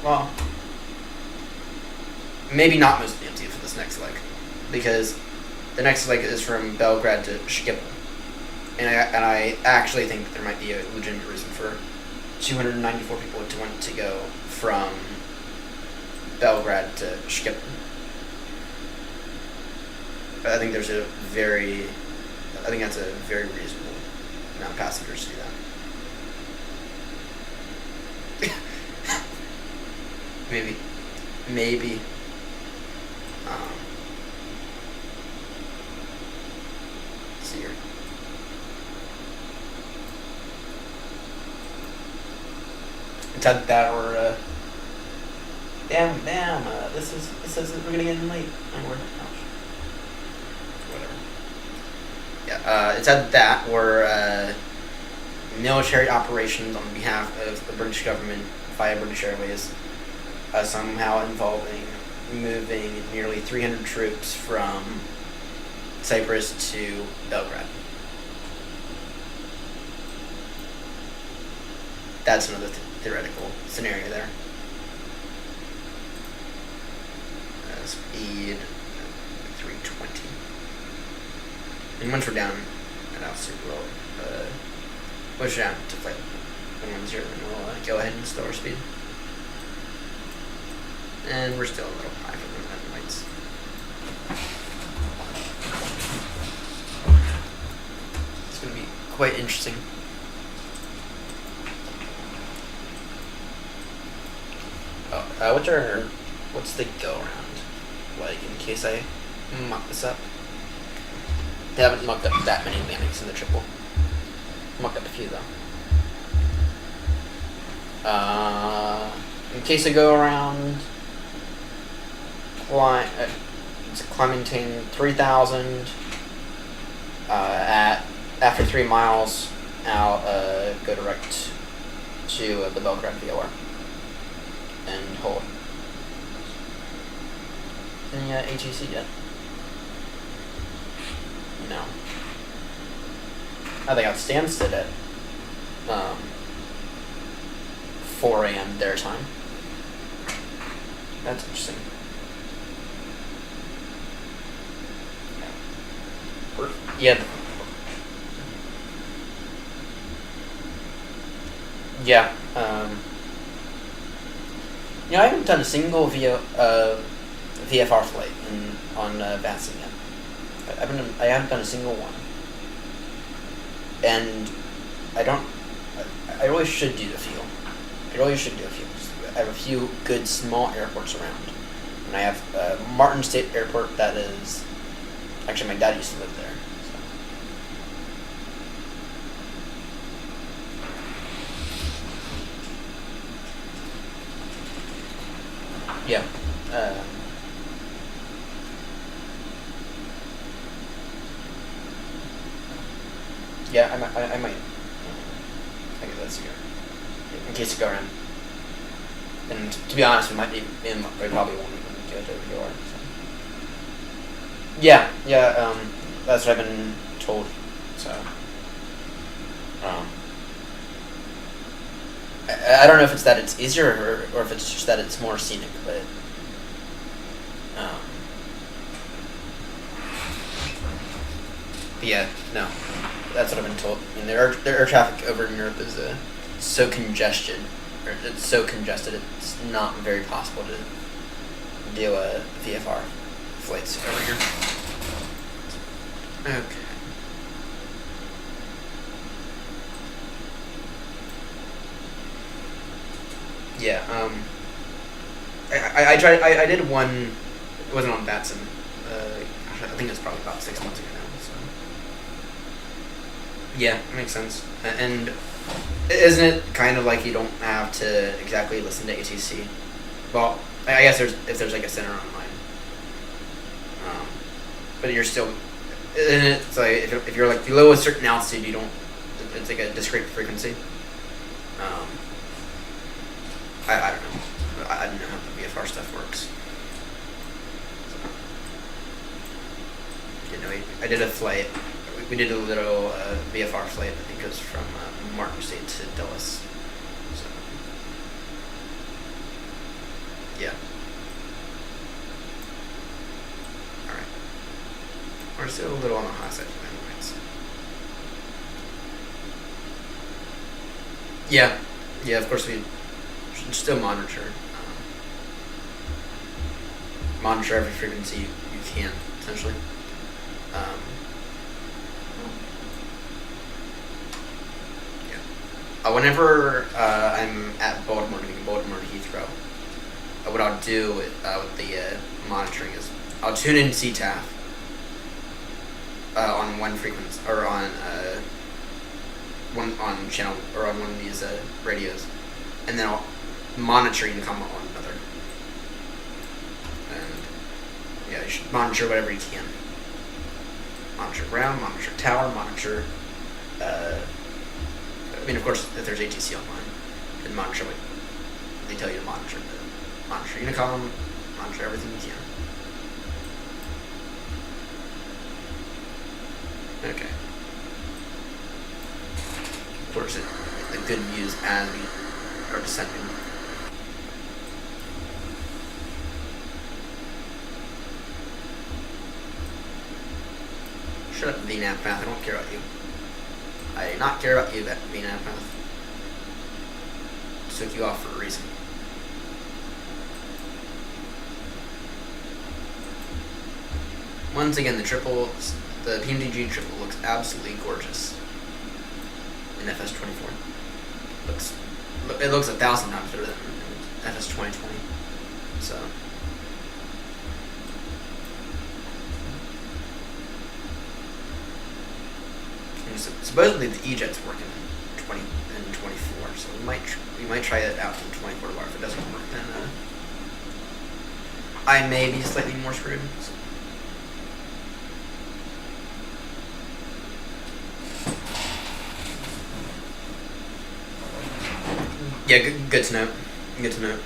well, maybe not mostly empty for this next leg, because the next leg is from Belgrade to Schiphol, and I actually think that there might be a legitimate reason for 294 people to want to go from Belgrade to Schiphol. I think that's a very reasonable amount of passengers to do that. Maybe. Let's see here. It's either that or damn. This is we're gonna get in late. Oh, whatever. Yeah. It's either that or military operations on behalf of the British government via British Airways, somehow involving moving nearly 300 troops from Cyprus to Belgrade. That's another theoretical scenario there. Speed 320. And once we're down at altitude, once we're down to flight 110, we'll go ahead and slow our speed. And we're still a little high for the lights. It's going to be quite interesting. What's the go around like, in case I muck this up? They haven't mucked up that many landings in the triple. Mucked up a few though. In case I go around, climbing 3,000. After 3 miles, I'll go direct to the Belgrade VOR and hold. Any ATC yet? No. I think I'll Stansted at 4 a.m. their time. That's interesting. Yeah. Yeah. I haven't done a single VFR flight on Vatson yet. I haven't done a single one, and I really should do a few. I have a few good small airports around, and I have Martin State Airport that is actually, my dad used to live there. So. Yeah. Yeah, I might. I guess that's good. In case you go around. And to be honest, we probably won't even go to VR. So. Yeah, that's what I've been told. So, I don't know if it's that it's easier or if it's just that it's more scenic, but yeah, no, that's what I've been told. I mean, the air traffic over in Europe is so congested, it's not very possible to do a VFR flights over here. Okay. Yeah, I did one, it wasn't on Batson, I think it's probably about 6 months ago now, so. Yeah, it makes sense. And isn't it kind of like you don't have to exactly listen to ATC? Well, I guess if there's like a center online. But you're still, it's like, if you're like below a certain altitude, you don't, it's like a discrete frequency. I don't know. I don't know how the VFR stuff works. So, I did a flight. We did a little VFR flight. I think it was from Martin State to Dulles. So, yeah. We're still a little on the high side for landing weights. Yeah. Yeah, of course we should still monitor. Monitor every frequency you can, essentially. Whenever I'm at Baltimore, doing Baltimore to Heathrow, what I'll do with the monitoring is I'll tune in CTAF on one frequency or on one channel or on one of these radios, and then I'll monitor Unicom on another. And yeah, you should monitor whatever you can. Monitor ground, monitor tower, monitor. I mean, of course, if there's ATC online, then monitor what they tell you to monitor. But monitor Unicom, monitor everything you can. Okay. Of course, the good views as we are descending. Shut up, VNAV path. I don't care about you. I do not care about you, that VNAV path. Just took you off for a reason. Once again, the PMDG triple looks absolutely gorgeous in FS24. It looks 1,000 times better than FS 2020. So. Supposedly the E-Jet's working in 24, so we might try it out in 24 tomorrow. If it doesn't work, then I may be slightly more screwed. So. Yeah, good to know. Good to know.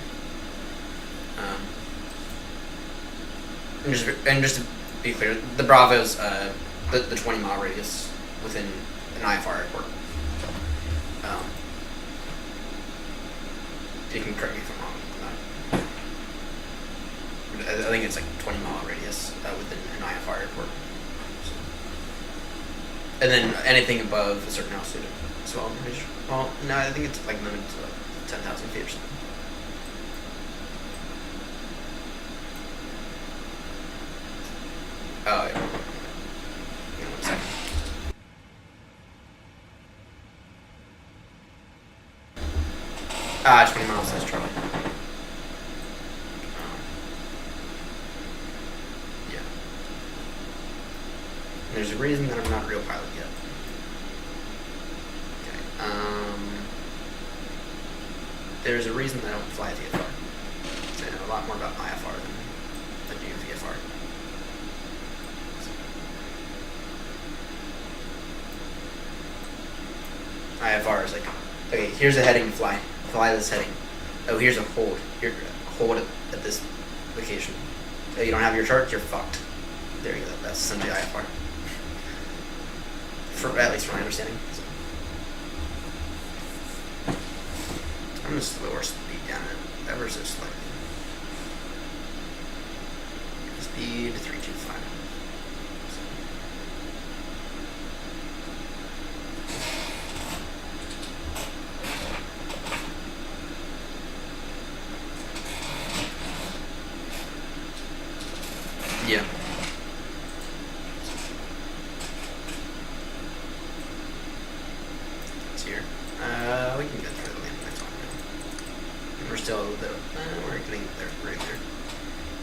And just to be clear, the Bravo's the 20-mile radius within an IFR airport. You can correct me if I'm wrong. I think it's like 20-mile radius within an IFR airport. So. And then anything above a certain altitude as well. Well, no, I think it's like limited to like 10,000 feet or something. Oh, yeah. Hang on 1 second. 20 miles, says Charlie. Yeah. And there's a reason that I'm not a real pilot yet. Okay. There's a reason that I don't fly VFR. So I know a lot more about IFR than I do VFR. IFR is like, okay, here's a heading, fly this heading. Oh, here's a hold. Here, hold it at this location. Oh, you don't have your chart, you're fucked. There you go. That's essentially IFR. At least from my understanding. So. I'm gonna slower speed down it ever so slightly. Speed 325. Yeah. It's here. We can get through the landing next one. And we're still a little bit. We're getting there right there.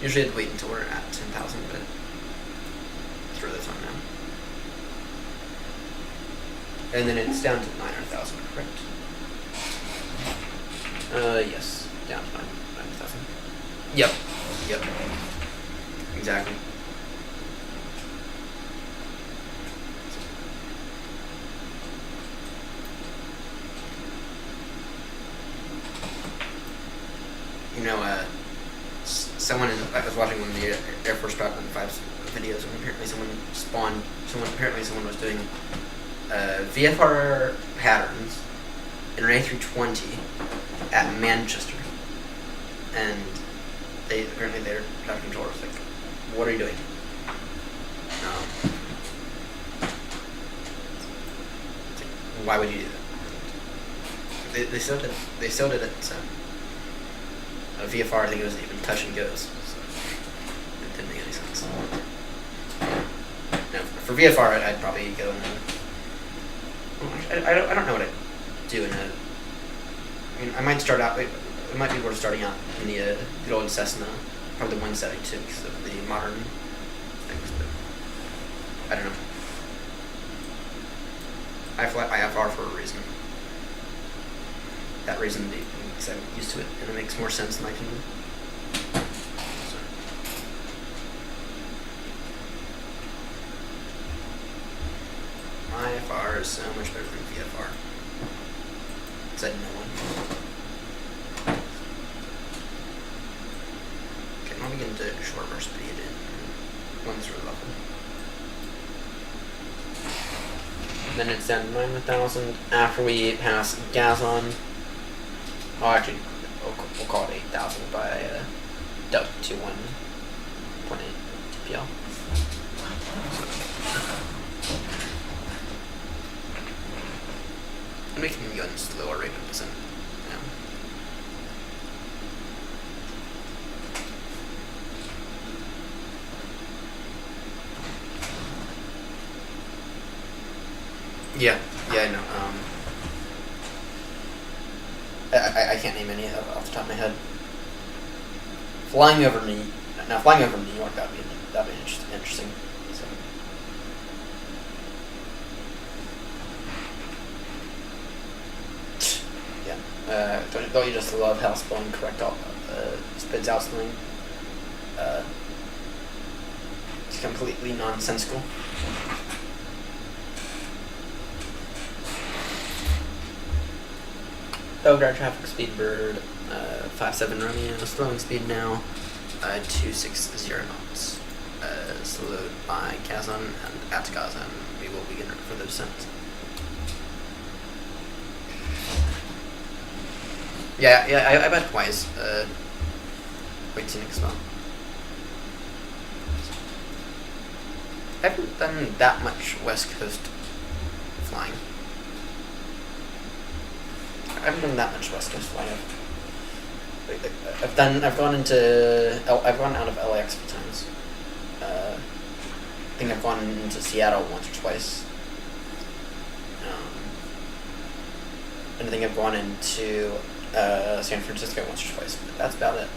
Usually I'd wait until we're at 10,000, but through this one now. And then it's down to 900,000, correct? Yes, down to 900,000. Yep. Yep. Exactly. You know, I was watching one of the Air Force Falcon 5 videos, and apparently someone was doing VFR patterns in an A320 at Manchester, and their traffic controller was like, "What are you doing?" why would you do that? They still did. They still did it. So VFR, I think it was even touch and goes. So it didn't make any sense. No, for VFR, I'd probably go in. I don't know what I'd do in a. I mean, I might start out. It might be worth starting out in the good old Cessna, probably the 172 because of the modern things. But I don't know. I fly IFR for a reason. That reason, because I'm used to it, and it makes more sense in my opinion. So. IFR is so much better than VFR. Said no one. Okay, now we get into short burst speed and one's really level. Then it's down to 9,000 after we pass gas on. Oh, actually, we'll call it 8,000 by duck to 1.8 TPL. I'm making guns lower rate of descent now. Yeah, I know. I can't name any off the top of my head. Flying over New York, that'd be interesting. So. Yeah. Don't you just love how Boeing correct all spits out something? It's completely nonsensical. Belgrade traffic speed bird, 57 Romeo, slowing speed now, 260 knots. Slowed by Kazan and at Kazan, we will begin for the descent. Yeah, I bet twice. Wait till next month. I haven't done that much West Coast flying. I haven't done that much West Coast flying. I've gone out of LAX a few times. I think I've gone into Seattle once or twice. And I think I've gone into San Francisco once or twice, but that's about it.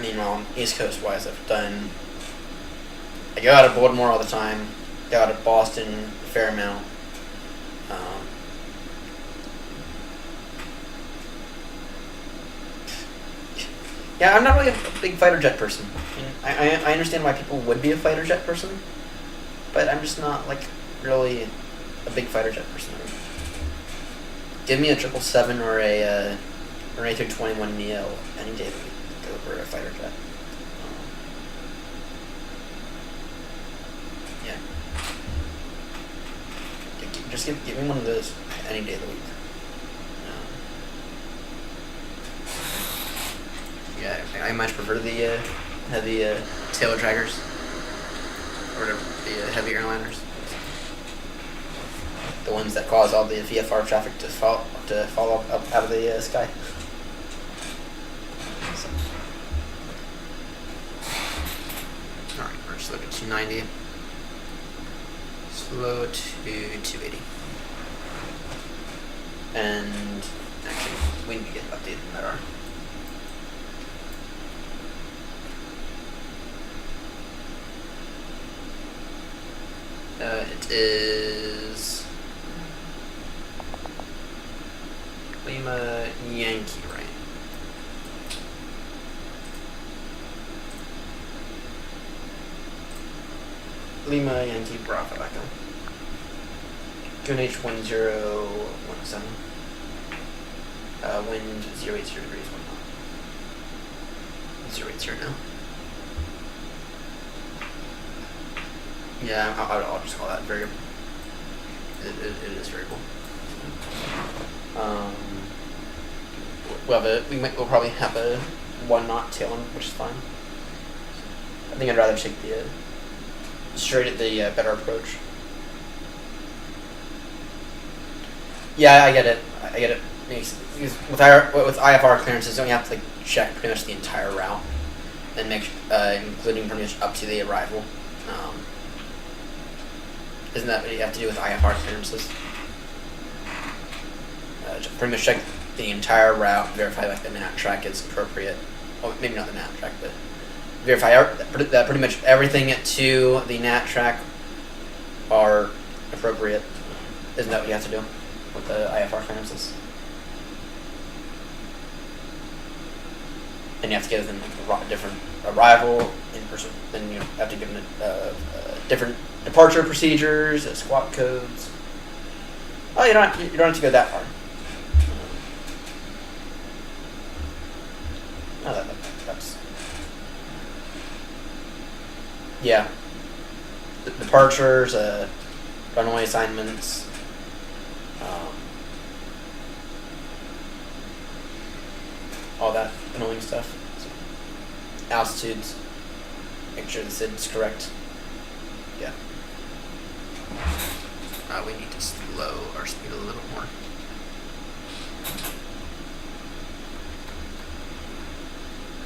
Meanwhile, East Coast wise, I go out of Baltimore all the time, go out of Boston a fair amount. Yeah, I'm not really a big fighter jet person. I understand why people would be a fighter jet person, but I'm just not like really a big fighter jet person. Give me a 777 or an A321neo any day of the week. Go for a fighter jet. Yeah. Just give me one of those any day of the week. Yeah, I much prefer the heavy tail draggers, or whatever, the heavy airliners. The ones that cause all the VFR traffic to fall up out of the sky. So. Alright, we're just looking at 290. Slow to 280. And actually, we need to get updated in that R. It is Lima Yankee, right? Lima Yankee Bravo Echo. QNH 1017. Wind 080 degrees 1 knot. 080 now. Yeah, I'll just call that variable. It is variable. We'll probably have a 1 knot tail on, which is fine. I think I'd rather take the straight at the better approach. Yeah, I get it. I get it. Because with IFR clearances, don't you have to like check pretty much the entire route and make, including pretty much up to the arrival. Isn't that what you have to do with IFR clearances? Pretty much check the entire route, verify like the map track is appropriate. Well, maybe not the map track, but verify that pretty much everything to the NAT track are appropriate. Isn't that what you have to do with the IFR clearances? Then you have to give them like a different arrival in person. Then you have to give them different departure procedures, squawk codes. Oh, you don't have to go that far. Oh, that's yeah. The departures, runway assignments. All that annoying stuff. So, altitudes. Make sure the SID's correct. Yeah. We need to slow our speed a little more.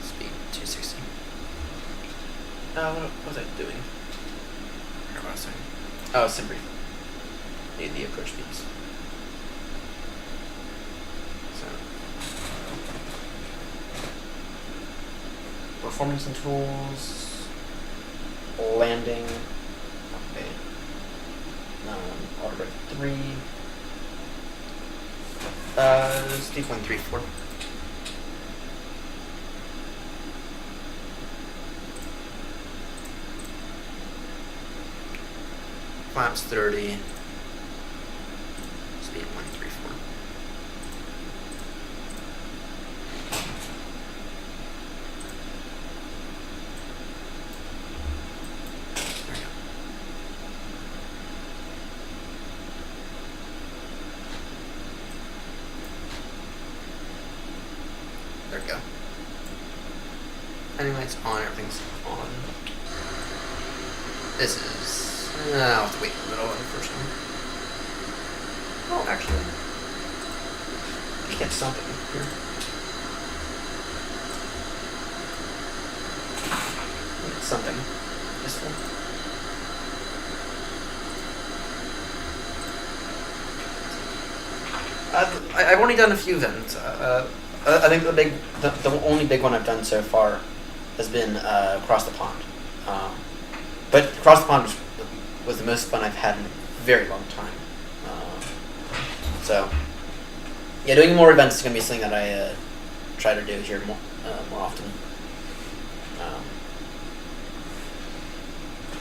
Speed 260. What was I doing? I forgot what I was saying. Oh, simply need the approach speeds. Performance and tools, landing, okay, auto break 3, speed 134. Flaps 30, speed 134. There we go. Landing lights on, everything's on. This is... I'll have to wait in the middle of the first one. Oh, actually... I get something here. Something. This one. I've only done a few events. I think the only big one I've done so far has been across the pond. But across the pond was the most fun I've had in a very long time. So yeah, doing more events is gonna be something that I try to do here more often.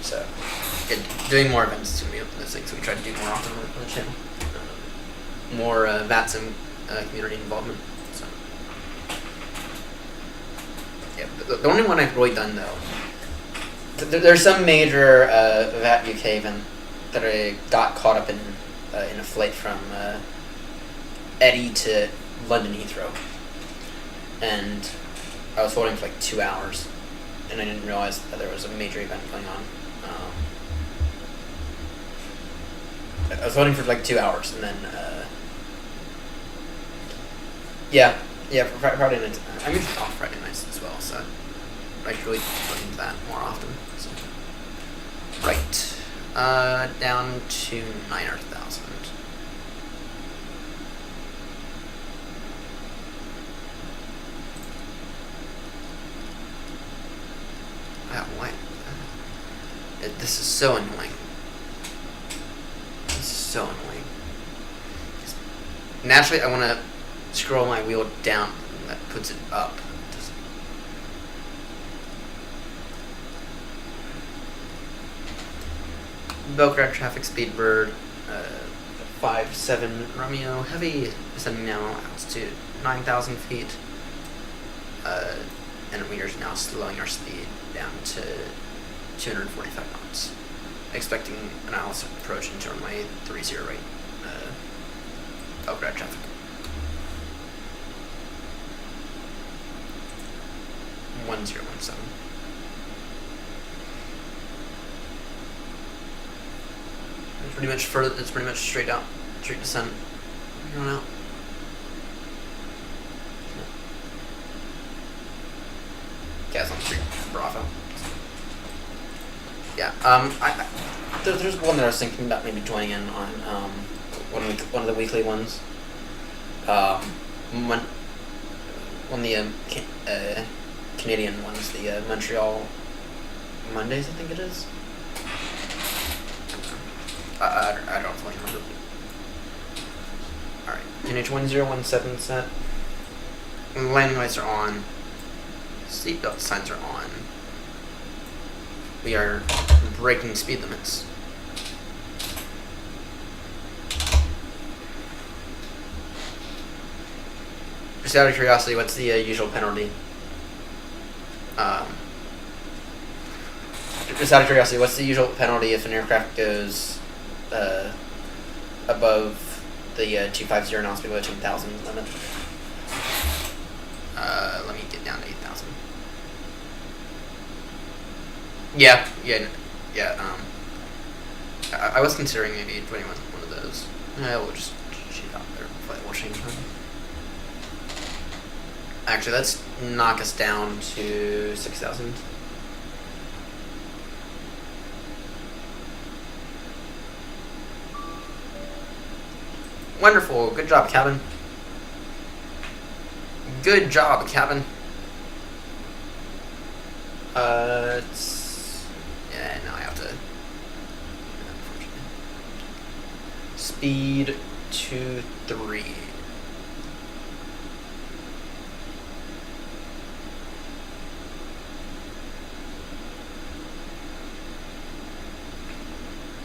So yeah, doing more events is gonna be one of those things we try to do more often on the channel. More VATS and community involvement. So yeah, the only one I've really done though, there's some major VAT UK event that I got caught up in a flight from Eddy to London Heathrow, and I was holding for like 2 hours, and I didn't realize that there was a major event going on. I was holding for like 2 hours, and then for Friday nights. I'm usually off Friday nights as well, so I should really look into that more often. So. Right, down to 9,000. Wow, why? This is so annoying. This is so annoying. Naturally, I want to scroll my wheel down, and that puts it up. Belgrade traffic speed bird, 5-7 Romeo heavy, descending now altitude 9,000 feet, and we are now slowing our speed down to 245 knots, expecting an ILS approach into runway 30 right, Belgrade traffic. 1017. It's pretty much straight descent. I don't know. Gas on the street, Bravo. Yeah. There's one that I was thinking about maybe joining in on. One of the weekly ones. One of the Canadian ones, the Montreal Mondays, I think it is. I don't fully remember. Alright, NH1017 set. Landing lights are on. Seatbelt signs are on. We are breaking speed limits. Just out of curiosity, what's the usual penalty? Just out of curiosity, what's the usual penalty if an aircraft goes above the 250 knots below 10,000 limit? Let me get down to 8,000. Yeah. I was considering maybe joining one of those. We'll just shoot out there. We'll change them. Actually, let's knock us down to 6,000. Wonderful. Good job, cabin. Good job, cabin. Yeah, now I have to. Speed 2-3.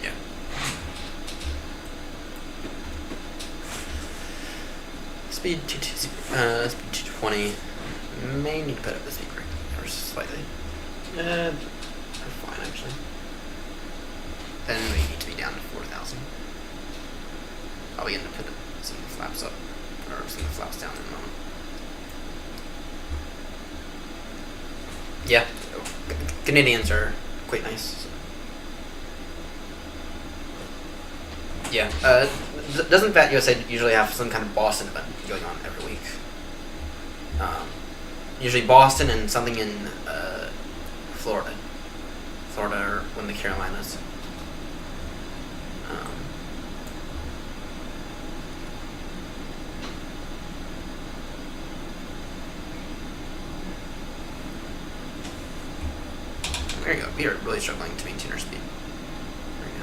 Yeah. Speed 220. May need to put up the speed brake ever so slightly. They're fine actually. Then we need to be down to 4,000. I'll begin to put some of the flaps up, or some of the flaps down in a moment. Yeah, Canadians are quite nice. So. Yeah, doesn't Fat USA usually have some kind of Boston event going on every week? Usually Boston and something in Florida or one of the Carolinas. There you go. We are really struggling to maintain our speed. There you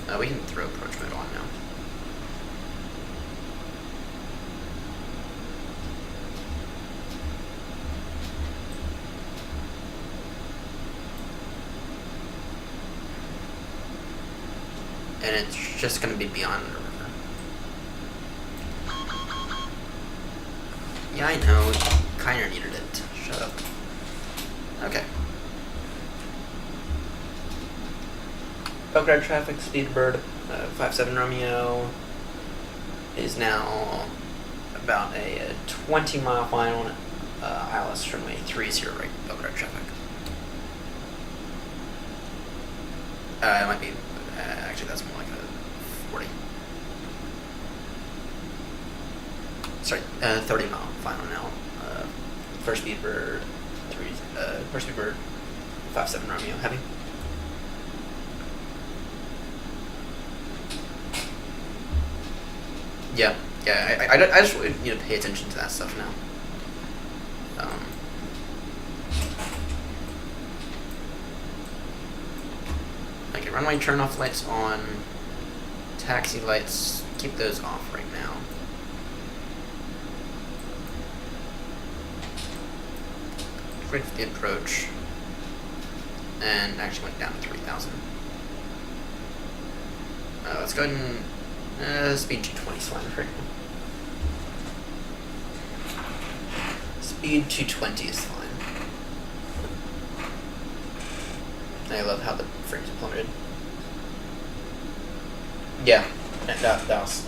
go. We can throw approach mode on now. And it's just going to be beyond the river. Yeah, I know. Kind of needed it. Shut up. Okay. Belgrade traffic, Speedbird, 57 Romeo is now about a 20-mile final on ILS runway 30 right, Belgrade traffic. It might be, actually that's more like a 40. Sorry, 30-mile final now. First Speedbird, first Speedbird, 57 Romeo, heavy. Yeah, I just really need to pay attention to that stuff now. Okay, runway turn off lights on, taxi lights, keep those off right now. Wait for the approach, and actually went down to 3,000. Let's go ahead and speed 220 is fine right now. Speed 220 is fine. I love how the frames are plummeted. Yeah, that was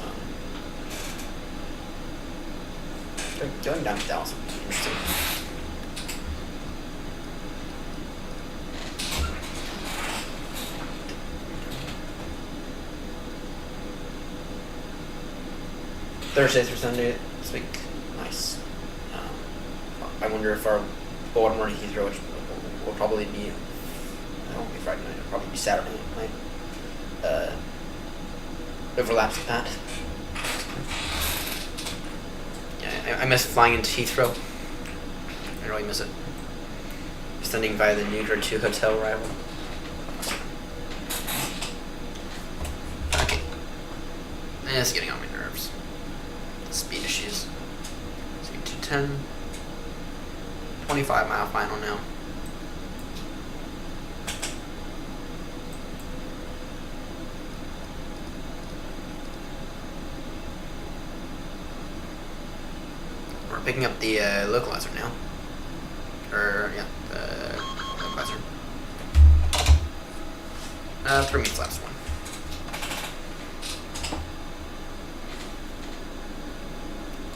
going down to 1,000. Interesting. Thursday through Sunday this week. Nice. I wonder if our Baltimore to Heathrow, which will probably be, it won't be Friday night, it'll probably be Saturday night, overlaps with that. Yeah, I miss flying into Heathrow. I really miss it. Extending via the New Jersey 2 hotel arrival. Okay. It's getting on my nerves. The speed issues. So 210. 25-mile final now. We're picking up the localizer now. Or, yeah, the localizer. 3 minutes left, one.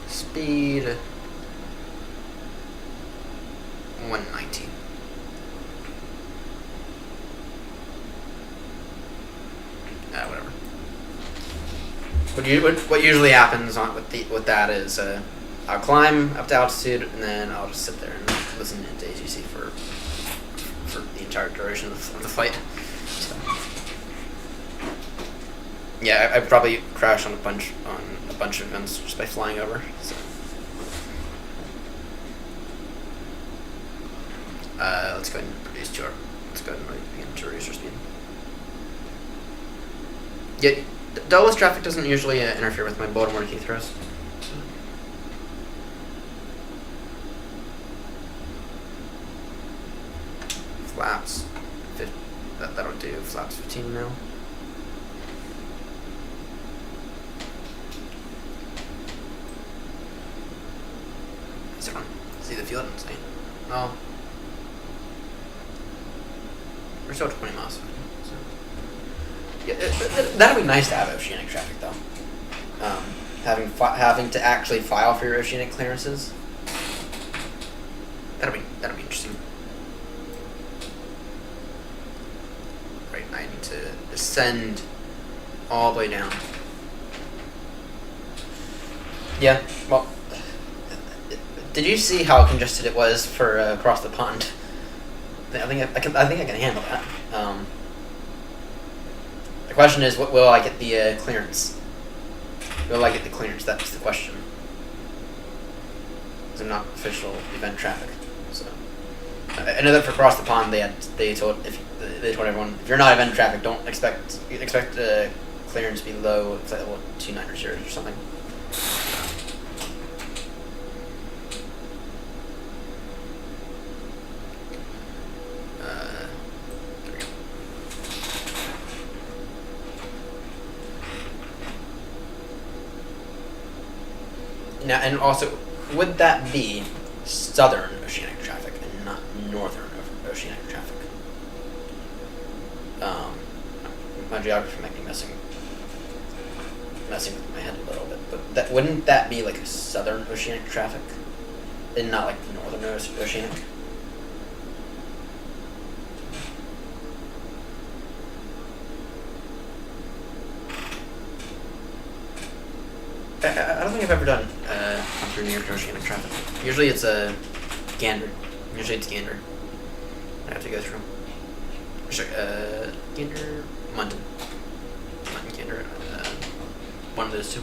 Speed 119. Whatever. What usually happens with that is I'll climb up to altitude and then I'll just sit there and listen to AGC for the entire duration of the flight. So, yeah, I probably crashed on a bunch of events just by flying over. So. Let's go ahead and produce to our. Let's go ahead and begin to reduce our speed. Yeah, Dulles traffic doesn't usually interfere with my Baltimore to Heathrow's. Flaps, that'll do. Flaps 15 now. Is everyone see the field and say, no? We're still 20 miles. So. Yeah, that'd be nice to have oceanic traffic though. Having to actually file for your oceanic clearances. That'll be interesting. Right, I need to descend all the way down. Yeah, well, did you see how congested it was for across the pond? I think I can handle that. The question is, will I get the clearance? Will I get the clearance? That's the question. It's not official event traffic. So I know that for across the pond, they told everyone, if you're not event traffic, don't expect clearance to be low. It's like level 29 or something. Now, and also, would that be southern oceanic traffic and not northern oceanic traffic? My geography might be messing with my head a little bit, but wouldn't that be like a southern oceanic traffic, and not like northern oceanic? I don't think I've ever done through New York oceanic traffic. Usually it's Gander. Usually it's Gander I have to go through. Sorry, Gander, London, Gander, one of those two.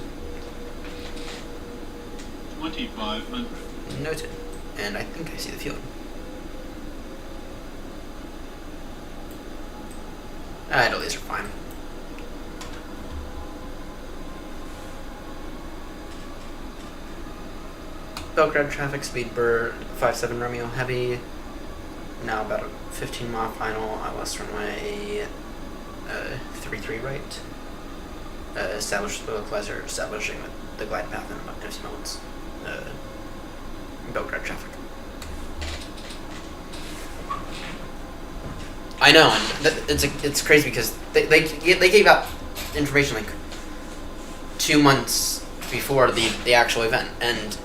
2500. Noted. And I think I see the field. Idles are fine. Belgrade traffic, speed bird, 57 Romeo heavy. Now about a 15-mile final, west runway 33 right. Establish the localizer, establishing the glide path in about 50 moments. Belgrade traffic. I know, and it's crazy because they gave out information like 2 months before the actual event, and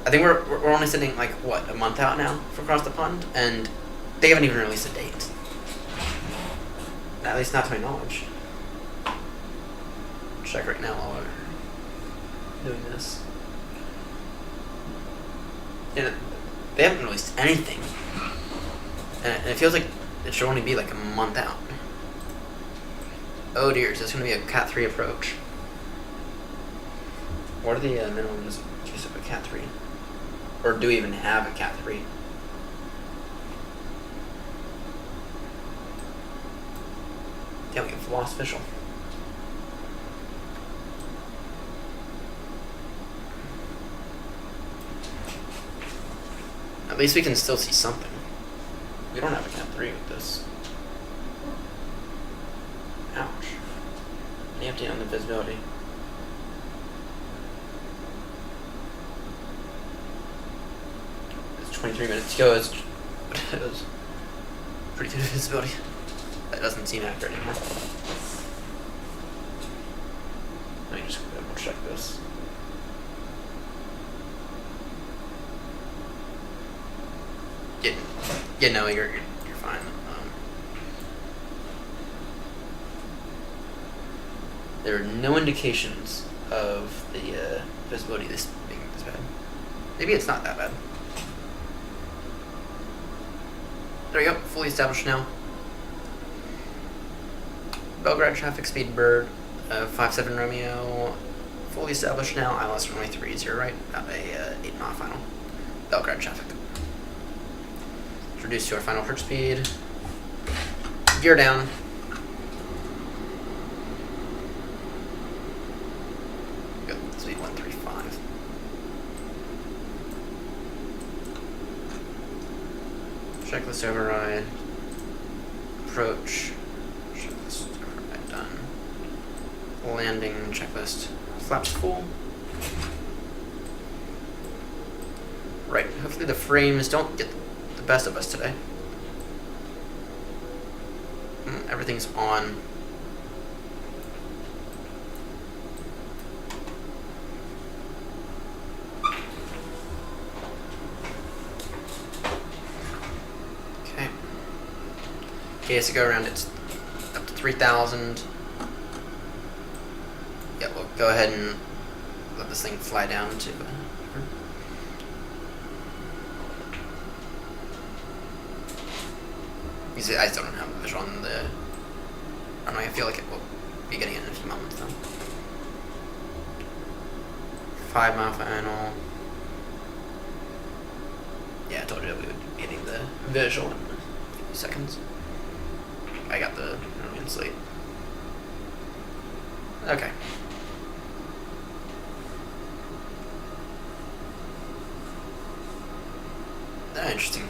I think we're only sitting like what, a month out now for Across the Pond, and they haven't even released a date. At least not to my knowledge. Check right now while doing this. And they haven't released anything. And it feels like it should only be like a month out. Oh dear, is this going to be a Cat 3 approach? What are the minimums use of a Cat 3? Or do we even have a Cat 3? Yeah, we have lost official. At least we can still see something. We don't have a Cat 3 with this. Ouch. Any update on the visibility? It's 23 minutes to go. It's pretty good visibility. That doesn't seem accurate anymore. Let me just double check this. Yeah, no, you're fine. There are no indications of the visibility this being this bad. Maybe it's not that bad. There we go, fully established now. Belgrade traffic speed bird, 57 Romeo, fully established now. ILS runway 30 right, about a 8-mile final. Belgrade traffic. Reduce to our final approach speed. Gear down. Go speed 135. Checklist override. Approach. Checklist override done. Landing checklist. Flaps full. Right. Hopefully the frames don't get the best of us today. Everything's on. Okay. Okay, so go around. It's up to 3,000. Yeah, we'll go ahead and let this thing fly down to. I still don't have a visual on the runway. I feel like it will be getting in a few moments though. 5-mile final. Yeah, I told you we would be getting the visual in a few seconds. I got the runway slate. Okay. Interesting.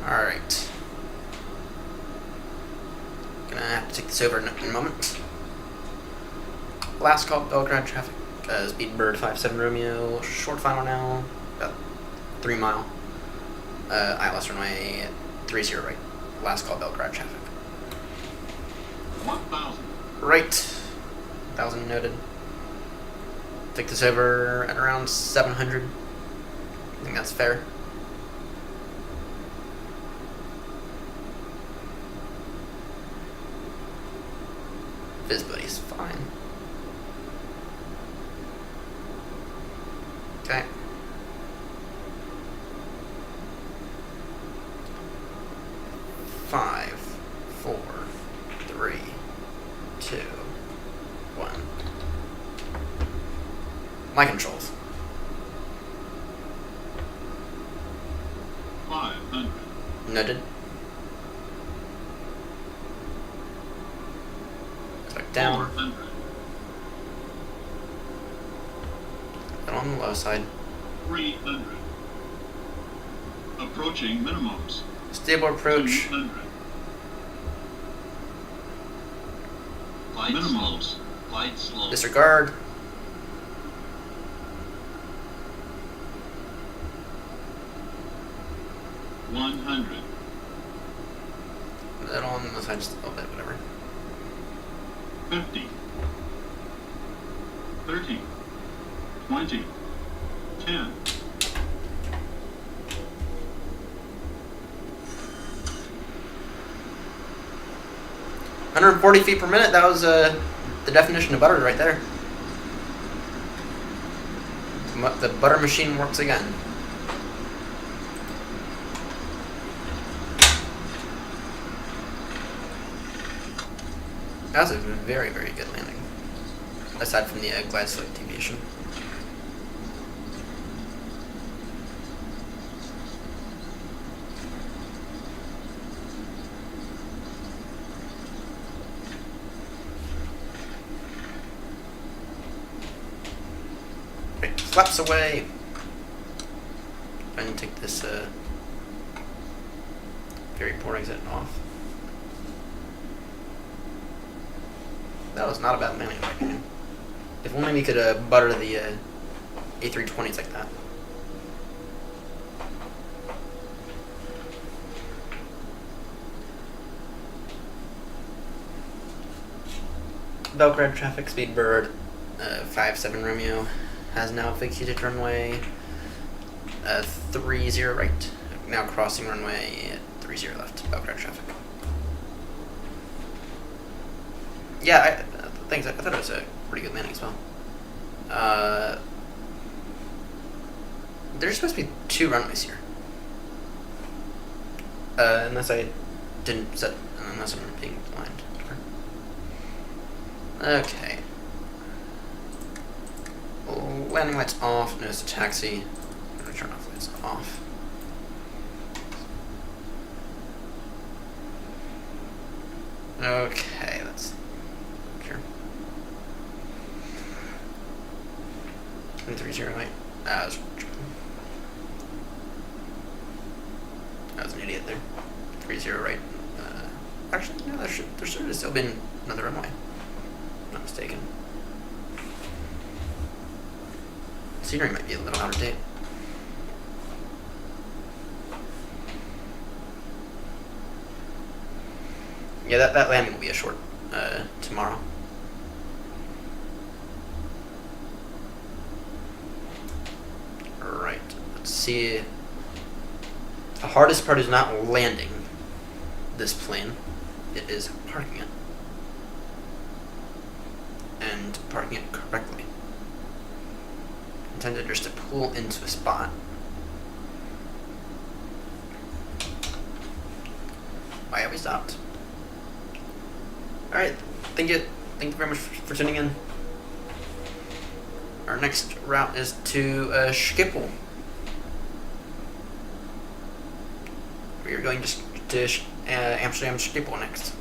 Alright. Gonna have to take this over in a moment. Last call, Belgrade traffic. Speed bird 57 Romeo. Short final now. About 3 mile. ILS runway 30 right. Last call, Belgrade traffic. 1,000. Right. 1,000 noted. Take this over at around 700. I think that's fair. Visibility is fine. Okay. Five, 4, 3, 2, 1. My controls. 500. Noted. Back down. 400. And on the low side. 300. Approaching minimums. Stable approach. 200. Glide minimums. Glide slow. Disregard. 100. That on the side just a little bit, whatever. 50. 30. 20. 10. 140 feet per minute. That was the definition of butter right there. The butter machine works again. That was a very, very good landing. Aside from the glide slope deviation. Right, flaps away. I'm gonna take this very poor exit off. That was not a bad landing in my opinion. If only we could butter the A320s like that. Belgrade traffic speed bird 57 Romeo has now vacated runway 30 right. Now crossing runway 30 left. Belgrade traffic. Yeah, thanks. I thought it was a pretty good landing as well. There's supposed to be 2 runways here. Unless I didn't set, unless I'm being blind. Okay. Landing lights off, nose to taxi. I'm gonna turn off lights off. Okay, that's sure. 30 right. I was an idiot there. 30 right. Actually, no, there should have still been another runway. If I'm not mistaken. Scenery might be a little out of date. Yeah, that landing will be a short tomorrow. Alright, let's see. The hardest part is not landing this plane, it is parking it. And parking it correctly. Intended just to pull into a spot. Why have we stopped? Alright, thank you very much for tuning in. Our next route is to Schiphol. We are going to Amsterdam Schiphol next.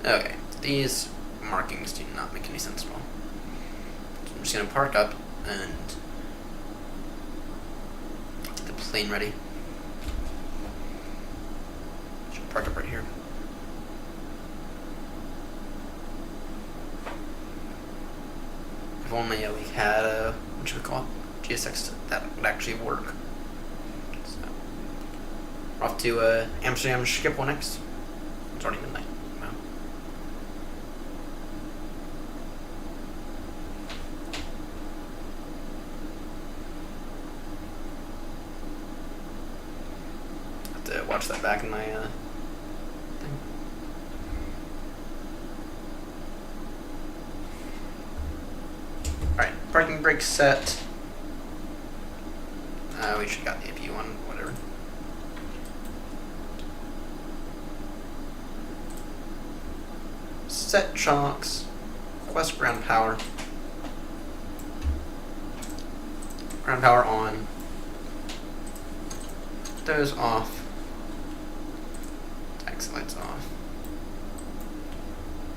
Okay, these markings do not make any sense at all. So I'm just going to park up and get the plane ready. Should park up right here. If only we had a, what should we call it? GSX, that would actually work. So, we're off to Amsterdam Schiphol next. It's already midnight. Wow. Have to watch that back in my thing. Alright, parking brake set. We should have got the AP one, whatever. Set chocks. Request ground power. Ground power on. Those off. Taxi lights off.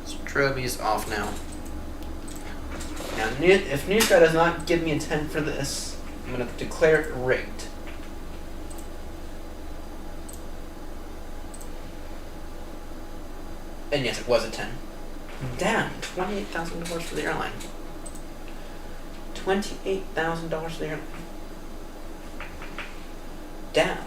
Strobies off now. Now, if New Sky does not give me a 10 for this, I'm going to declare it rigged. And yes, it was a 10. Damn, $28,000 for the airline. $28,000 for the airline. Damn.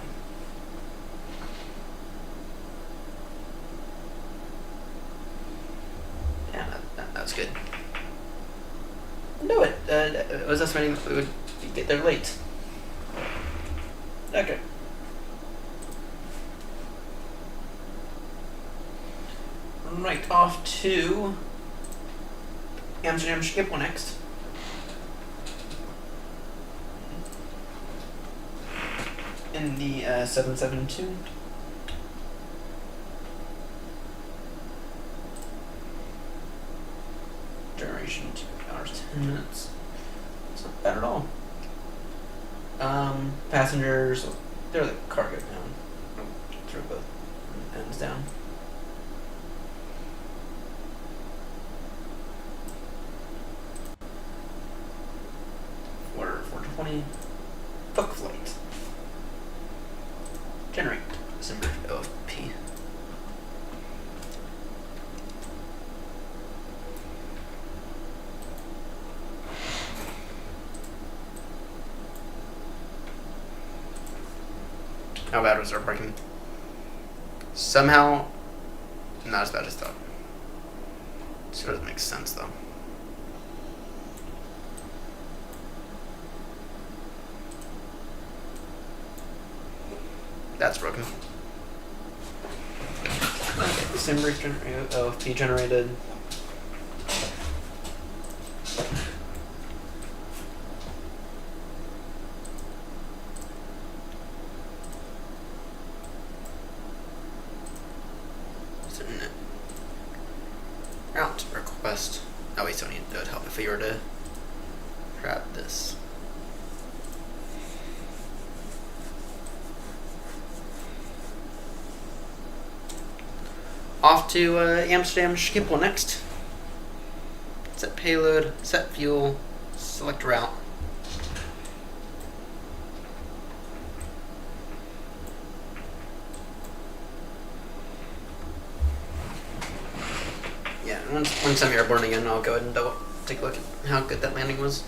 Yeah, that was good. No, it was estimating that we would get there late. Okay. Right, off to Amsterdam Schiphol next. In the 772. Duration 2 hours 10 minutes. It's not bad at all. Passengers, they're the cargo down. Through both ends down. Order 420. Book flight. Generate symbol OFP. How bad was our parking? Somehow, not as bad as I thought. Sort of makes sense though. That's broken. Okay, sim brief OFP generated. Route request. Oh, we still need it would help if we were to grab this. Off to Amsterdam Schiphol next. Set payload, set fuel, select route. Yeah, once I'm airborne again, I'll go ahead and take a look at how good that landing was.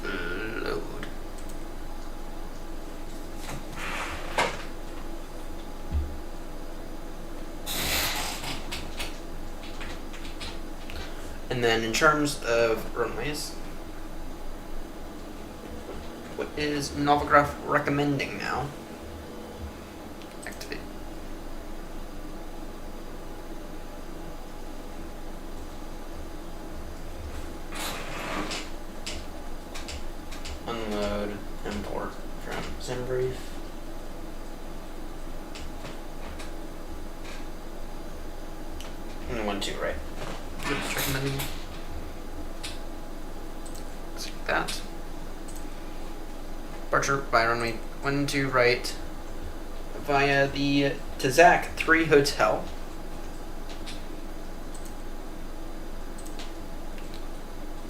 Load. And then in terms of runways, what is Novograph recommending now? Activate. Unload, import from SimBrief. And 1-2, right? Just recommending. Looks like that. Departure by runway 12 right via the Tazak 3 hotel.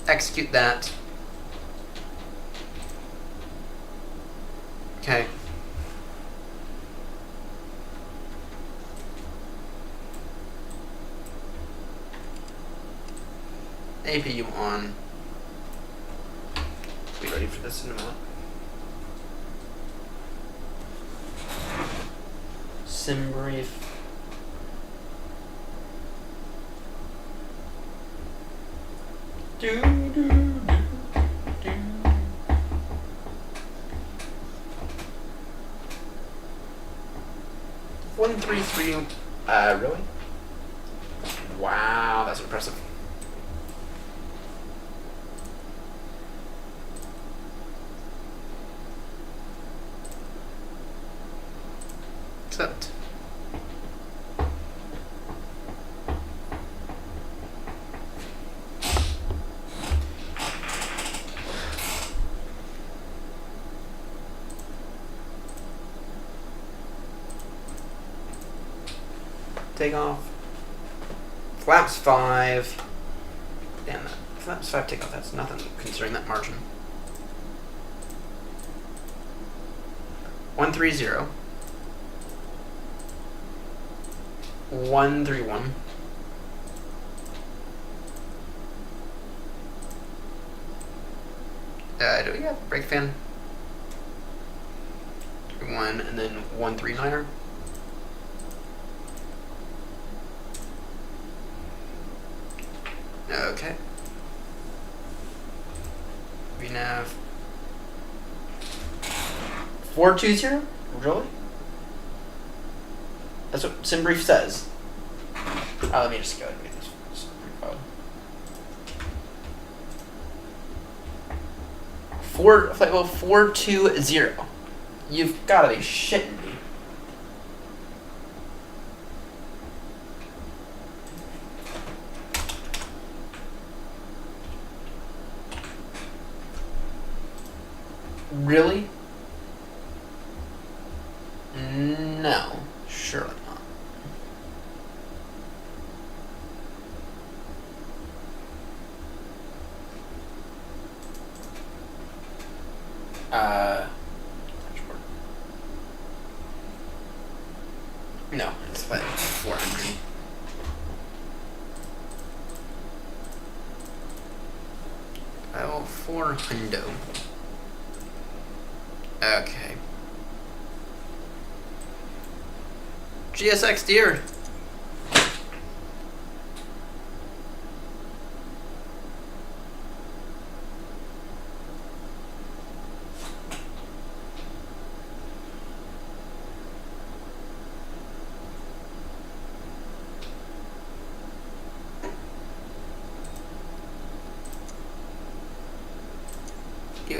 Execute that. Okay. APU on. Be ready for this in a moment. SimBrief. Do, do, do, do. One, 3, 3. Really? Wow, that's impressive. Accept. Take off. Flaps 5. Damn that. Flaps 5 takeoff, that's nothing considering that margin. 130. 131. Do we have brake fan? 1 and then 139er. Okay. VNav. 420? Really? That's what SimBrief says. Let me just go ahead and get this SimBrief file. 420. You've got to be shitting me. Really? No, surely not. No, it's like 400. Oh, 400. Okay. GSX dear.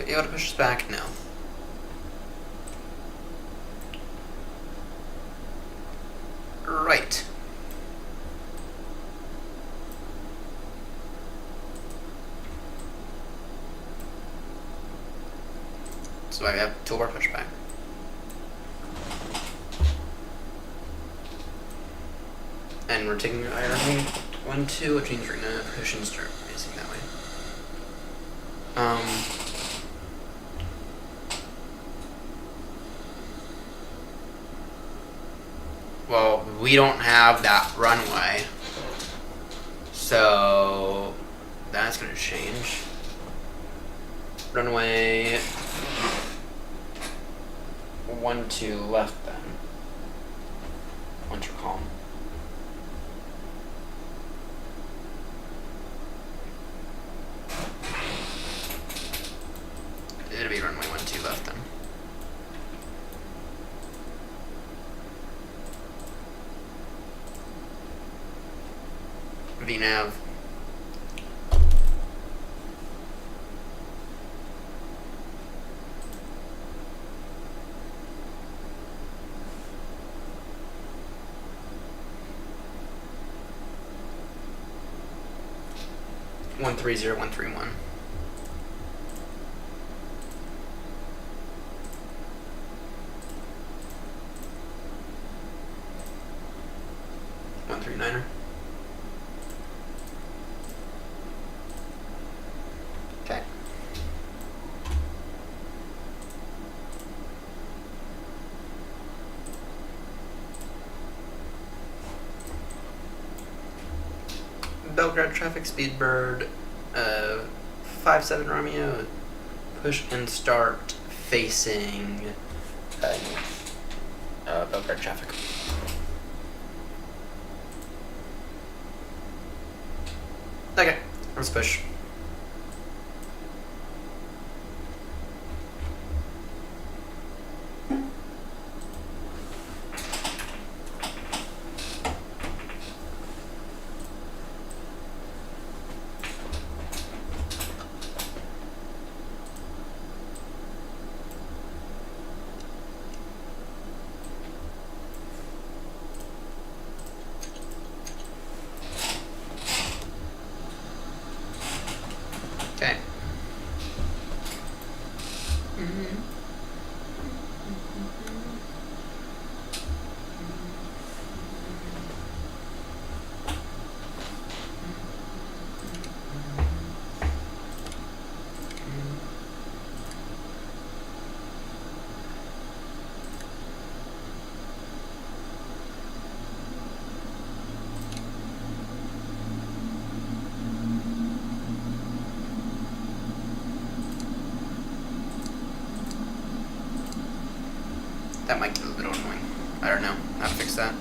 You ought to push us back now. Right. So I have toolbar pushback. And we're taking IRA 1, 2, which means we're gonna push and start facing that way. Well, we don't have that runway, so that's gonna change. Runway 1, 2 left then. Once you're calm. It'll be runway 1, 2 left then. VNav. One 130 131. One 139er. Okay. Belgrade traffic speed bird, 57 Romeo, push and start facing Belgrade traffic. Okay, let's push. Okay. That might get a little annoying. I don't know how to fix that.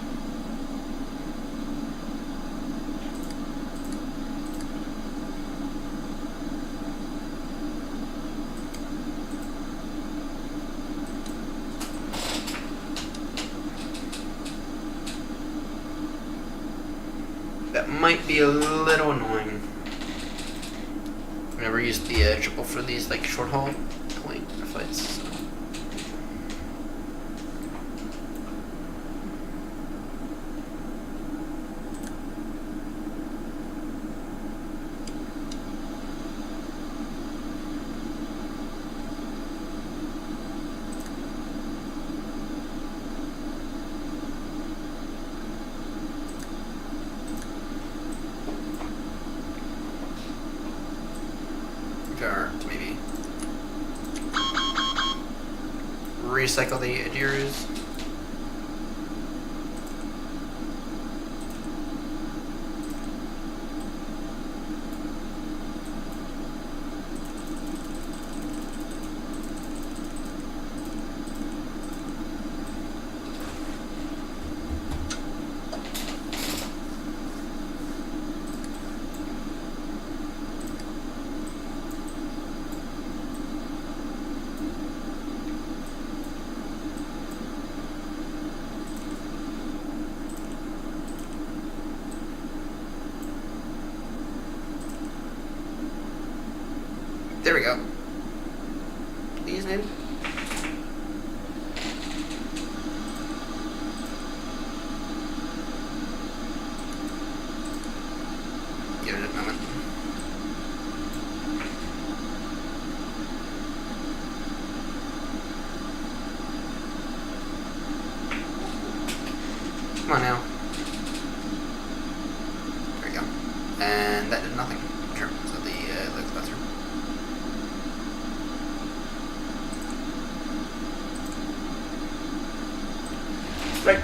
that might be a little annoying. I never used the Schiphol for these like short haul flights. So. To maybe recycle the adheres. There we go. Please, maybe? Give it a moment. Come on now. There we go. And that did nothing in terms of the bathroom. Right.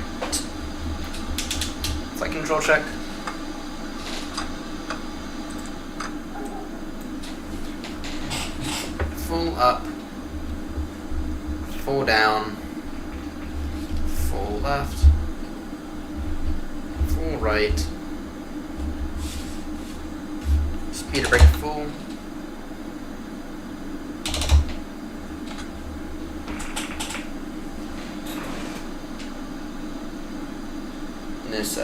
Flight control check. Full up. Full down. Full left. Full right. Speed brake full. This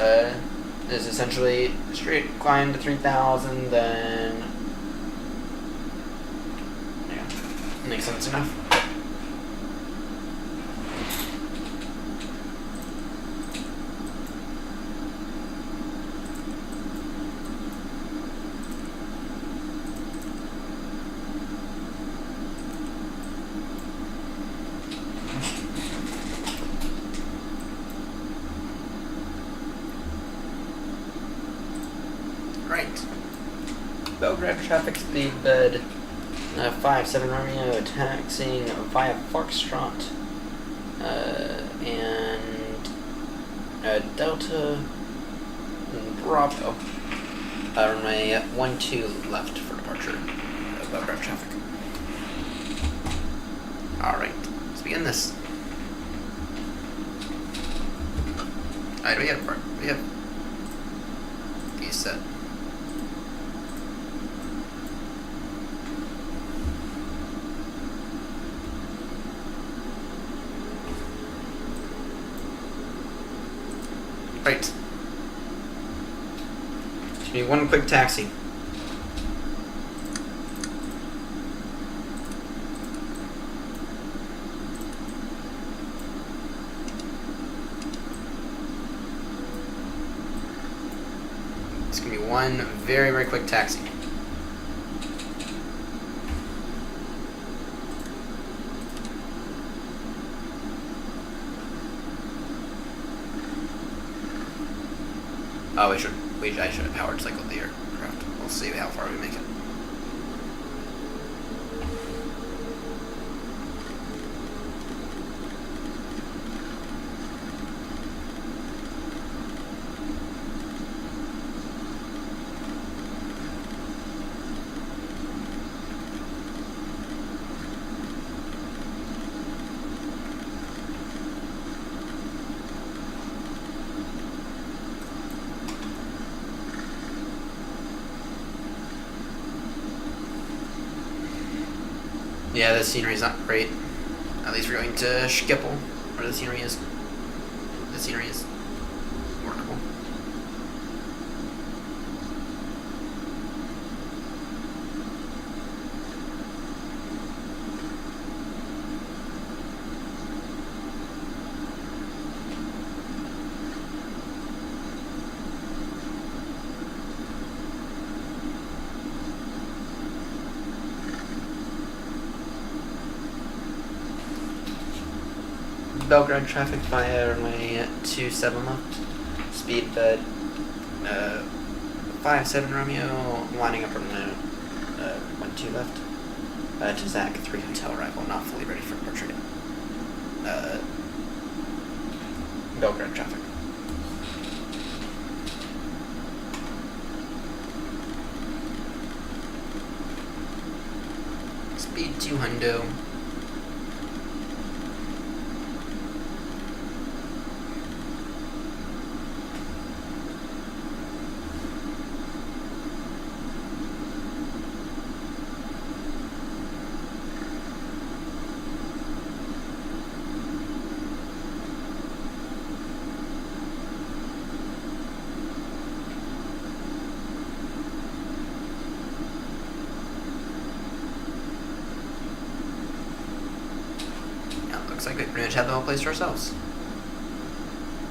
is essentially a straight climb to 3,000, then yeah, makes sense enough. Right. Belgrade traffic speed bed 57 Romeo taxiing via Foxtrot and Delta Bravo. Runway 12 left for departure of Belgrade traffic. Alright, let's begin this. Alright, we have these set. Right. Just need one quick taxi. It's gonna be one very, very quick taxi. Oh, I should have powered cycled the aircraft. We'll see how far we make it. Yeah, the scenery's not great. At least we're going to Schiphol, where the scenery is workable. Belgrade traffic via runway 27 left. Speed 57 Romeo, lining up runway 12 left. To Zach 3 hotel arrival, not fully ready for departure yet. Belgrade traffic. Speed 200. Looks like we pretty much have the whole place to ourselves.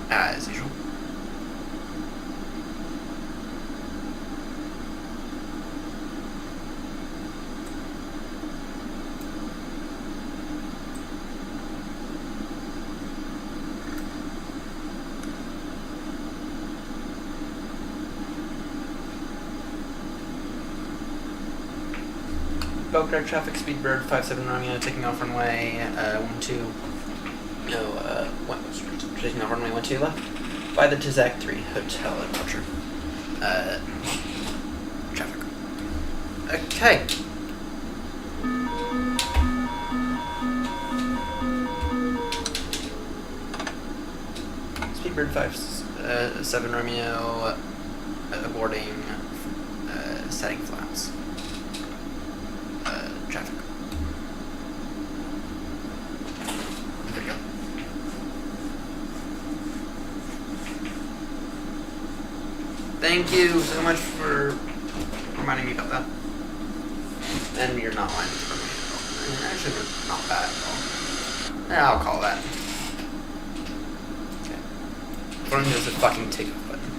As usual. Belgrade traffic, Speedbird 57 Romeo, taking off runway 12. Taking off runway 12 left by the Tizak 3 hotel departure. Traffic. Okay. Speedbird 57 Romeo, boarding, setting flaps. Traffic. There you go. Thank you so much for reminding me about that. And you're not lying for me at all. Actually, you're not bad at all. Yeah, I'll call that. Okay. What is the fucking takeoff button?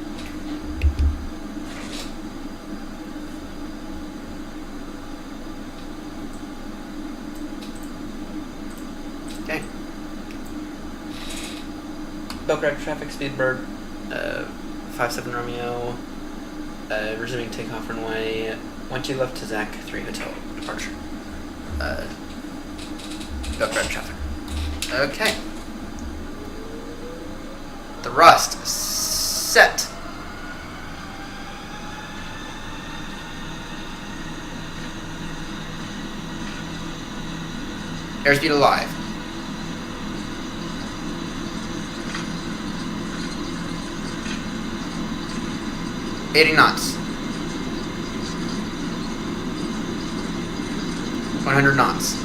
Okay. Belgrade traffic, Speedbird, 57 Romeo, resuming takeoff runway 12 left to Zach 3 hotel departure. Belgrade traffic. Okay. The Rust set. Airspeed alive. $80 knots. 100 knots.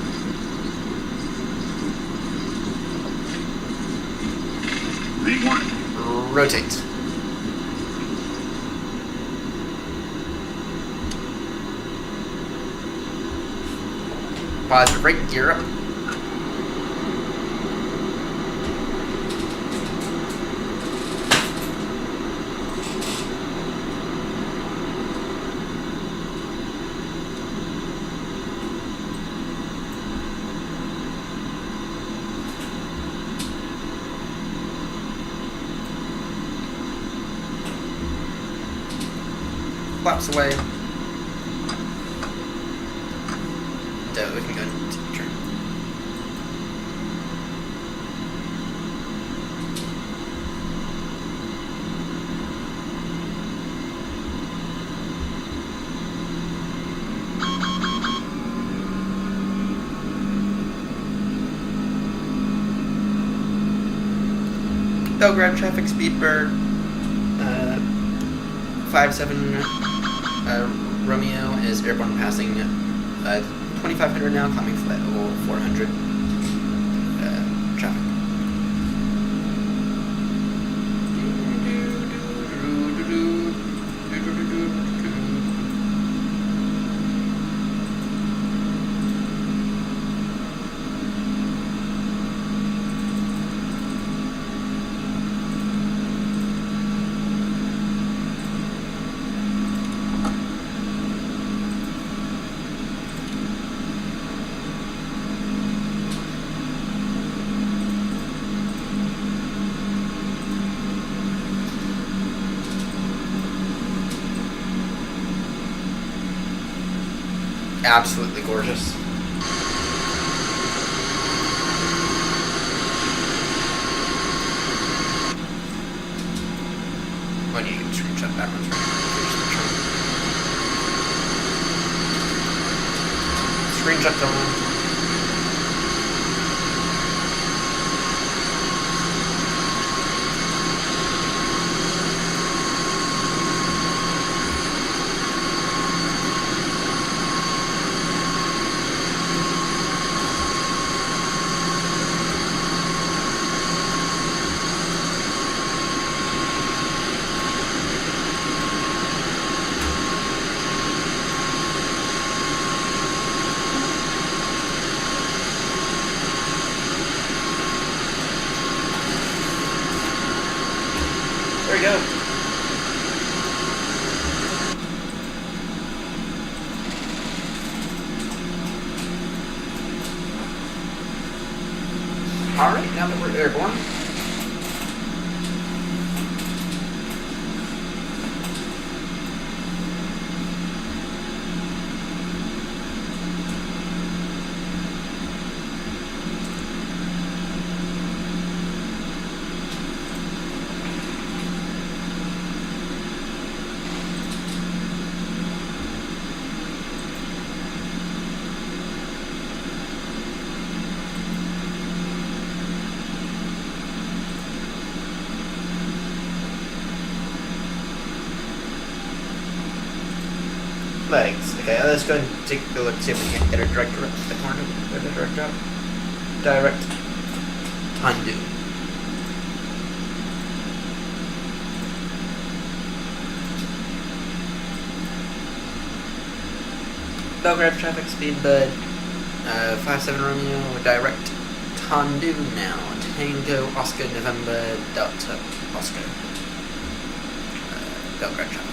V1. Rotate. Positive brake, gear up. Flaps away. We can go into the turn. Belgrade traffic, Speedbird, 57 Romeo is airborne passing 2500 now, climbing flight level 400. Traffic. absolutely gorgeous. When you can screenshot that one. Screenshot the one. There we go. Alright, now that we're airborne. Legs. Okay, let's go and take a look, see if we can get a direct route. Direct Tandu. Belgrade traffic speed bud. 57 Romeo, direct Tandu now. Tango Oscar November Delta Oscar. Belgrade traffic.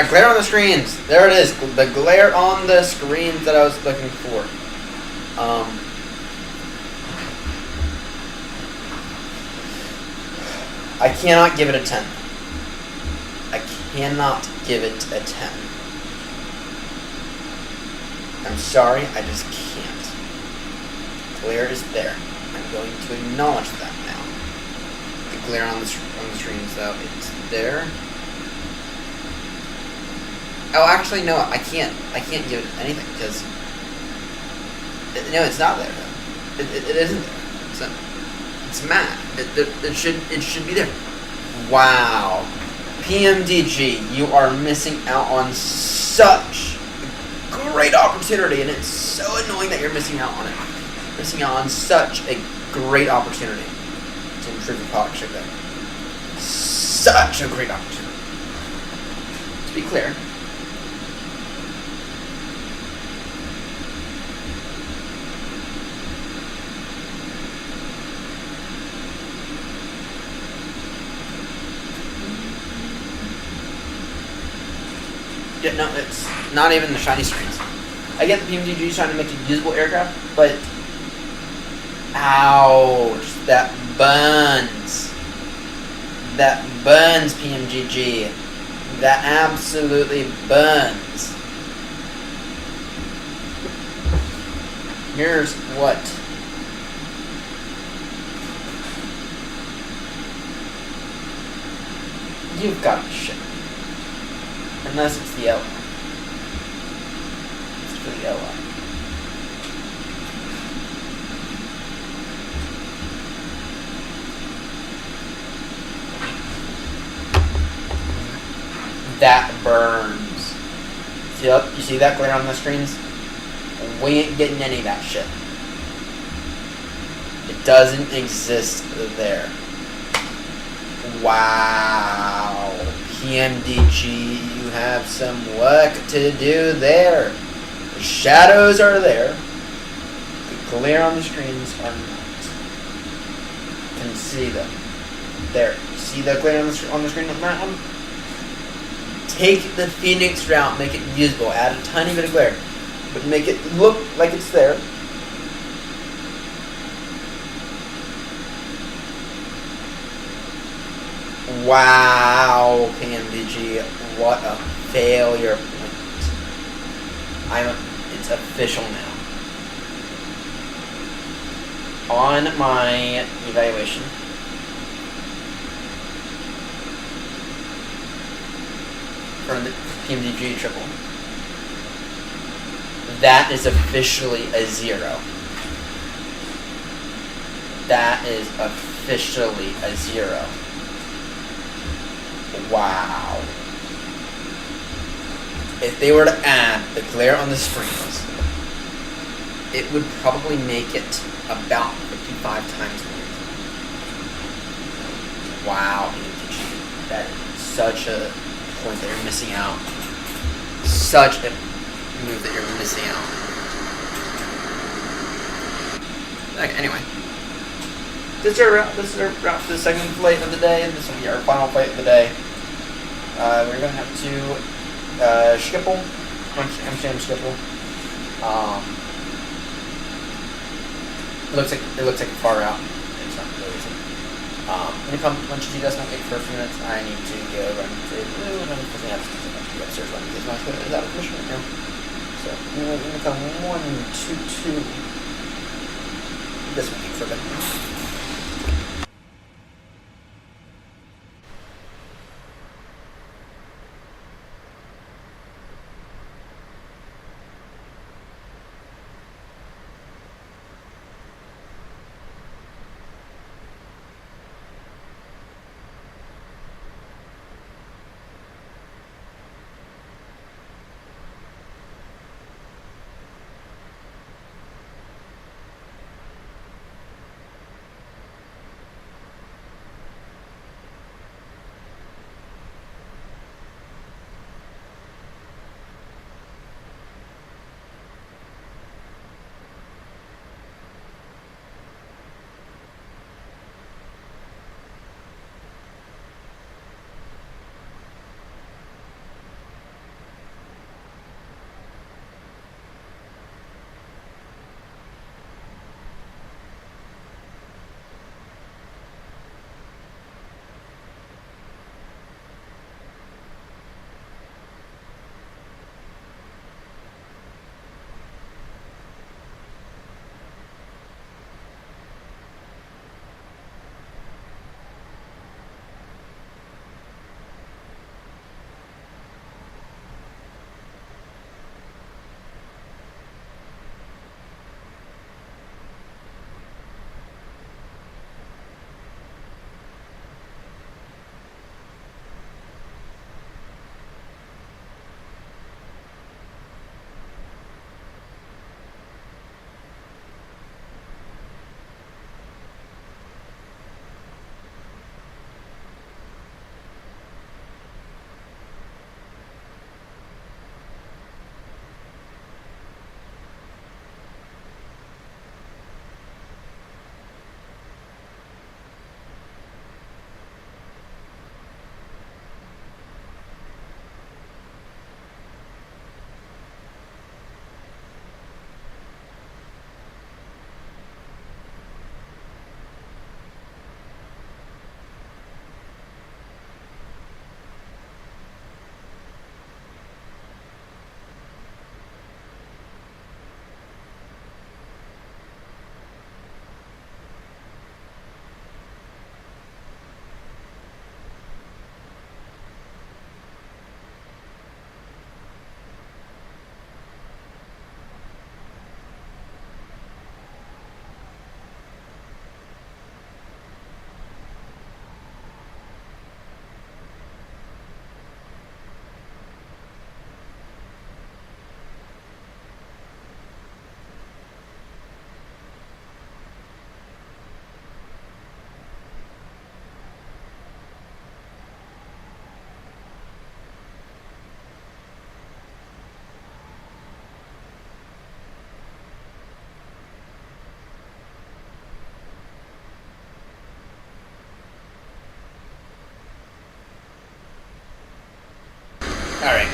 Glare on the screens. There it is. The glare on the screens that I was looking for. I cannot give it a 10. I cannot give it a 10. I'm sorry, I just can't. Glare is there. I'm going to acknowledge that now. glare on the screens though. It's there. Oh, actually, no. I can't give it anything because no, it's not there though. It isn't there. It's matte. It should be there. Wow. PMDG, you are missing out on such a great opportunity, and it's so annoying that you're missing out on it. Missing out on such a great opportunity to improve your product shipping. Such a great opportunity. To be clear, yeah, no, it's not even the shiny screens. I get the PMDG is trying to make a usable aircraft, but ouch, that burns. That burns, PMDG. That absolutely burns. Here's what. You've got to ship. Unless it's the LY. It's for the LY. That burns. Yep, you see that glare on the screens? We ain't getting any of that shit. It doesn't exist there. Wow. PMDG, you have some work to do there. The shadows are there. The glare on the screens are not. You can see them. There. See that glare on the screen on that one? Take the Phoenix route, make it usable, add a tiny bit of glare, but make it look like it's there. Wow, PMDG, what a failure point. It's official now. On my evaluation, from the PMDG triple, that is officially a 0. That is officially a 0. Wow. If they were to add the glare on the screens, it would probably make it about 55 times more. Wow, PMDG. That is such a point that you're missing out. Such a move that you're missing out. Okay, anyway. This is our route for the second flight of the day. This will be our final flight of the day. We're going to have to Schiphol, Amsterdam Schiphol. It looks like a far out. It's not really easy. Once you guys don't wait for a few minutes, I need to go run through the blue, and I'm going to have to go upstairs run because my foot is out of commission right now. So I'm going to come 1, 2, 2. This will be for a bit. Alright.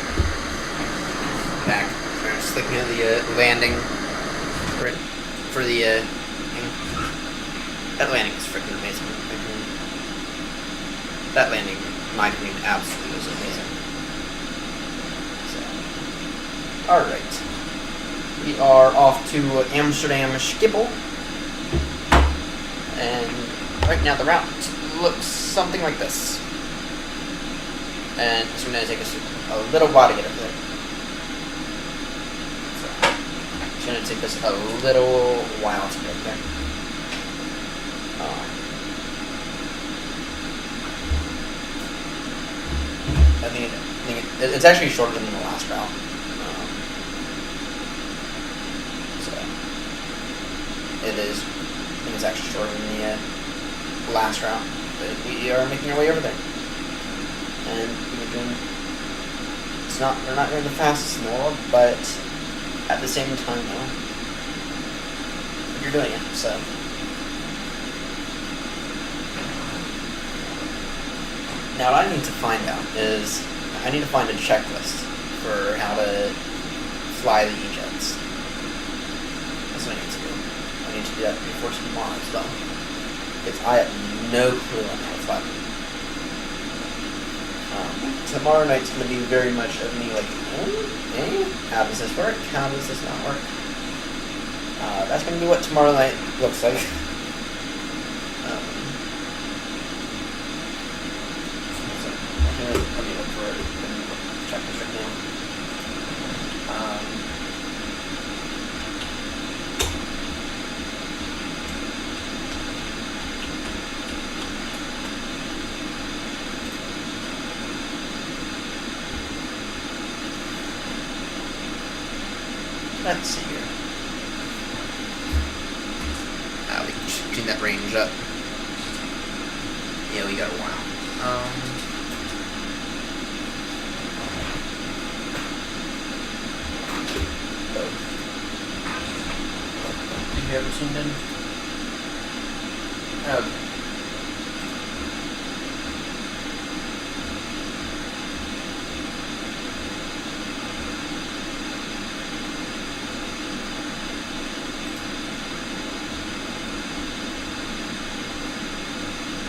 Back. So I'm just looking at the landing for the thing. That landing is freaking amazing. That landing, in my opinion, absolutely was amazing. So, alright. We are off to Amsterdam Schiphol. And right now the route looks something like this. And it's going to take us a little while to get over there. So, it's going to take us a little while to get over there. I think it's actually shorter than the last route. So it is. I think it's actually shorter than the last route. But we are making our way over there, and we're doing. We're not doing the fastest in the world, but at the same time, though, you're doing it. So. Now what I need to find out is, I need to find a checklist for how to fly the E-jets. That's what I need to do. I need to do that before tomorrow as well. Because I have no clue on how to fly them. Tomorrow night's going to be very much of me like, how does this work? How does this not work? That's going to be what tomorrow night looks like. Let me look for it. Check this right now. Let's see here. We can just tune that range up. Yeah, we got a while. Have you ever tuned in? Okay.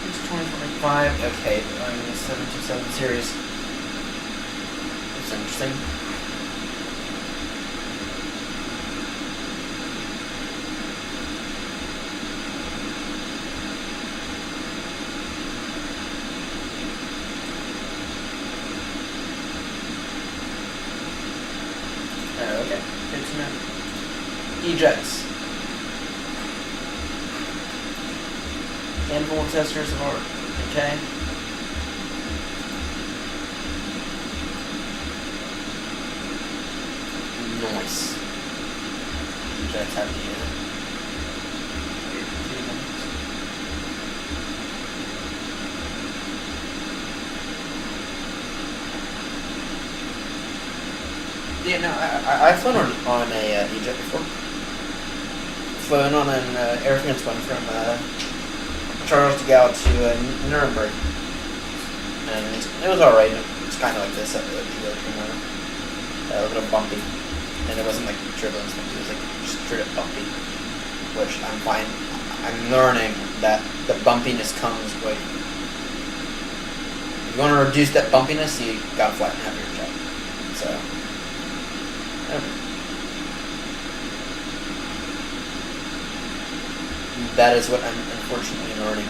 It's 2025. Okay, I'm in the 727 series. That's interesting. Okay, good to know. E-jets. Handful of testers of art. Okay. Nice. E-jets have the yeah, no, I've flown on a E-jet before. Flown on an Air France one from Charles de Gaulle to Nuremberg, and it was alright. It's kind of like this, a little bumpy, and it wasn't like turbulence bumpy. It was like just straight up bumpy, which I'm fine. I'm learning that the bumpiness comes with. If you want to reduce that bumpiness, you gotta flatten out your jet. So. That is what I'm unfortunately learning.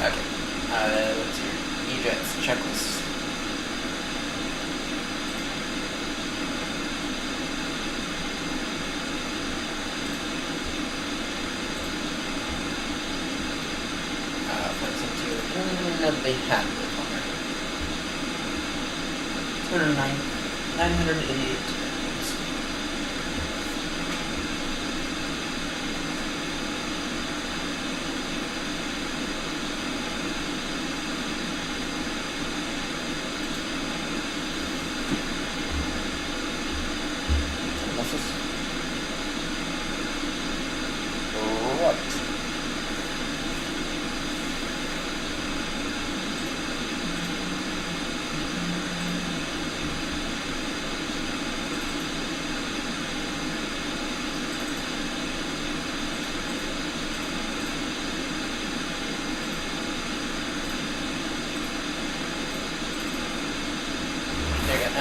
Okay. Let's see. E-jets checklist. They have it on there. 988.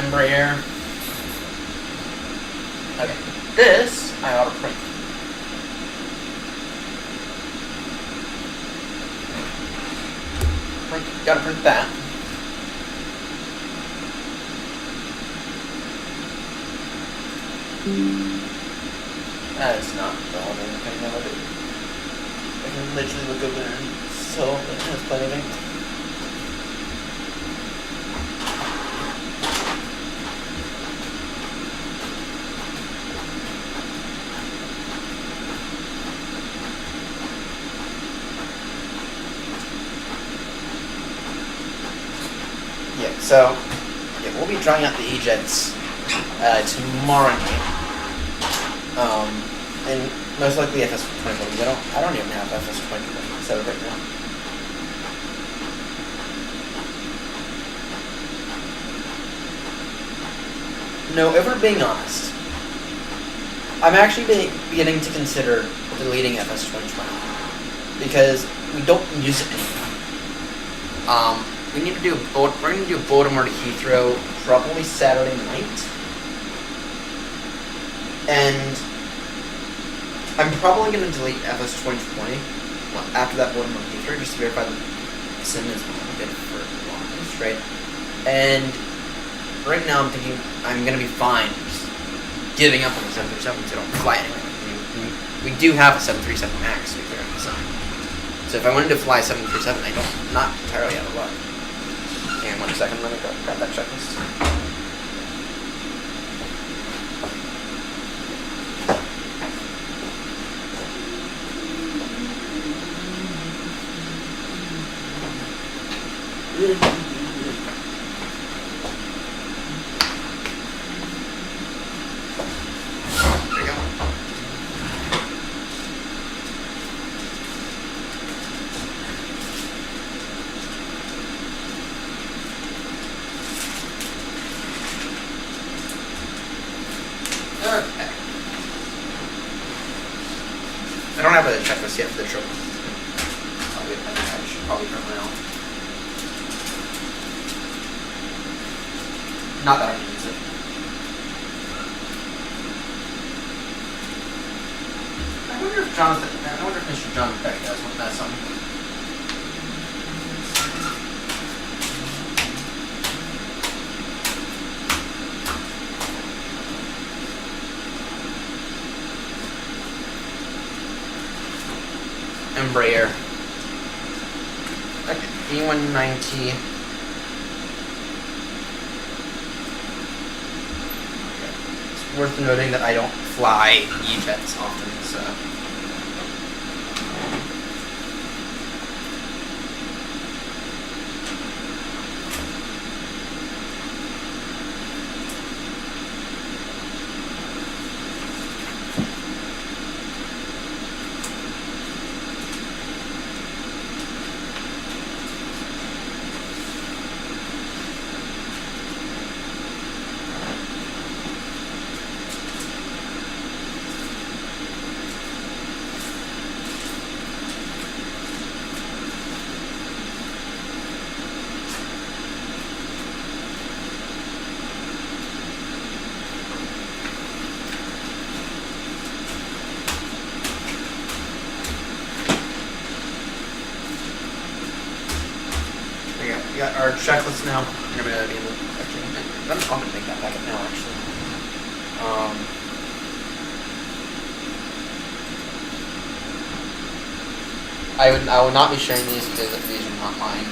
Embraer. Okay, this I ought to print. Gotta print that. That is not the whole thing I never do. I can literally look over there and so it has plenty of ink. Yeah, so yeah, we'll be trying out the E-Jets tomorrow night. And most likely FS20. I don't even have FS20 set up right now. No, if we're being honest, I'm actually beginning to consider deleting FS20 because we don't use it anymore. We're going to do Baltimore to Heathrow probably Saturday night. And I'm probably going to delete FS2020 after that Baltimore to Heathrow just to verify the sim is good for long, right? And right now I'm thinking I'm going to be fine just giving up on the 737 so I don't fly anyway. We do have a 737 MAX to be clear on the side. So if I wanted to fly 737, I'm not entirely out of luck. Hang on 1 second, let me go grab that checklist. There we go. Okay. I don't have a checklist yet for the trip. I should probably print one out. Not that I can use it. I wonder if Mr. John Beck does want that something. Embraer. Okay, E190. It's worth noting that I don't fly E-Jets often, so. We got our checklist now. We're gonna be able to actually. I'm gonna make that packet now, actually. I will not be sharing these because these are not mine.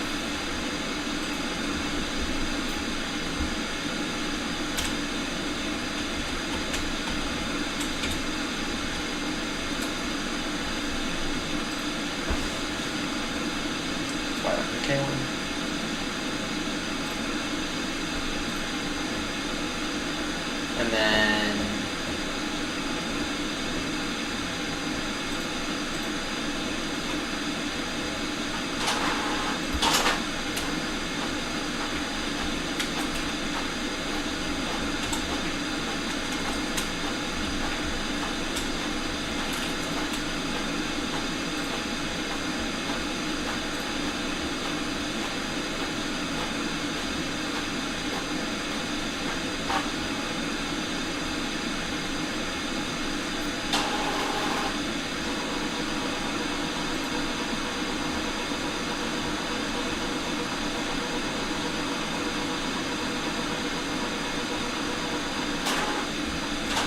Okay. And then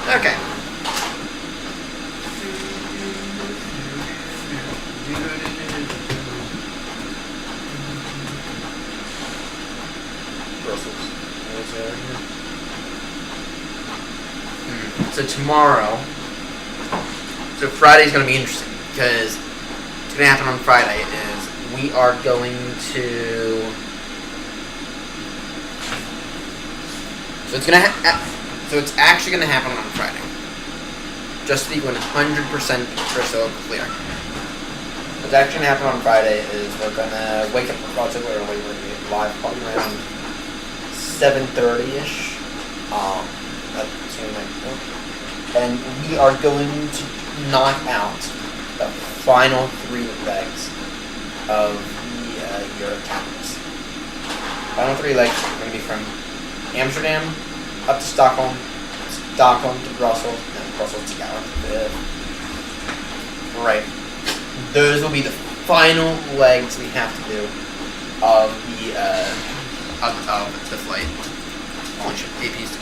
Okay. So tomorrow, so Friday's going to be interesting because what's going to happen on Friday is we are going to. So it's going to. So it's actually going to happen on Friday. Just to be 100% crystal clear. What's actually going to happen on Friday is we're going to wake up relatively early. We're going to be live probably around 7:30ish. That's when and we are going to knock out the final 3 legs of the Euro Capitals. Final 3 legs are going to be from Amsterdam up to Stockholm, Stockholm to Brussels, and Brussels to Gatwick. Right. Those will be the final legs we have to do of the flight. Holy shit, AP's.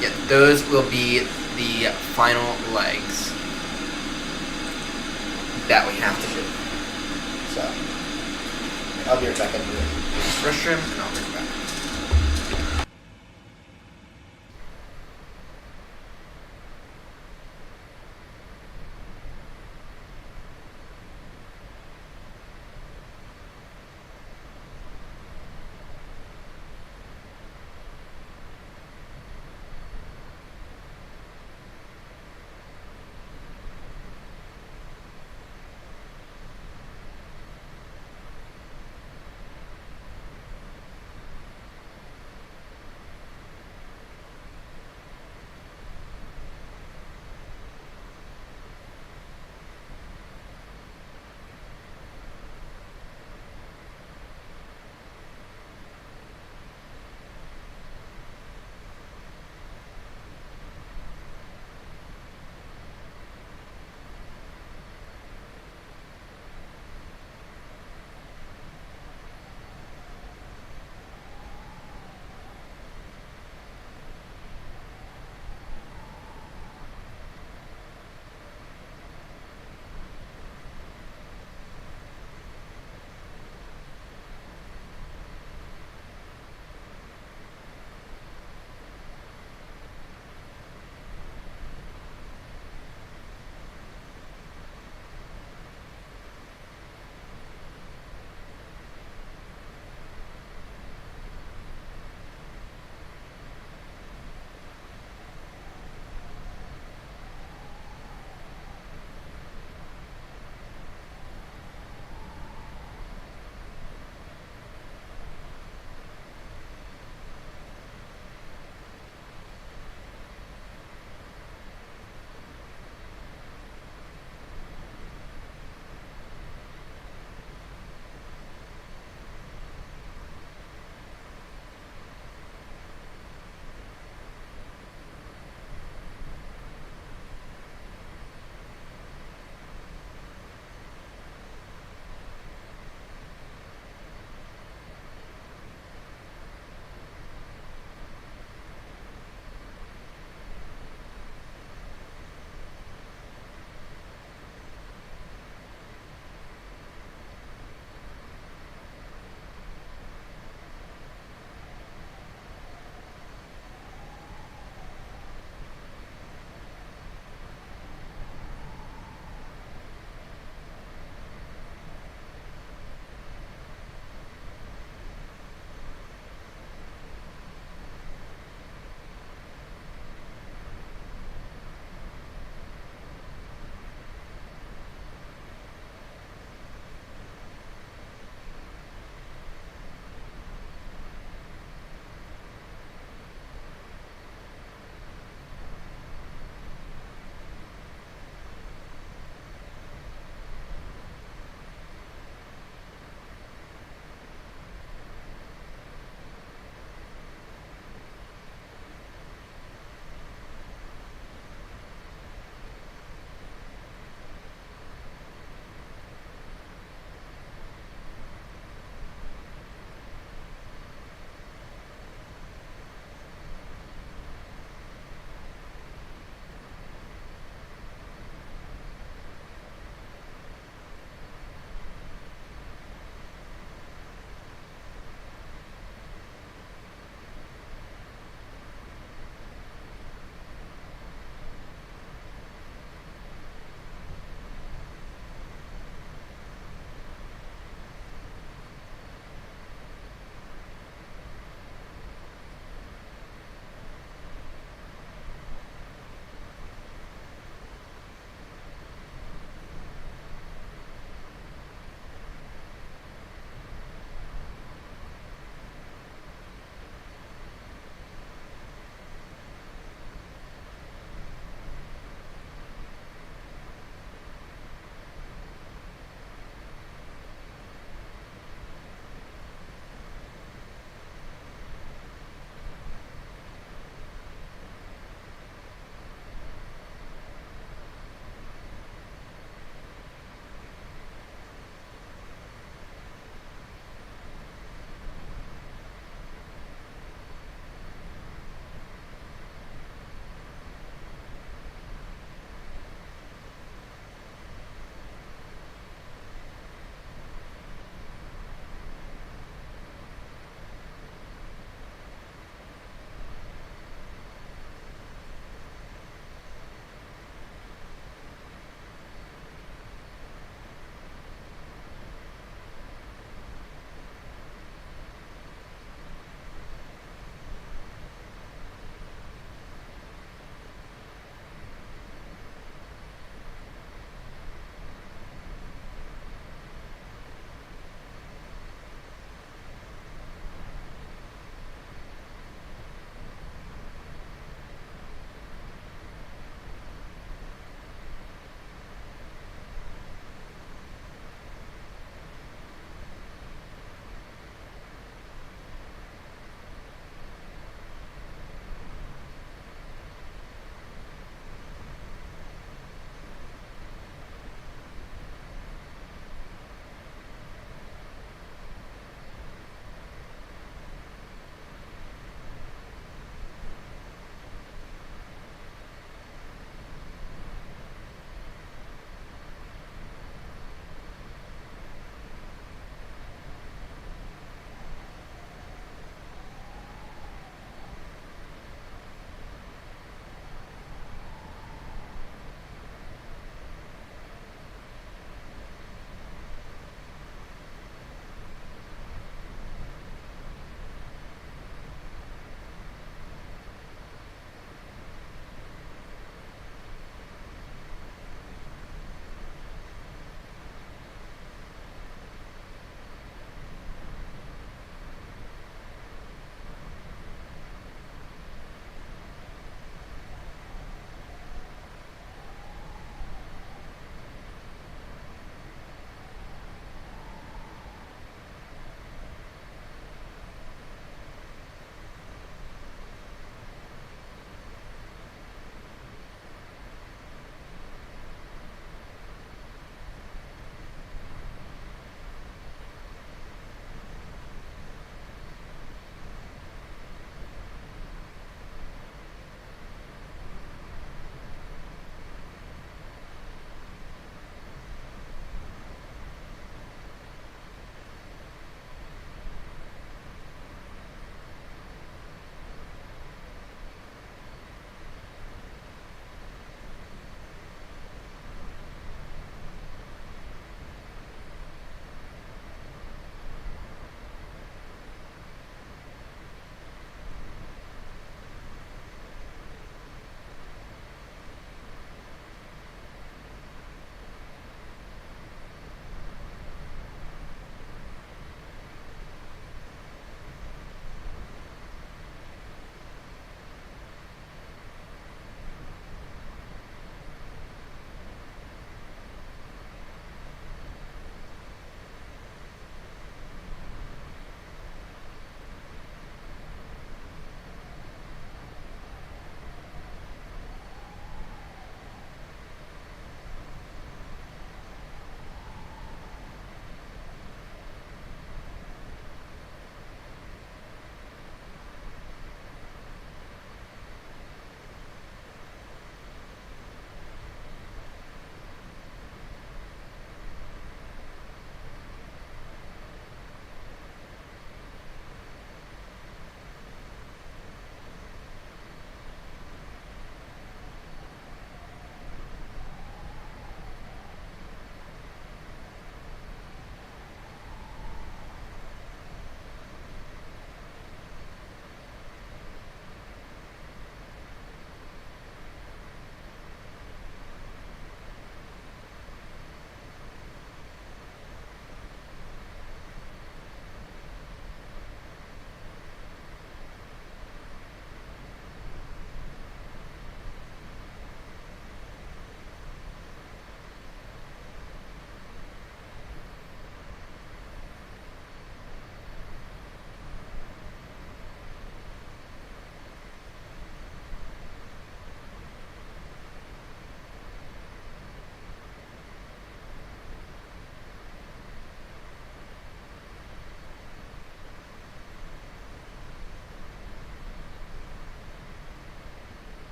Yeah, those will be the final legs that we have to do. So, I'll be right back into the restroom and I'll bring it back.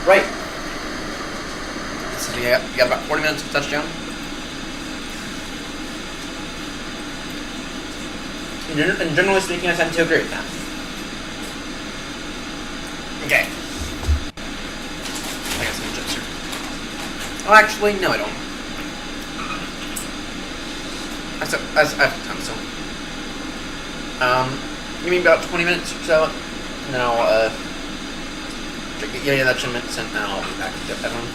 Right. So you got about 40 minutes of touchdown. And generally speaking, I tend to agree with that. Okay. I got some chips here. Oh, actually, no, I don't. I have time, so. Give me about 20 minutes or so, and then I'll, get that 10 minutes, and then I'll be back to get everyone.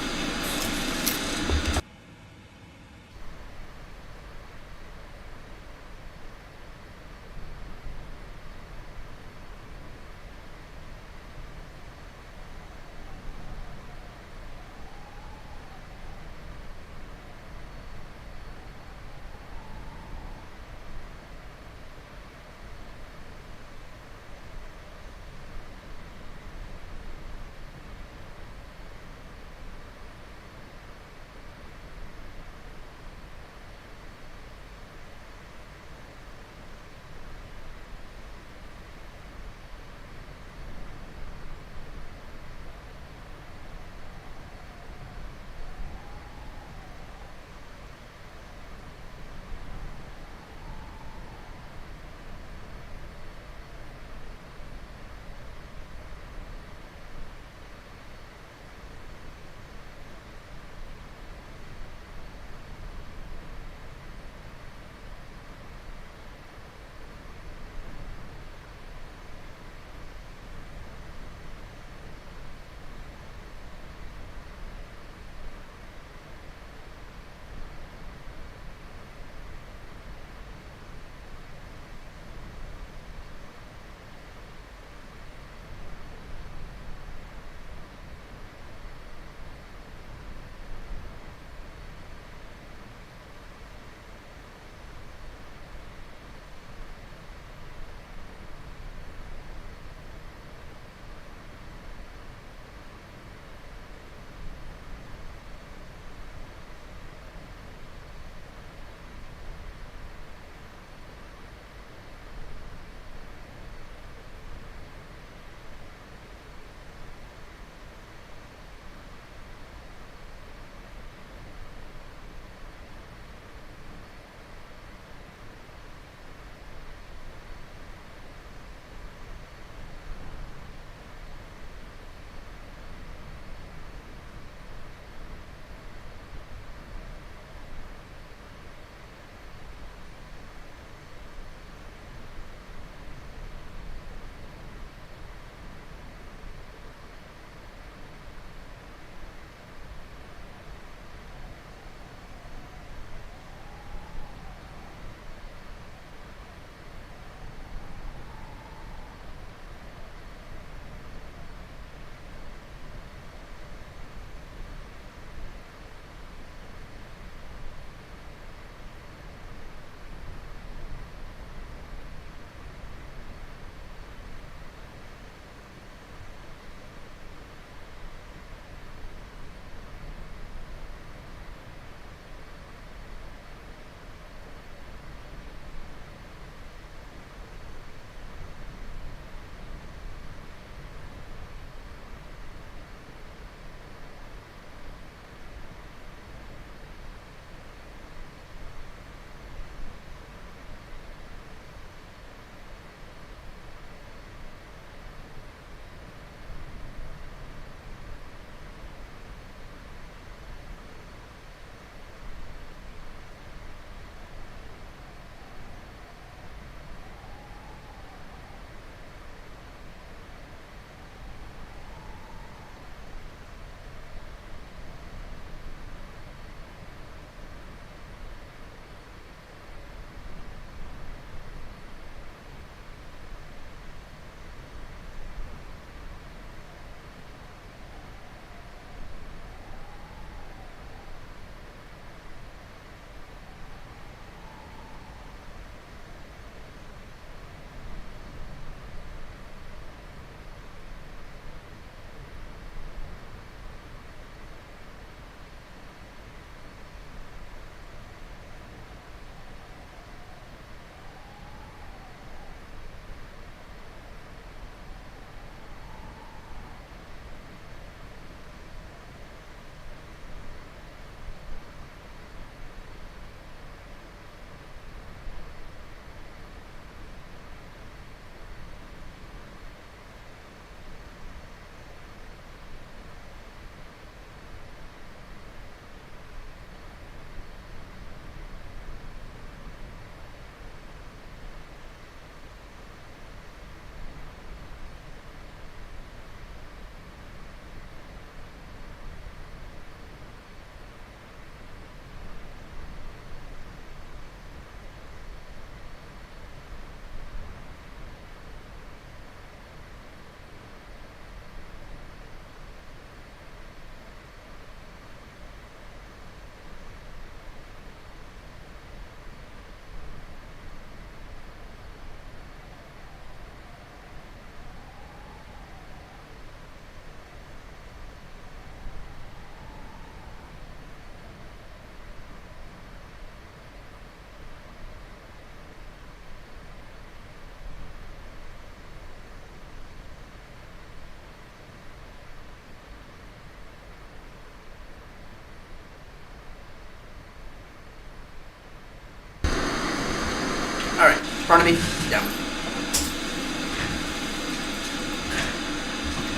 Pardon me? Yeah.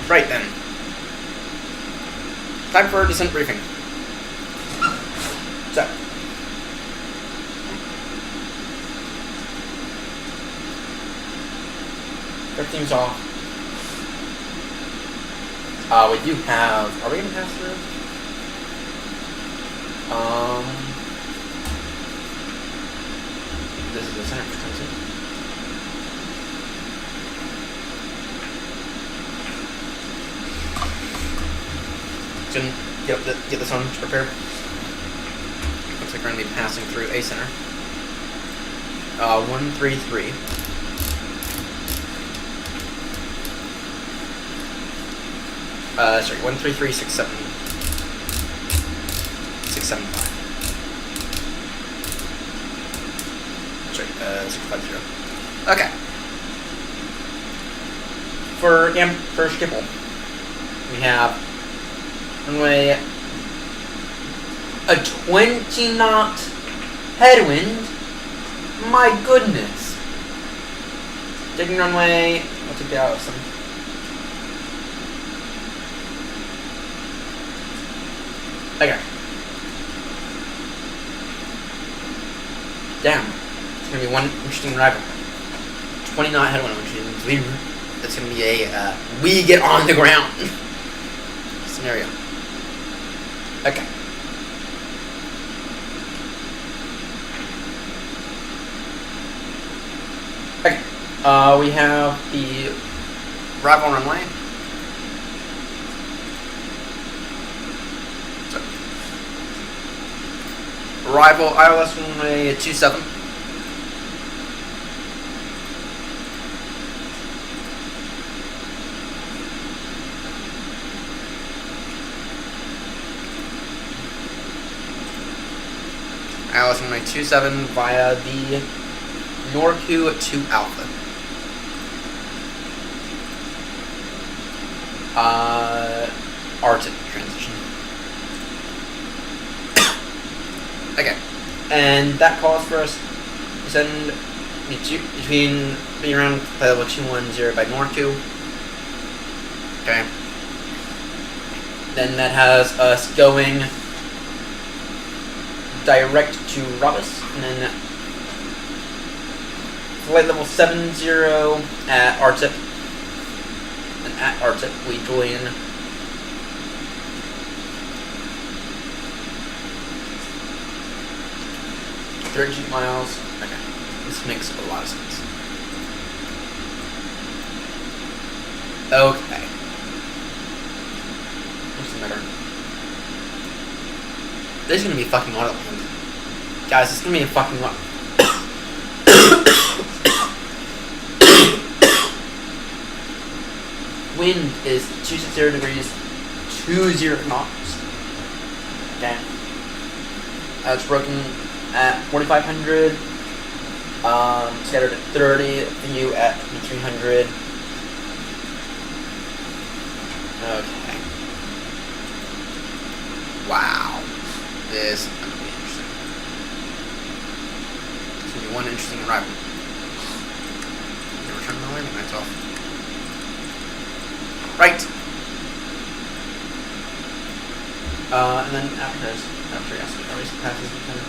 Right then. Time for a descent briefing. So. Everything's off. We do have. Are we gonna pass through? This is the center frequency. Gonna get this on to prepare. Looks like we're gonna be passing through a center. 133. Sorry, 13367. 675. Sorry, 650. Okay. For Schiphol, we have runway a 20 knot headwind. My goodness. Taking runway. I'll take the Allison. Okay. Damn. It's gonna be one interesting arrival. 20 knot headwind, which means it's gonna be a we get on the ground scenario. Okay. Okay. We have the arrival runway. Arrival ILS runway 27. ILS runway 27 via the Norku to Alpha. RTIP transition. Okay, and that calls for us to send between being around level 210 by Norku. Okay. Then that has us going direct to Robus, and then flight level 70 at RTIP. And at RTIP we join 30 miles. Okay. This makes a lot of sense. Okay. What's the matter? This is gonna be fucking auto land. Guys, it's gonna be a fucking lot. Wind is 260 degrees, 20 knots. Okay. It's broken at 4,500, scattered at 30, view at 2,300. Okay. Wow. This is going to be interesting. It's going to be one interesting arrival. Never turn the landing lights off. Right. And then after yes, it always passes each other.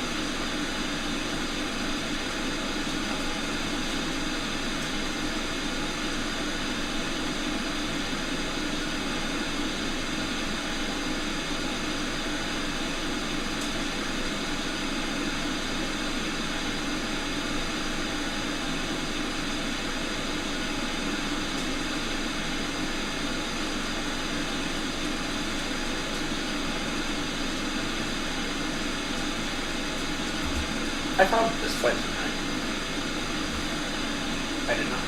I found this flight tonight. I did not.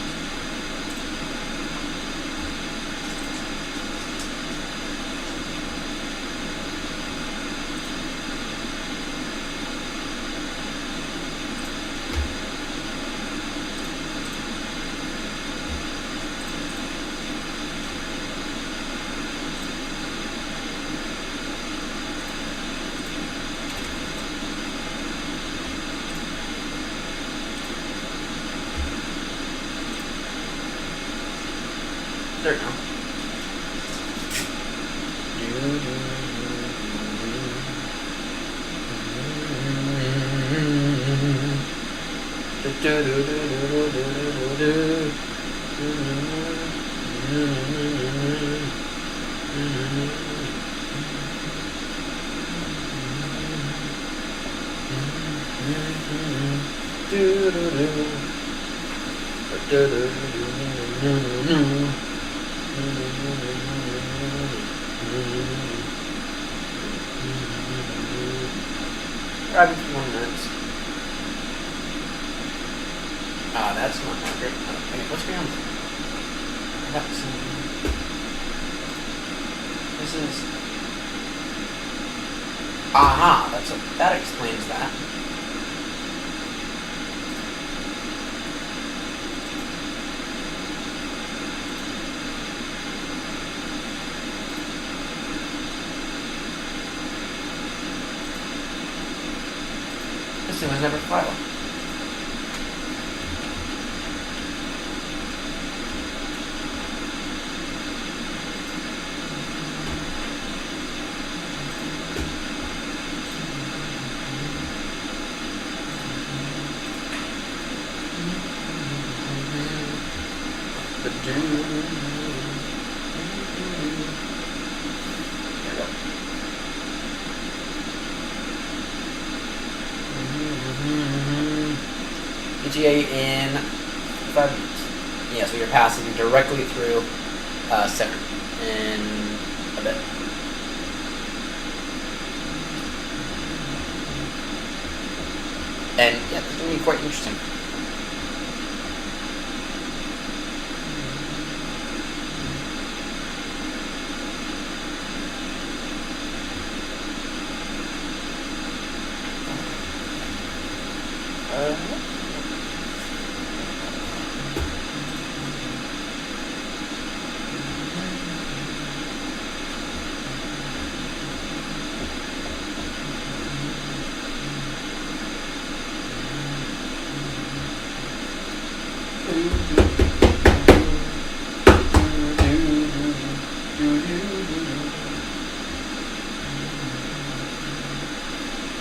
There we go. Driving for 1 minute. Ah, that's not great. Okay, what's going on? I got something. This is. Aha! That explains that. This thing was never flyable. ETA in 5 minutes. Yeah, so you're passing directly through center in a bit. And yeah, this is going to be quite interesting.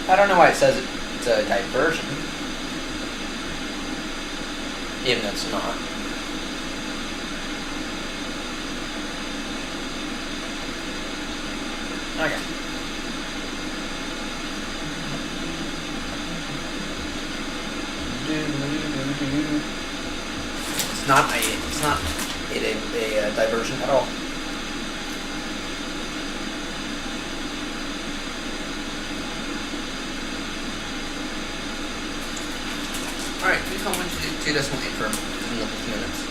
I don't know why it says it's a diversion, even though it's not. Okay. It's not a diversion at all. Alright, please hold on to this one for another few minutes.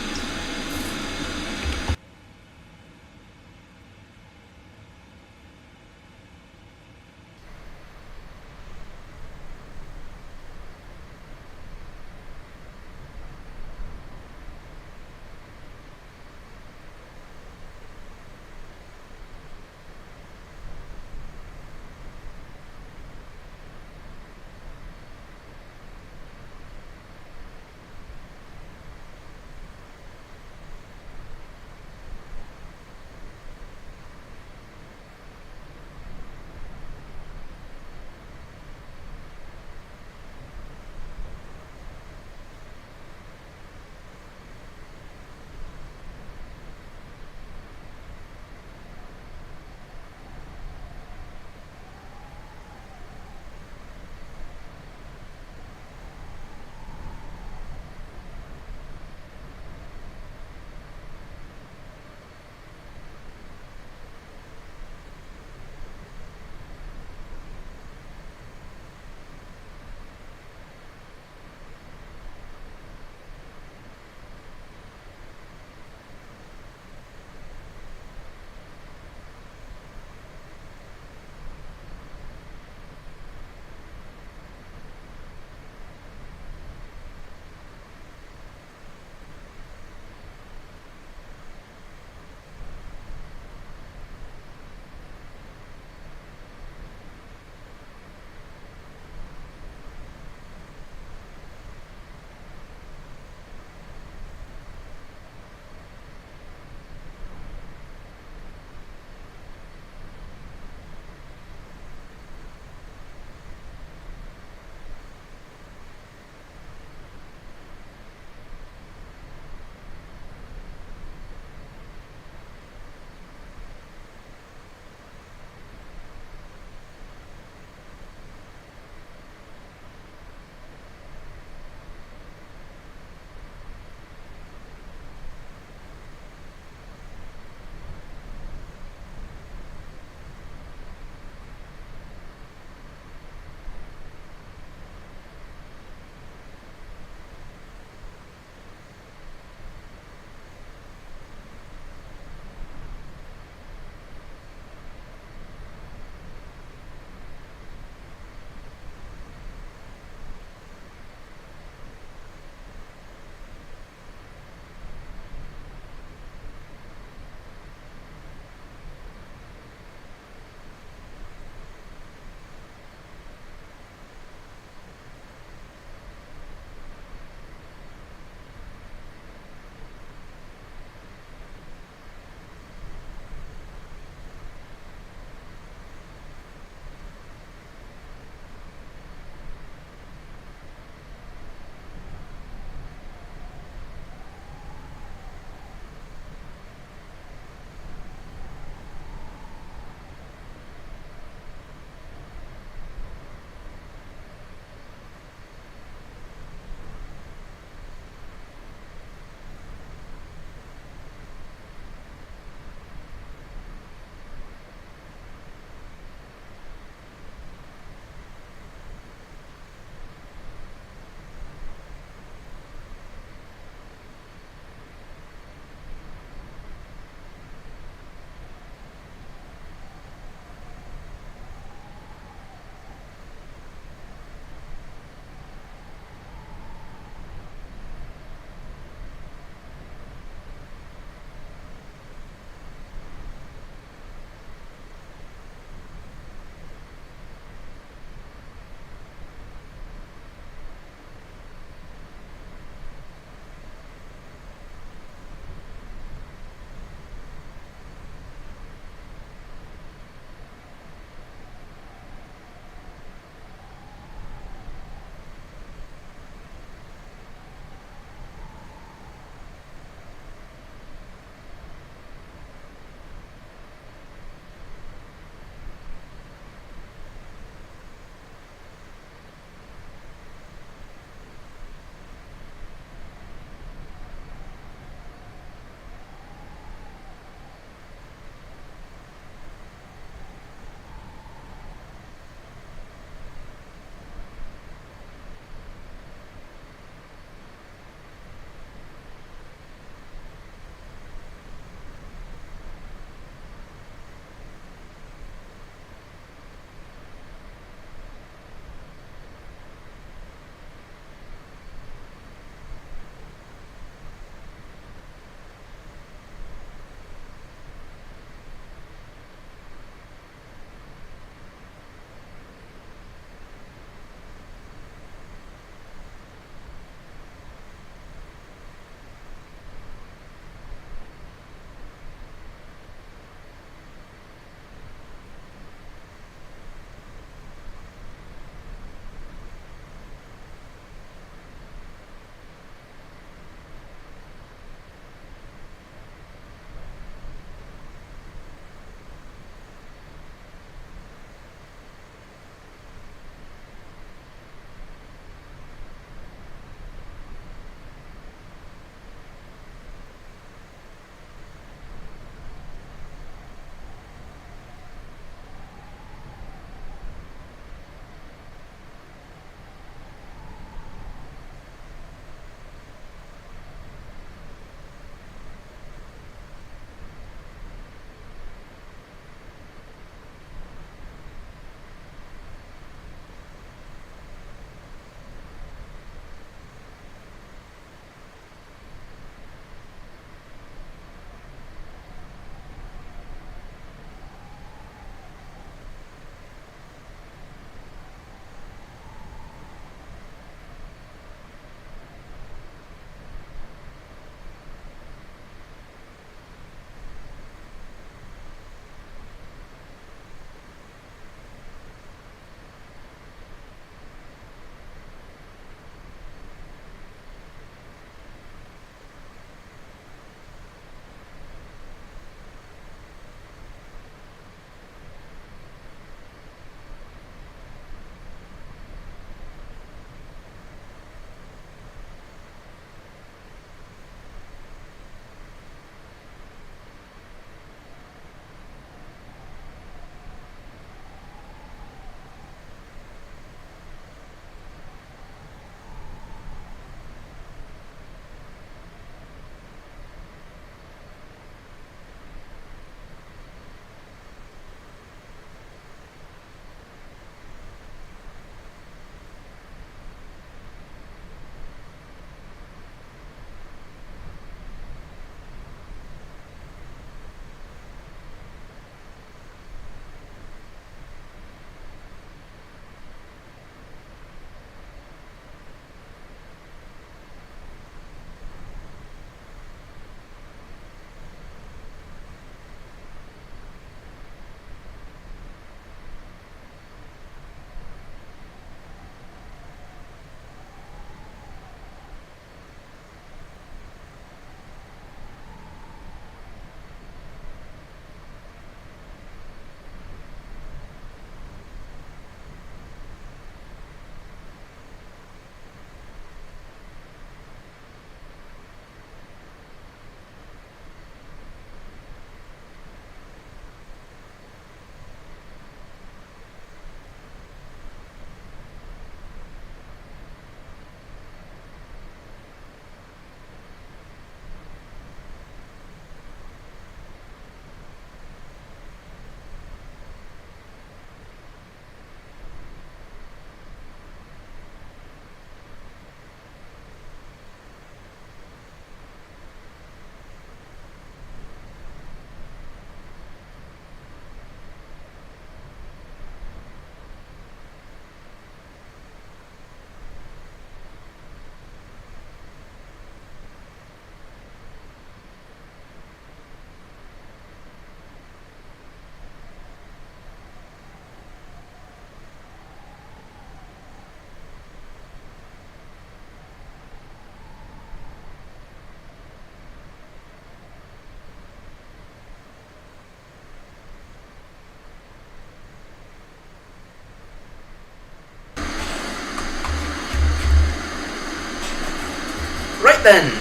right then.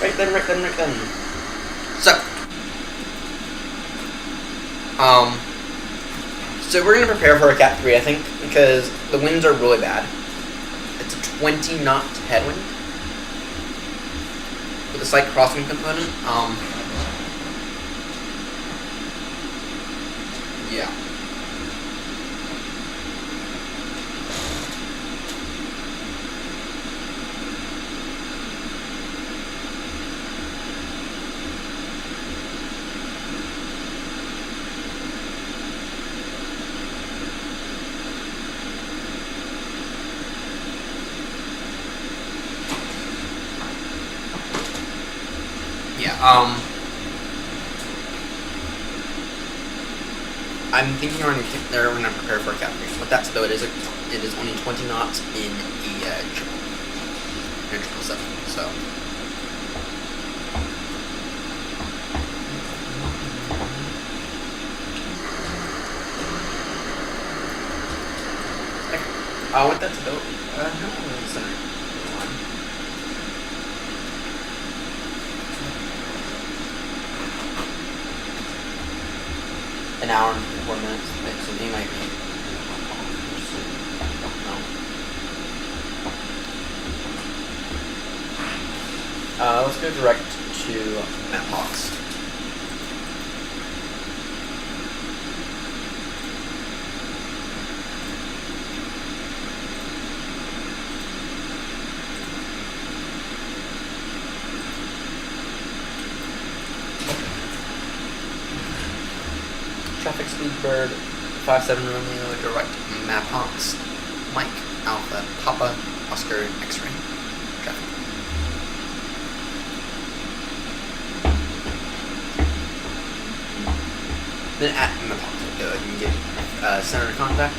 Right then. So we're gonna prepare for a Cat 3, I think, because the winds are really bad. It's a 20 knot headwind with a slight crosswind component. Yeah. I'm thinking they're going to prepare for a Cat 3. With that, though, it is only 20 knots in a 777. So. Okay. With that, though, how long is the center? An hour and 4 minutes, so they might be. No. Let's go direct to Mount Hawks. Traffic speed bird 57 Romeo direct map Hawks Mike Alpha Papa Oscar X-ray traffic. Then at map Hawks you can get center contact,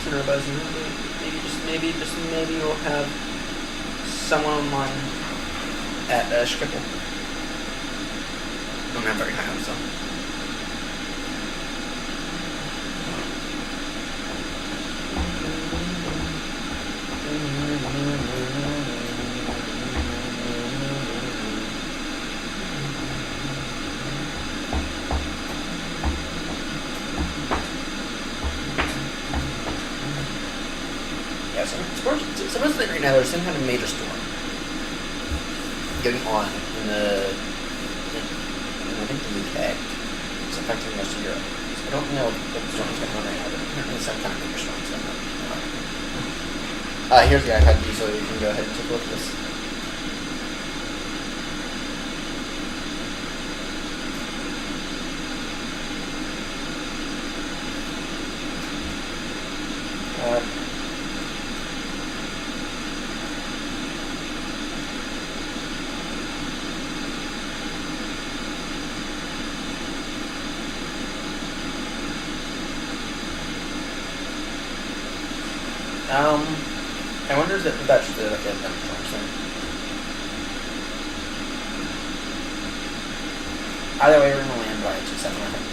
center buzz, and maybe we'll have someone online at Schiphol. Don't have very high hopes though. Supposedly right now there's some kind of major storm going on in I think the UK. It's affecting most of Europe. So I don't know what the storm's going on right now, but apparently some kind of major storm's going on. Here's the iPad view, so you can go ahead and take a look at this. I wonder if that's just like a thunderstorm thing. Either way, we're gonna land by 2-7, I think.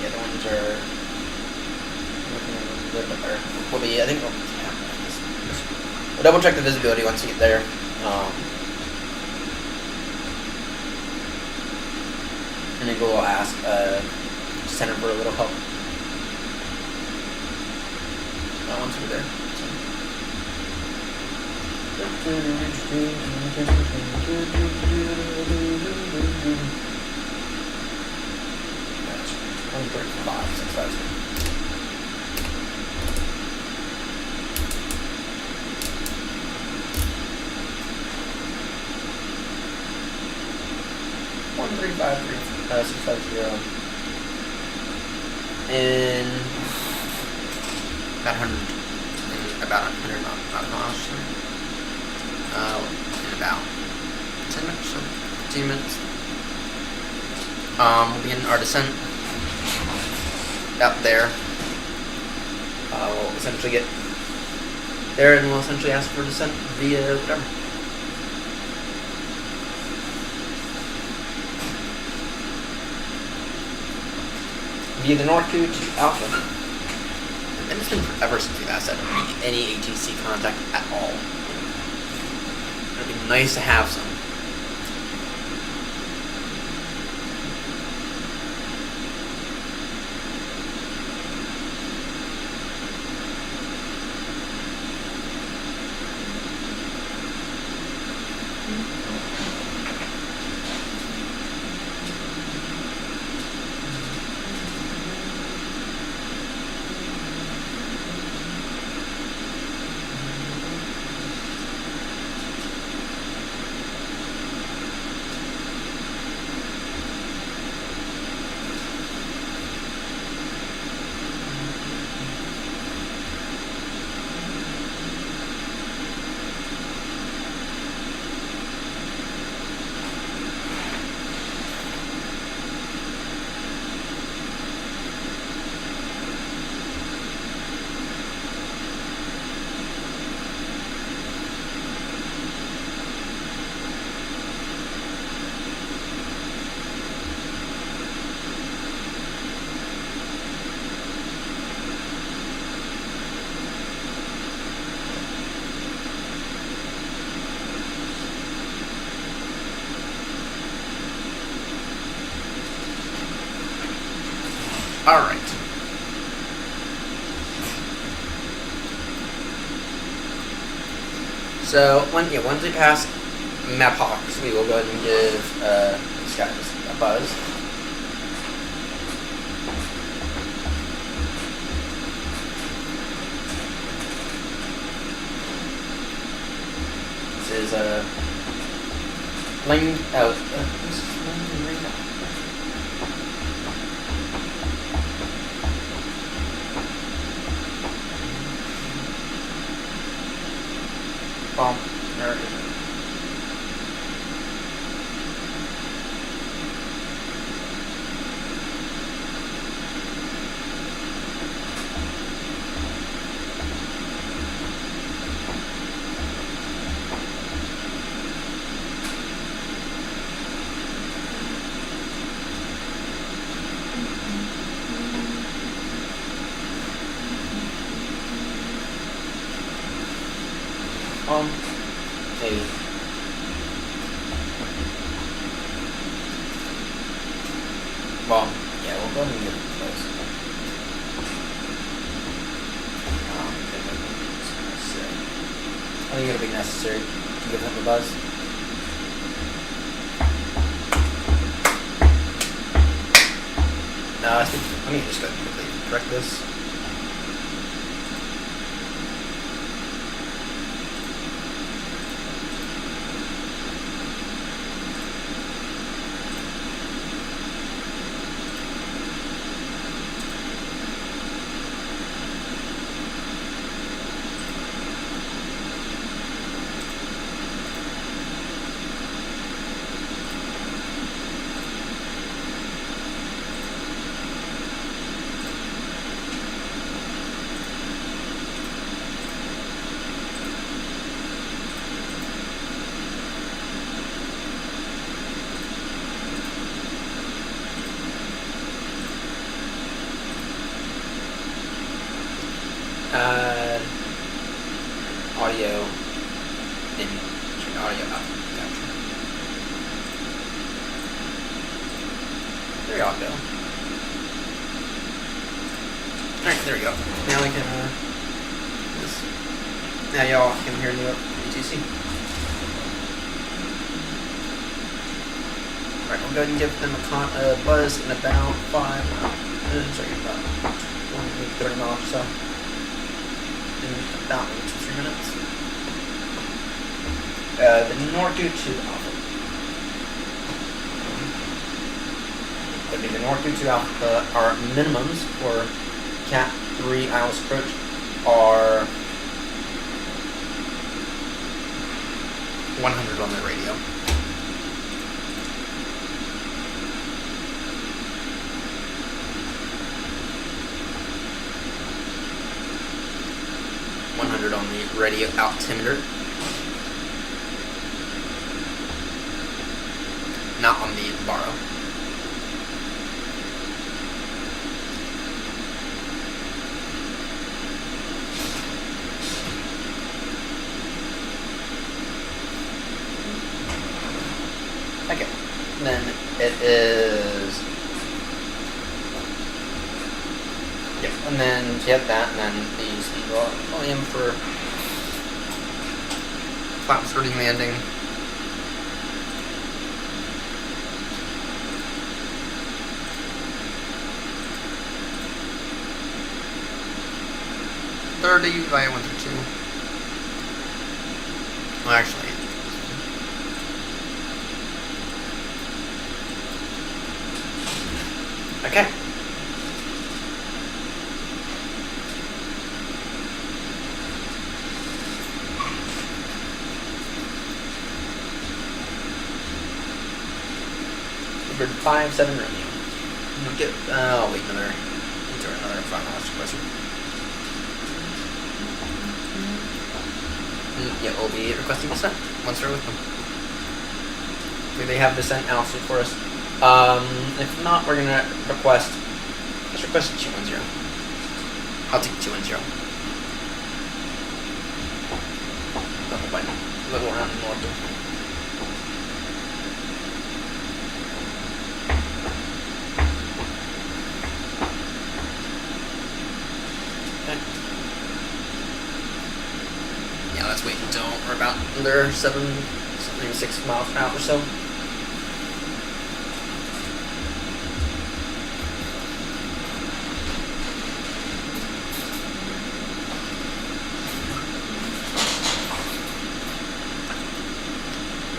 Yeah, the winds are looking a little bit better. I think we'll double check the visibility once we get there. And then we'll ask center for a little help. Once we're there. That's 135, 6,000. In about 100 miles. In about 10 minutes or 15 minutes. We'll begin our descent out there. We'll essentially get there and we'll essentially ask for descent via whatever. Via the North 2 to Alpha. And it's been forever since we've asked that any ATC contact at all. It'd be nice to have some. Alright. So, once we pass Mapox, we will go ahead and give these guys a buzz. This is this is Lane right now. Well, where is it? Maybe. Well, yeah, we'll go ahead and give it close. I think it'll be necessary to give them a buzz. No, I think, let me just go ahead and quickly correct this. Audio in audio out. Gotcha. There y'all go. Alright, there we go. Now we can now y'all can hear the ATC. Alright, we'll go ahead and give them a buzz in about 5 minutes, or about 30 miles or so. In about 2 to 3 minutes. The Norku 2 Alpha. Would be the Norku 2 Alpha. Our minimums for Cat 3 ILS approach are 100 on the radio. On the radio altimeter, not on the baro. Okay. Then it is. Yep. And then you have that, and then the speed volume for flap starting landing. Third via 1 through 2. Well, actually. Okay. Number 5-7 Romeo. We'll get. Oh, wait, another final question. Yeah, we'll be requesting descent once they're with them. Do they have descent altitude for us? If not, we're gonna request. Let's request 210. I'll take 210. Double bind. Little around the north. Let's wait until we're about under 6 miles per hour or so.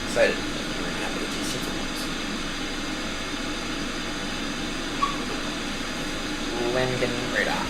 Excited. We're gonna have ATC for once. Lincoln radar.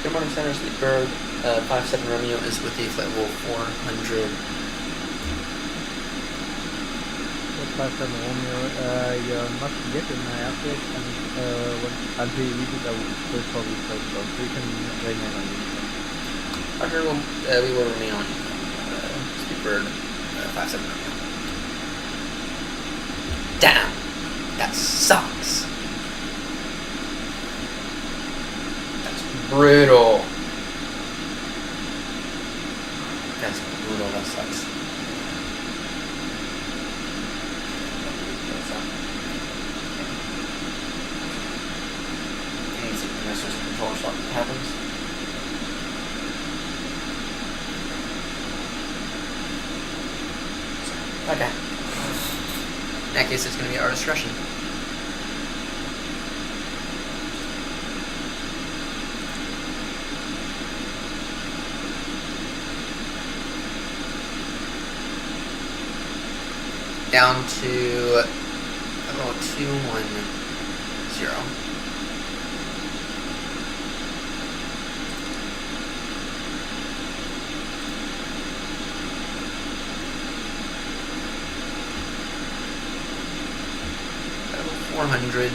Good morning, Center Sleeper. 5-7 Romeo is with the flight level 400. 5-7 Romeo, you're not yet in my update, and until you leave it, I will probably close it off, so you can remain on the Roger, we will remain on Sleeper 5-7 Romeo. Damn! That sucks! Brutal. That's brutal, that sucks. And see if there's a controller swap that happens. Okay. In that case, it's going to be our discretion. Down to level 210. Level 400.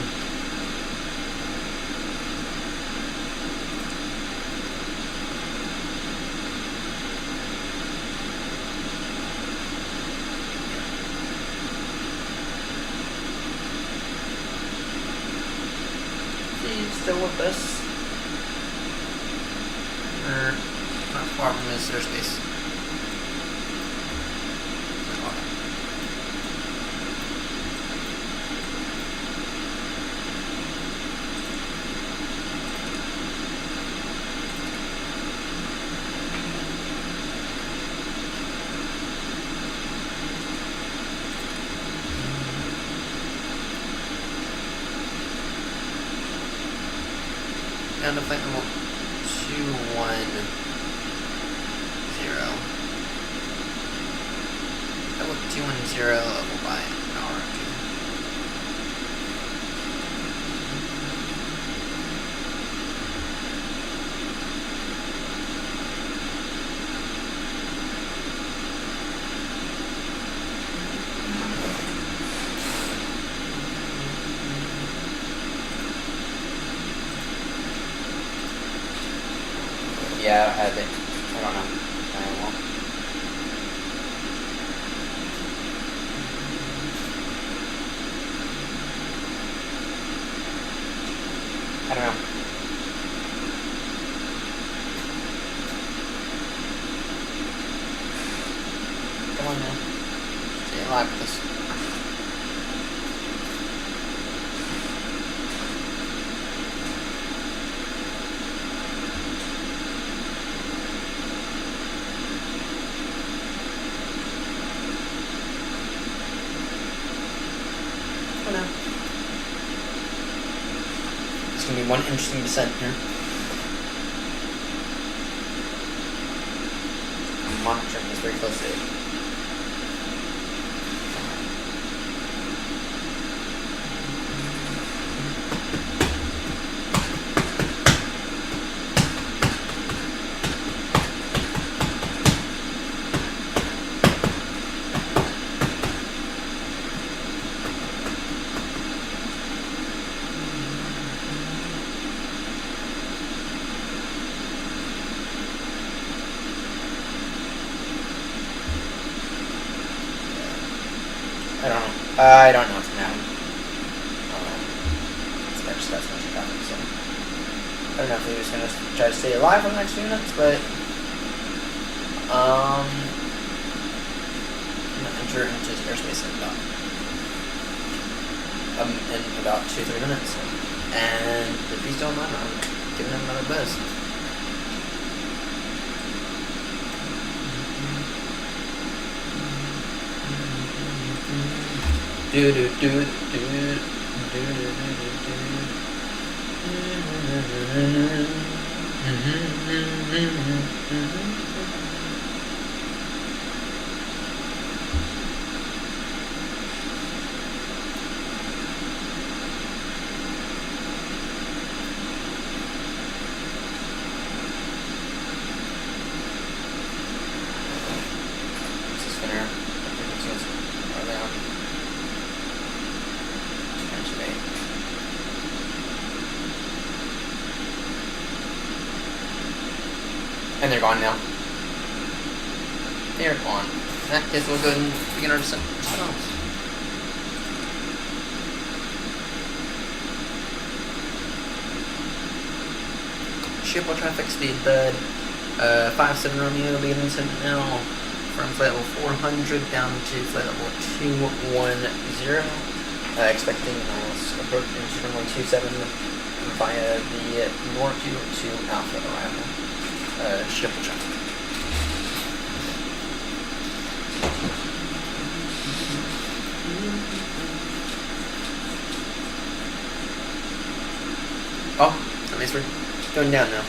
Still with us. We're not far from this airspace. Down to flight level 210. Level 210 level by an hour or two. Yeah, I think. I don't know. I won't. I don't know. Come on now. Stay alive with us. Oh no. It's gonna be one interesting descent here. I'm monitoring this very closely. I don't know what's gonna happen. I just got so much traffic, so I don't know if he was gonna try to stay alive for the next few minutes, but I'm gonna enter into his airspace in about 2-3 minutes, and if he's still alive, I'm giving him another buzz. Do do do do do do This is spinner. Are they on? And they're gone now. They're gone. In that case, we'll go ahead and begin our descent. Schiphol traffic speed bed. 57 Romeo beginning descent now from flight level 400 down to flight level 210. Expecting approach into runway 27 via the North 2 Alpha arrival. Schiphol traffic. Oh, at least we're going down now.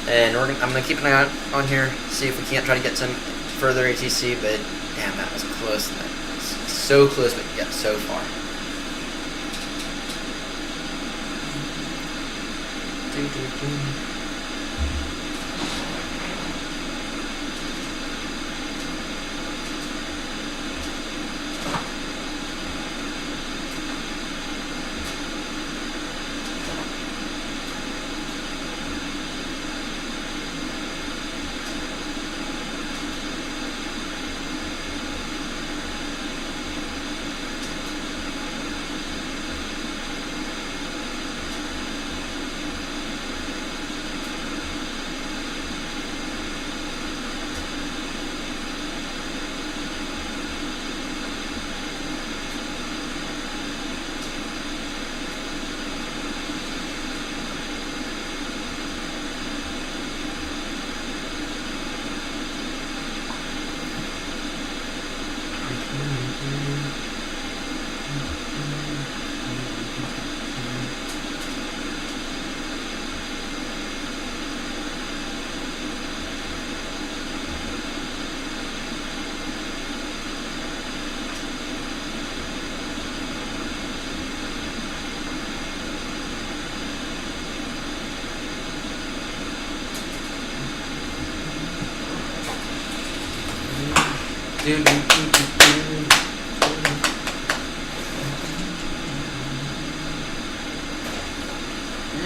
And I'm gonna keep an eye out on here, see if we can't try to get some further ATC, but damn, that was close. That was so close, but yet so far.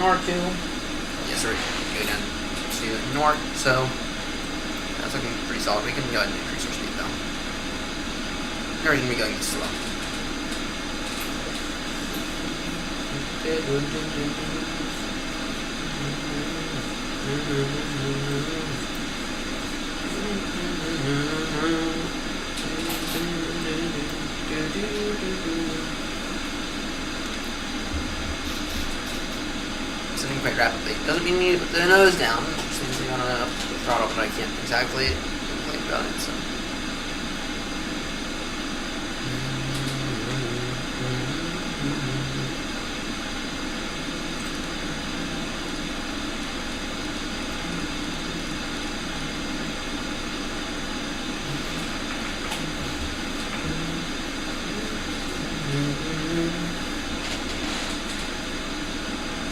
R2. Yes, sir. Go down. to north, so that's looking pretty solid. We can go ahead and increase our speed though. We're going to be going slow. Sitting quite rapidly. Doesn't mean you need to put the nose down, which means you want to up the throttle, but I can't exactly complain about it, so.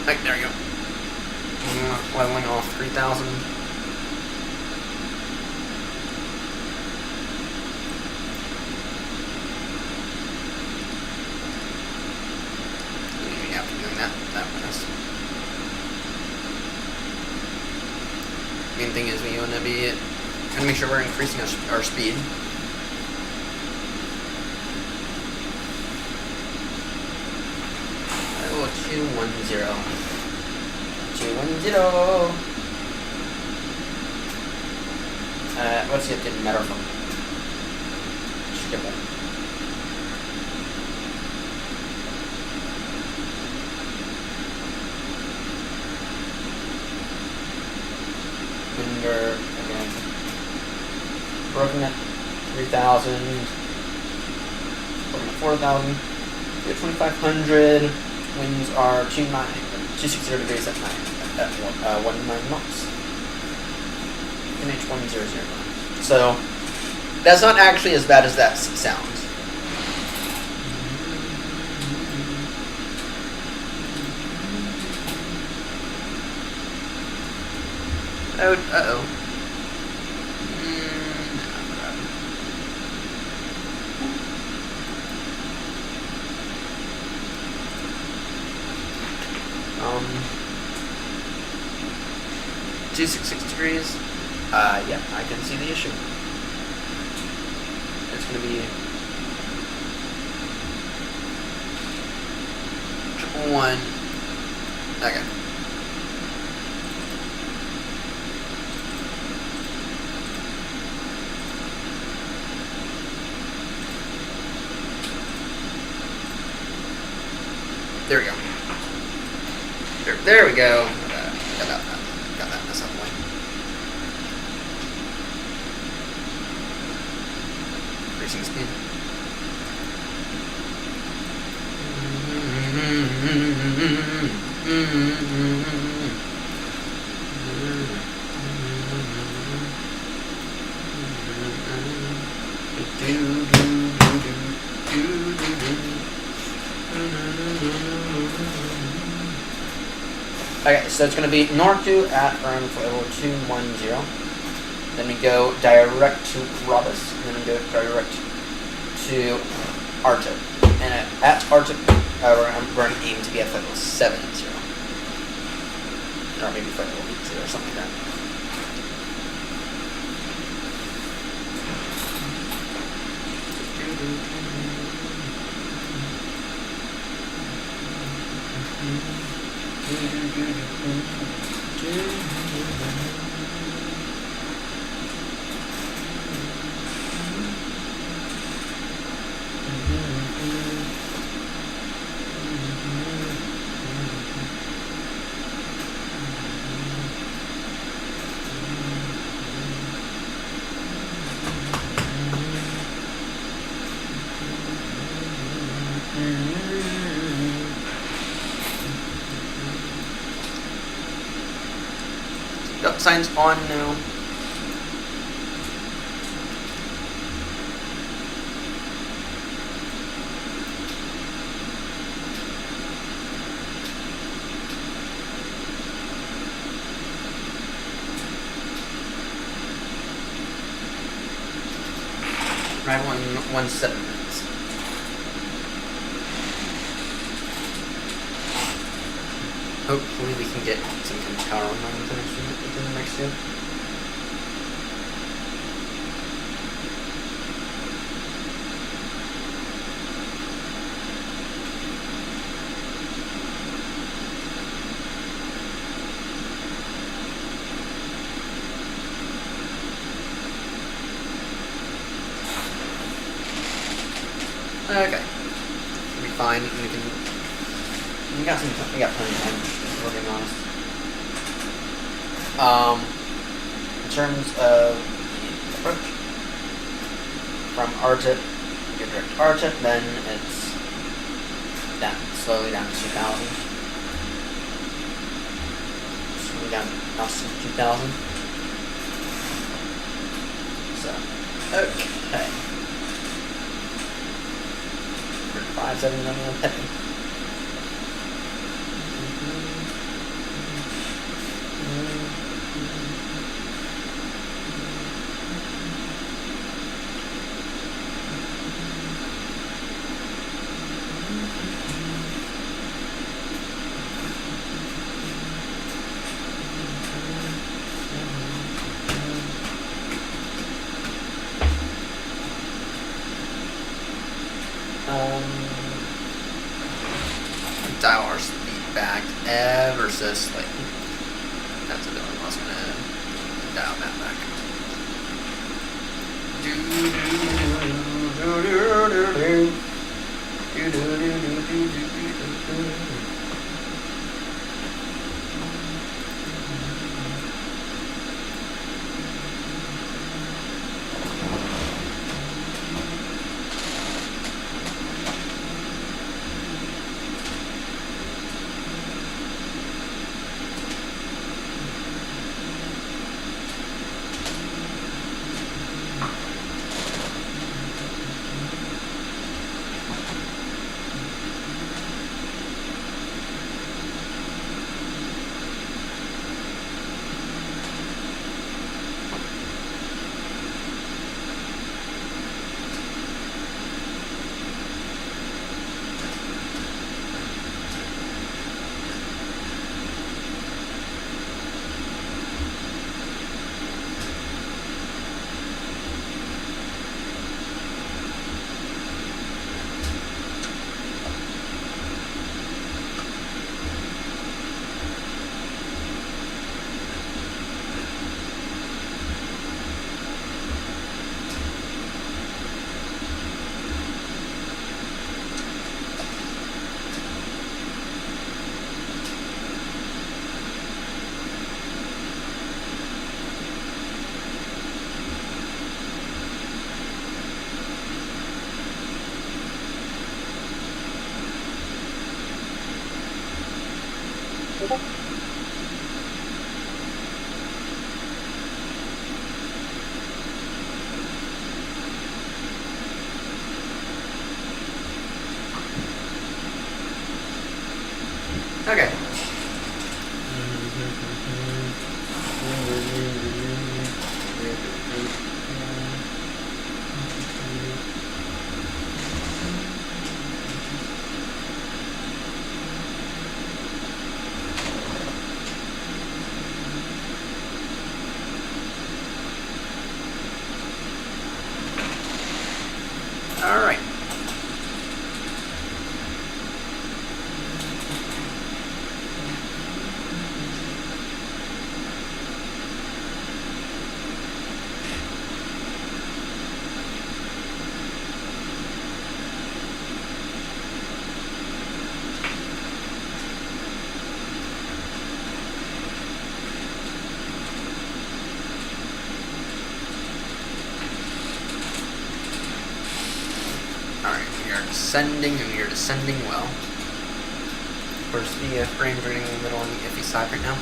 Right, there we go. Leveling off 3,000. After doing that fast. Main thing is we want to be trying to make sure we're increasing our speed. Oh, 210. 210. What's the updated matter from Schiphol? Winder again. Broken at 3,000. Broken at 4,000. 2,500. Winds are 260 degrees at 19 knots. NH1009. So that's not actually as bad as that sounds. Uh-oh. Um, 266 degrees. Yeah, I can see the issue. It's gonna be 111. Okay. There we go. There we go. Got that mess out of the way. Increasing speed. Okay, so it's going to be north to at around level 210. Then we go direct to Robus, and then we go direct to Arctic. And at Arctic, we're going to aim to be at level 70. Or maybe level 80 or something like that. Yep, signs on now. Arrival in 17 minutes. hopefully we can get some kind of power on within the next year. Okay. Should be fine. We got plenty of time, if we're being honest. In terms of the approach, from R-tip, you get direct R-tip, then it's down, slowly down to 2,000. Slowly down now to 2,000. So, okay. 570 on the Peppy. Dial our speed back ever so slightly. That's what I was gonna dial that back. Okay. All right. Descending, and we are descending well. Of course, the frames are getting a little on the iffy side right now.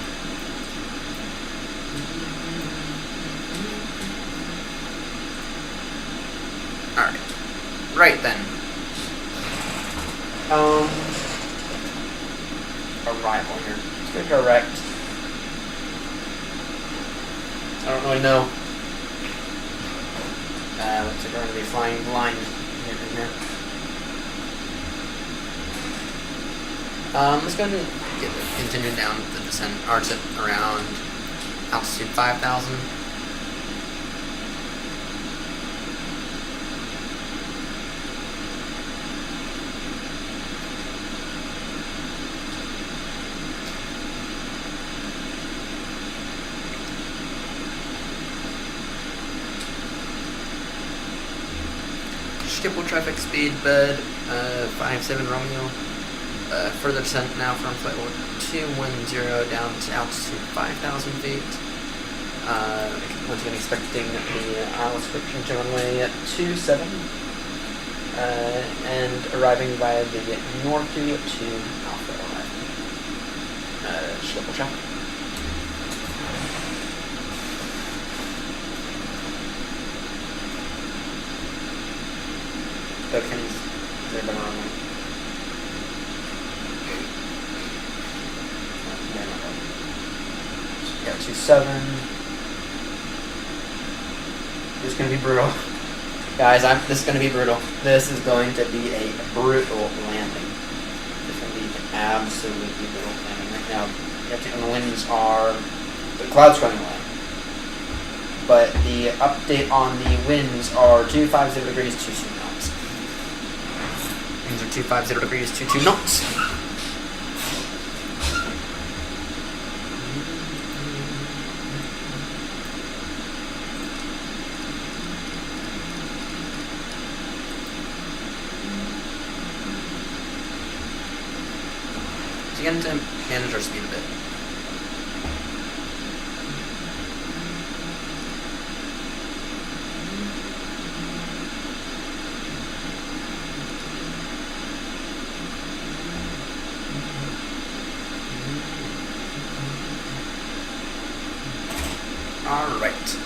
Alright. Right then. Arrival here. Let's go direct. I don't really know. Looks like we're going to be flying blind here. Let's go ahead and continue down the descent, arch it around altitude 5,000. Schiphol traffic speed bed 57 Romeo. Further descent now from flight level 210 down to altitude 5,000 feet. Once again, expecting the ILS approaching to runway 27 and arriving via the North 2 to Alpha arriving. Schiphol traffic. Okay, they've been runway. Yeah, 27. This is gonna be brutal. Guys, this is gonna be brutal. This is going to be a brutal landing. It's gonna be an absolutely brutal landing. Right now, the winds are, the clouds going away. But the update on the winds are 250 degrees, 22 knots. Winds are 250 degrees, 22 knots. Again, to manage our speed a bit. All right.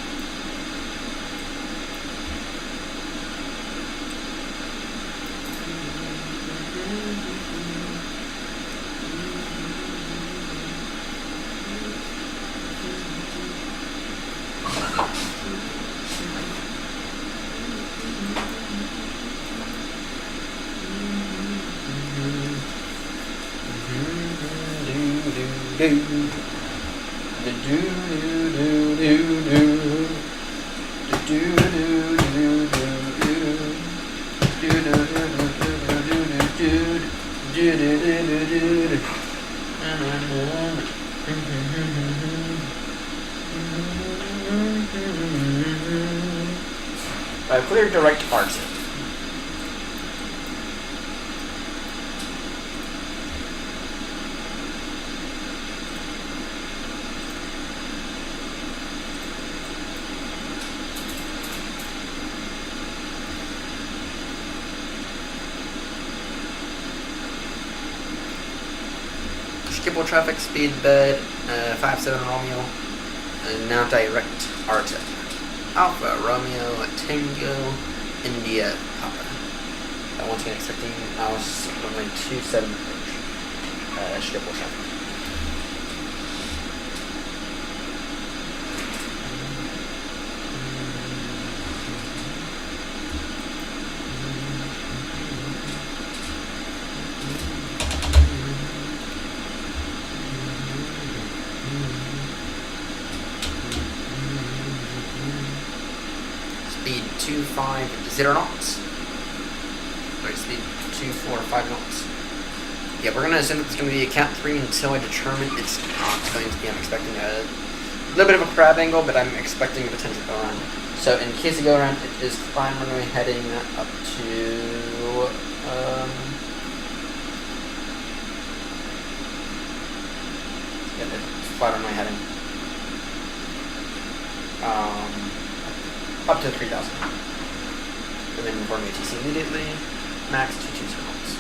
Clear direct departure. Schiphol traffic speed bed 57 Romeo, and now direct RTIP. Alpha Romeo Tango India Papa. Once again, expecting ILS runway 27 approach. Schiphol traffic. Speed 250 knots. Sorry, speed 245 knots. Yeah, we're gonna assume it's gonna be a Cat 3 until I determine it's not going to be. I'm expecting a little bit of a crab angle, but I'm expecting a potential go around. So in case of go around, it is climb runway heading up to yeah, it's flat runway heading. Up to 3,000. And then inform ATC immediately. Max 22 knots.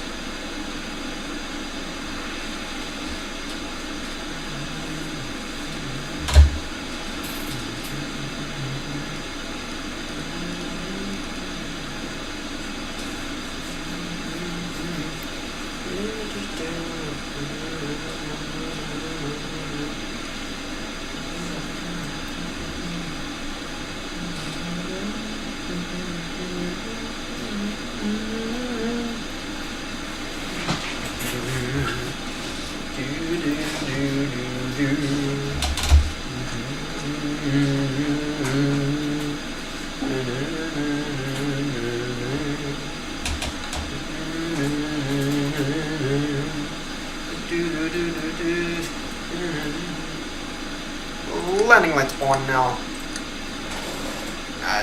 Landing lights on now.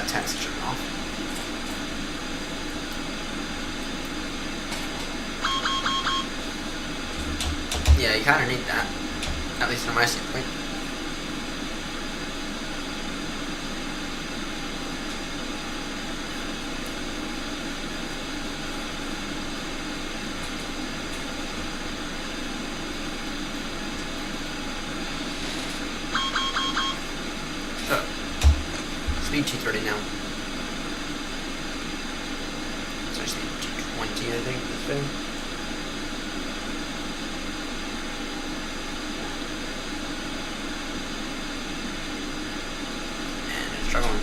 Text shut off. Yeah, you kind of need that. At least from my standpoint. Speed 230 now. So speed 220, I think, this thing. And it's struggling.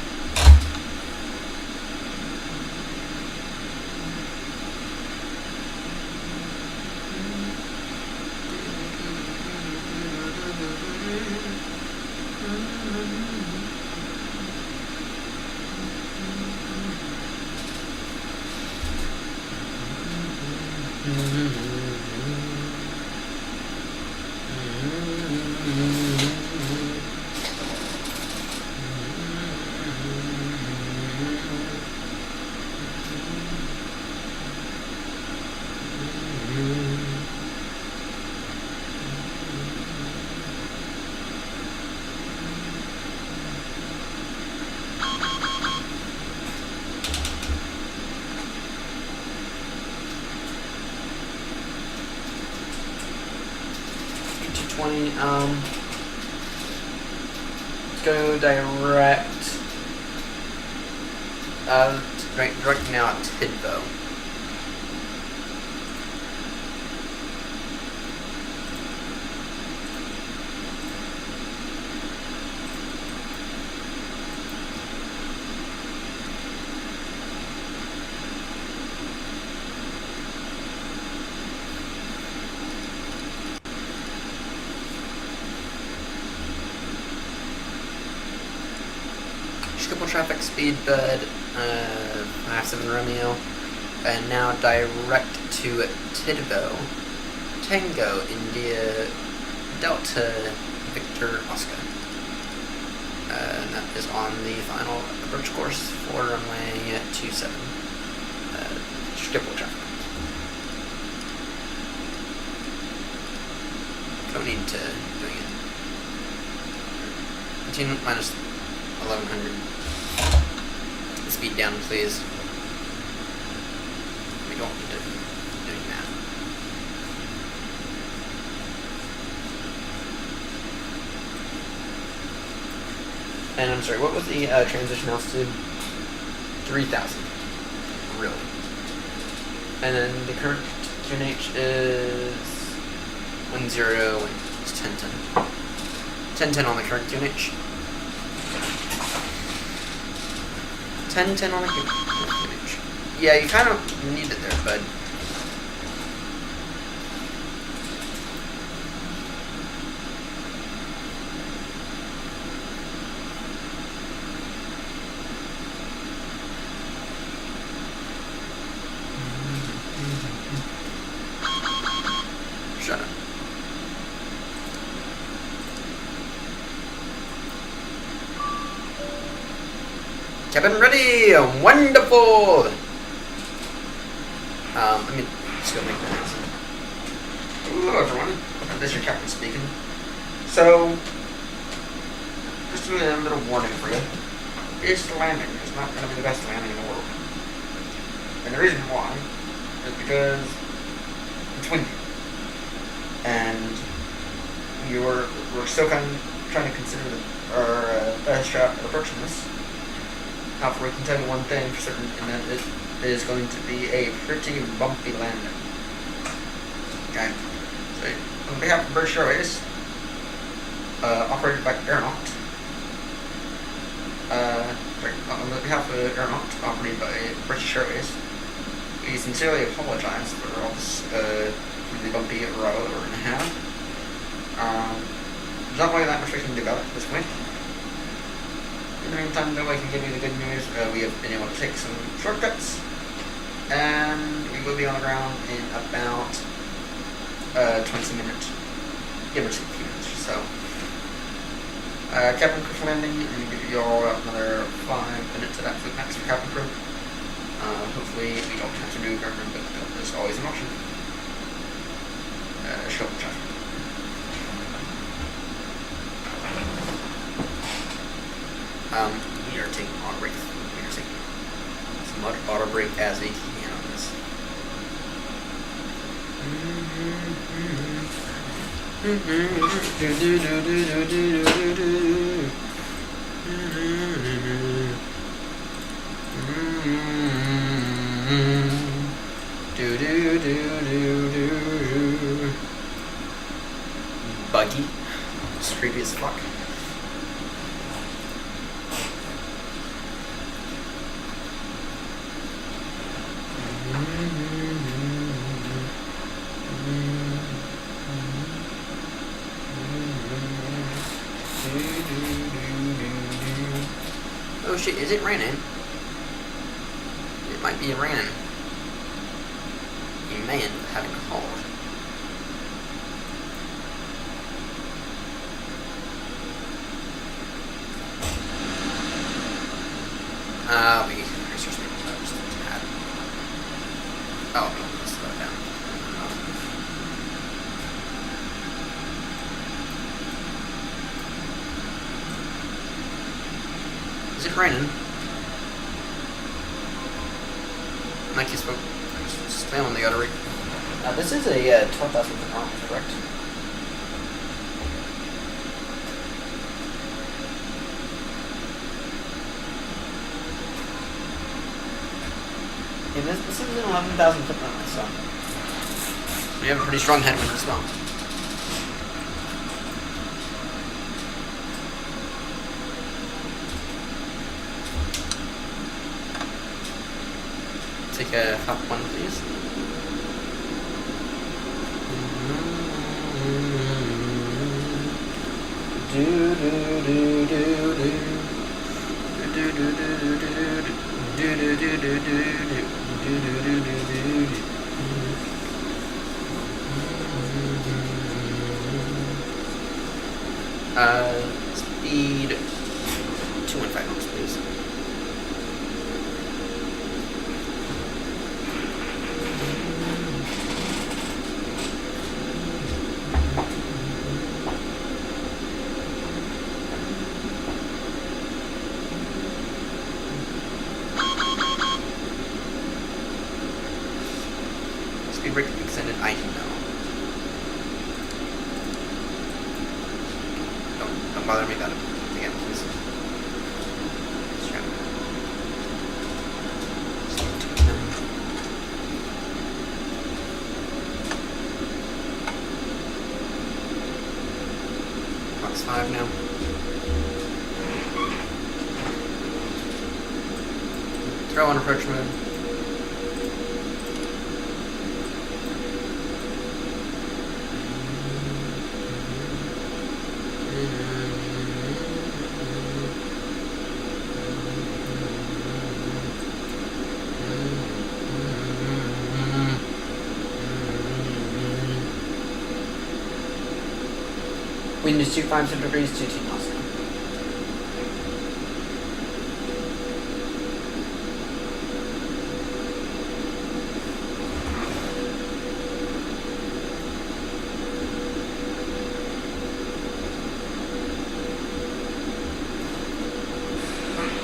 Let's go direct. Direct now at Tidbo. Schiphol traffic speed bed, 57 Romeo, and now direct to Tidbo, Tango, India, Delta, Victor, Oscar. And that is on the final approach course for runway 27, Schiphol traffic. Don't need to doing it. Continue minus 1100. Speed down, please. We don't need to be doing that. And I'm sorry, what was the transition altitude? 3,000. Really. And then the current QNH is 10, it's 1010. 1010 on the current QNH. 1010 on the QNH. Yeah, you kind of need it there, bud. Shut up. Cabin ready! Wonderful! Let me just go make that answer. Hello everyone, this is your captain speaking. So, just a little warning for you. This landing is not going to be the best landing in the world. And the reason why is because it's windy. And we're still kind of trying to consider our best shot at approaching this. However, we can tell you one thing for certain, and that it is going to be a pretty bumpy landing. Okay? So, on behalf of British Airways, operated by Aeronaut, on behalf of Aeronaut, operated by British Airways, we sincerely apologize for all this really bumpy road that we're going to have. not really that much we can do about it at this point. In the meantime, though, I can give you the good news. We have been able to take some shortcuts, and we will be on the ground in about 20 minutes, give or take a few minutes or so. Cabin crew landing, and give you all another 5 minutes at absolute max for cabin crew. Hopefully we don't have to do government, but there's always an option. Show the traffic. We are taking auto brake. We are taking as much auto brake as we can on this. Buggy. It's creepy as fuck. Oh shit, is it raining? It might be raining. You may end up having a haul. We research maybe just a tad. Oh, let's slow it down. Is it raining? Like you spoke. Slam on the other rig. This is a 12,000 foot arm, correct? Yeah, this is an 11,000 foot runway, so we have a pretty strong headwind as well. Take a hop 1, please. Speed 215 knots, please. Speed brake extended, I know. Don't bother me about it again, please. Box 5 now. Throw on approach mode. Wind is 257 degrees, 22 knots now.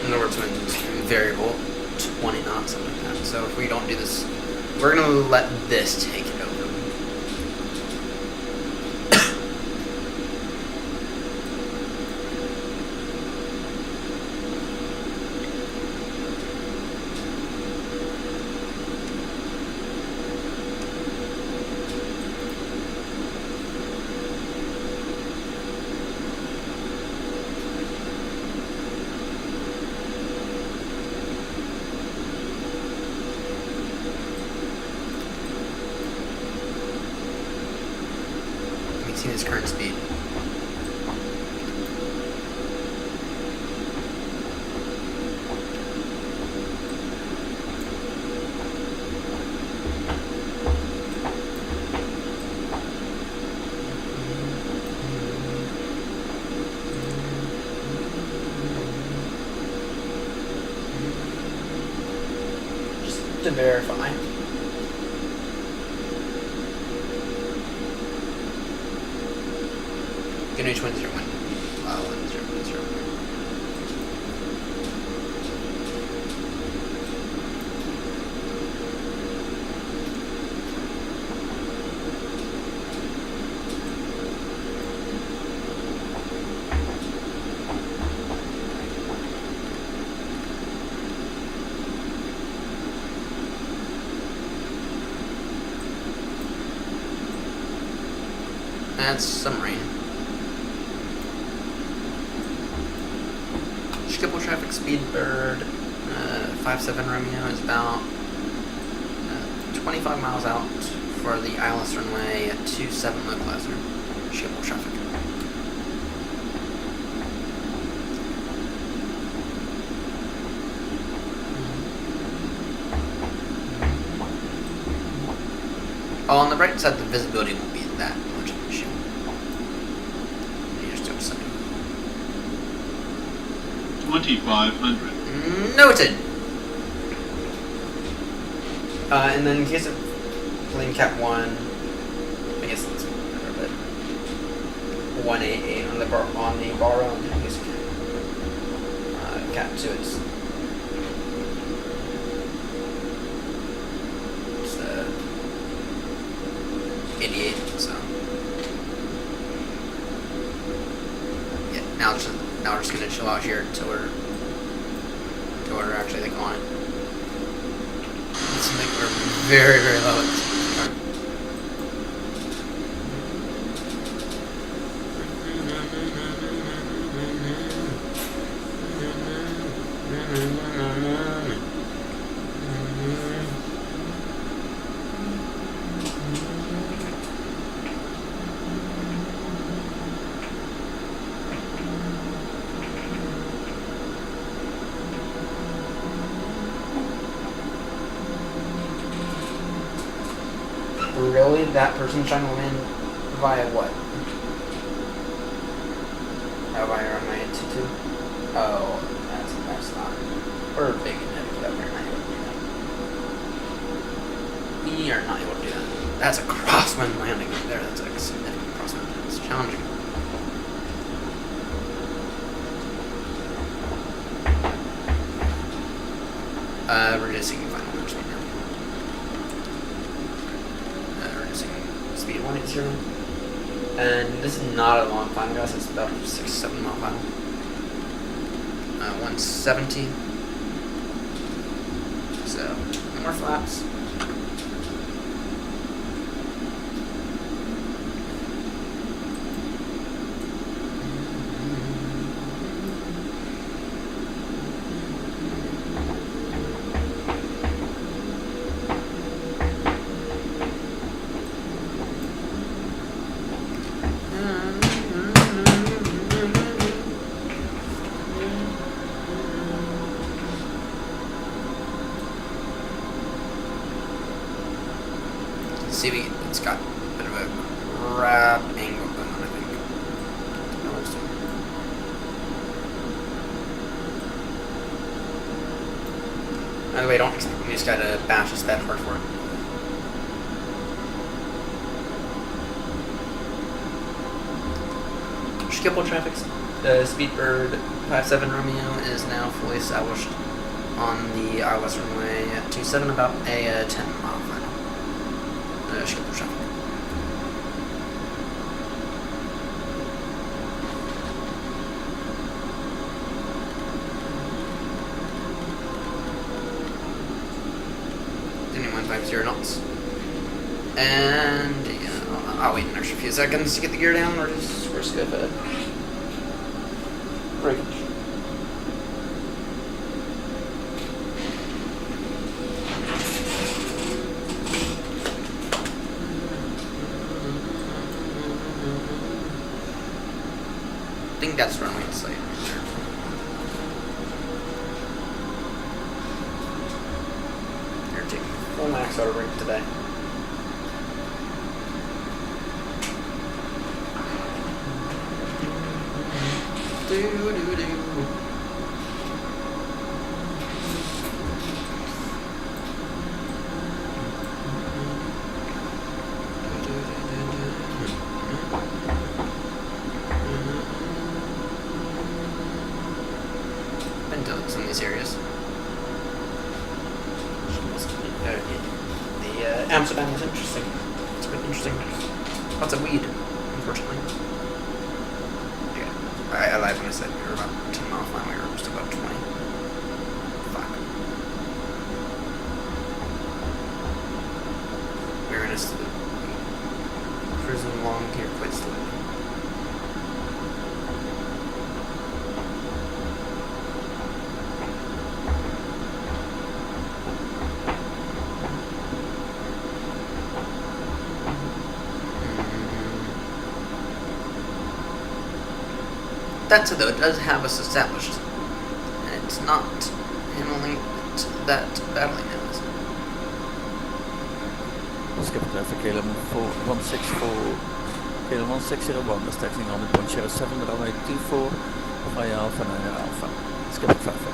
In other words, wind is variable, 20 knots, something like that. So if we don't do this, we're going to let this take it over. See his current speed. to verify. Give me 20 1. 1010. That's some rain. Schiphol traffic speed bird 57 Romeo is about 25 miles out for the ILS runway at 27 localizer. Schiphol traffic. Oh, on the bright side, the visibility won't be that much of an issue. You're still setting. 2500. Noted. And then in case of plane cap 1, I guess that's better, but 188 on the bar on I guess cap 2 it's 88, so yeah, now we're just gonna chill out here until we're actually like on it. Let's make we're very, very low at this point. Really? That person's trying to win via what? Oh, via runway 22? Oh, that's not. We're big and heavy for that. We're not able to do that. We are not able to do that. That's a crosswind landing right there. That's like a significant crosswind. It's challenging. Reducing final speed now. Reducing speed 180. And this is not a long final, guys. It's about 6-7 mile final. 170. So, more flaps. See, it's got a bit of a grab angle going on, I think. By the way, don't expect this guy to bash us that hard for it. Schiphol traffic, Speedbird 57 Romeo is now fully established on the ILS runway at 27, about a 10 mile final. Schiphol traffic. Doing 150 knots. And yeah, I'll wait an extra few seconds to get the gear down. We're just good for it. Breakage. I think that's runway in sight right there. They're taking full max auto brake today. areas. Amsterdam is interesting. It's been interesting. Lots of weed, unfortunately. Yeah, I lied when I said we were about 10 miles an hour. We were just about 20. Fuck. We're in a cruising along here quite slowly. That said, though, it does have us established, and it's not handling it that badly now, is it? Skip traffic KLM 164, KLM 1601, that's taxiing on the 0.07, runway 24, via Alpha 9 Alpha. Skip traffic.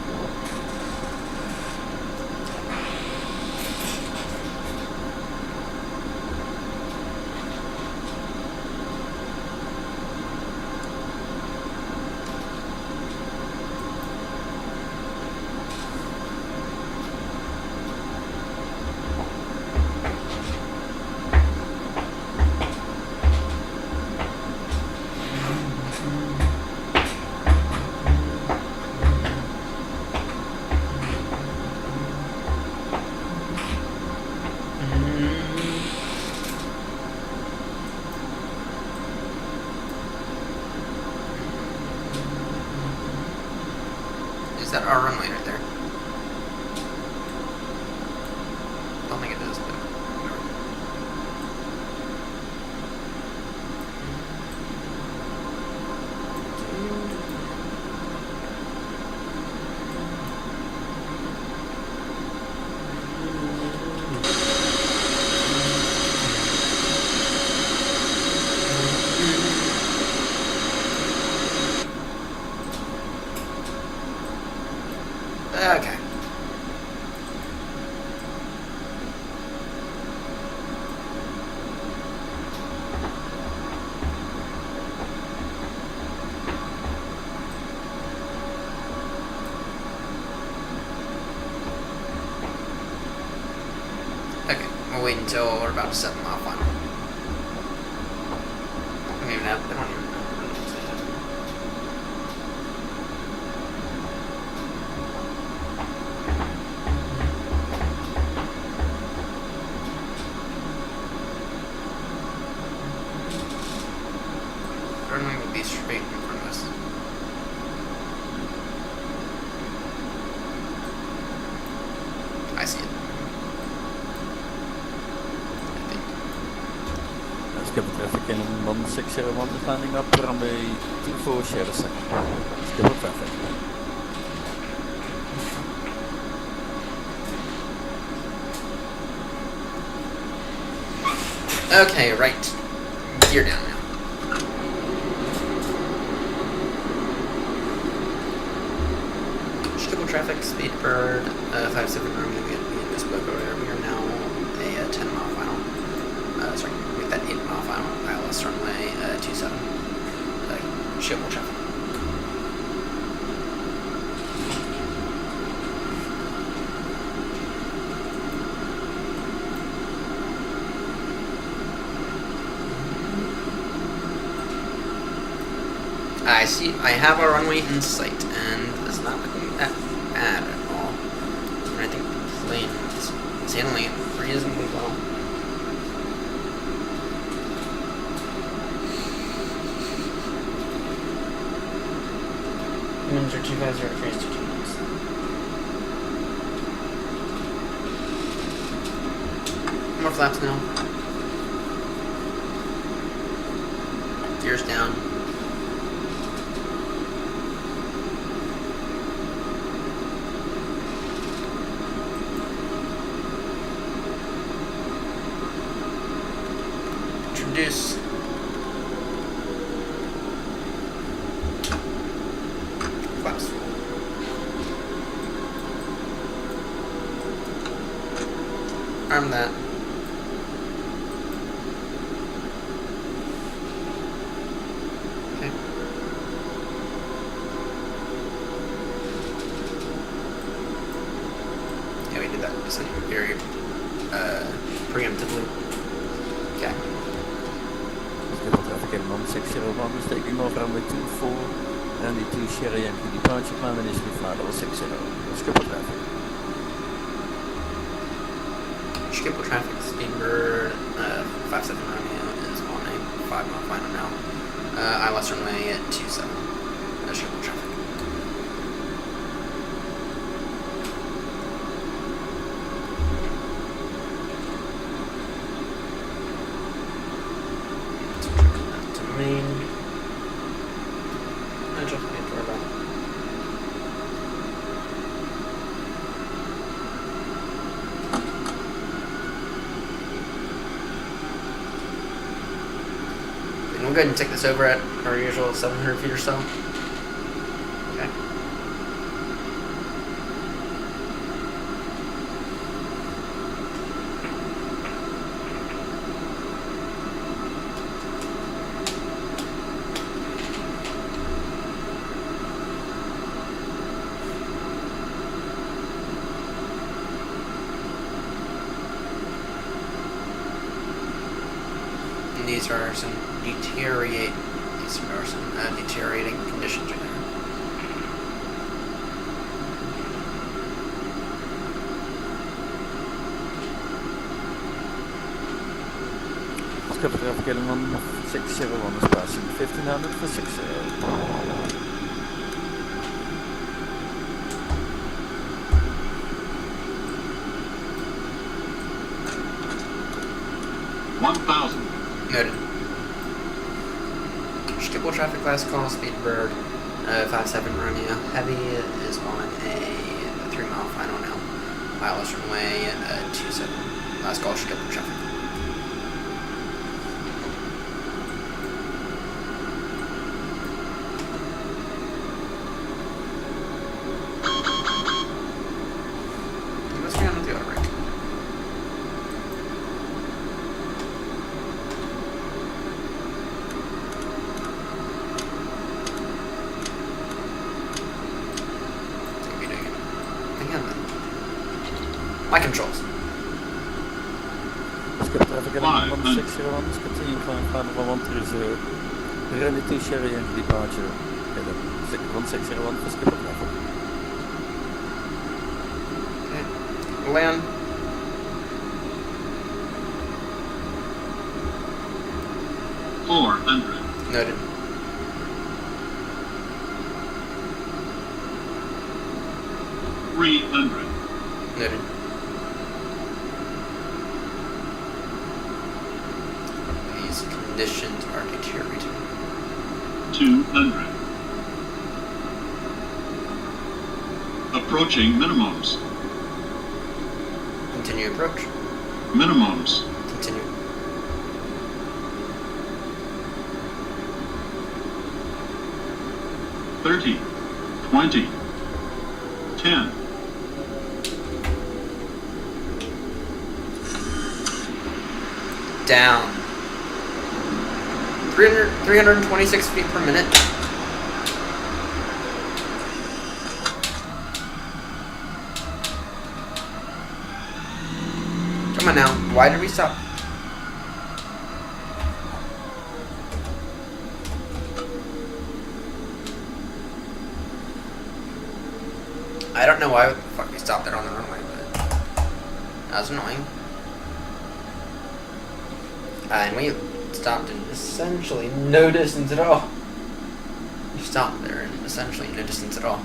Is that our runway right there? Don't think it is, but okay. Okay, we'll wait until we're about to 7 mile final. I don't even have, I don't even know. Runway will be straight in front of us. I see it. I think. Skip traffic KLM 1601 is landing up, runway 24, share a second. Skip traffic. Okay, right. Gear down now. Schiphol traffic, Speedbird, 57 room, we had just spoke earlier. We are now a 10 mile final. Sorry, with that 8 mile final. ILS runway 27. Schiphol traffic. I see. I have our runway in sight, and it's not looking that bad at all. And I think the plane is handling it reasonably well. Winds are 250, trains to 2 knots. More flaps now. Gears down. Introduce. Flaps. Arm that. Okay. KLM 601 is taking off runway 24, runway 2 Sierra Yankee departure, climb initially flight level 60, Schiphol traffic. Schiphol traffic, Speedbird, 57 Romeo is on a 5-mile final now. ILS runway at 27, Schiphol traffic. Main. I just need to worry about. And we'll go ahead and take this over at our usual 700 feet or so. Okay. These are some deteriorating conditions right there. Schiphol traffic KLM 601 is passing 1500 for 60. 1,000. Noted. Schiphol traffic last call, Speedbird, 57 Romeo. Heavy is on a 3-mile final now. ILS runway 27. Last call, Schiphol traffic. What's going on with the auto brake? My controls. Schiphol traffic KLM 1601 is continuing climb flight level 130. Runway 2 Sierra Yankee departure, KLM 1601 for Schiphol traffic. Okay. Land. Noted. Noted. These conditions are deteriorating. 200. Approaching minimums. Continue approach. Minimums. Continue. $30, $20, $10. Down. 326 feet per minute. Come on now. Why did we stop? I don't know why the fuck we stopped there on the runway, but that was annoying. And we stopped in essentially no distance at all. We stopped there in essentially no distance at all.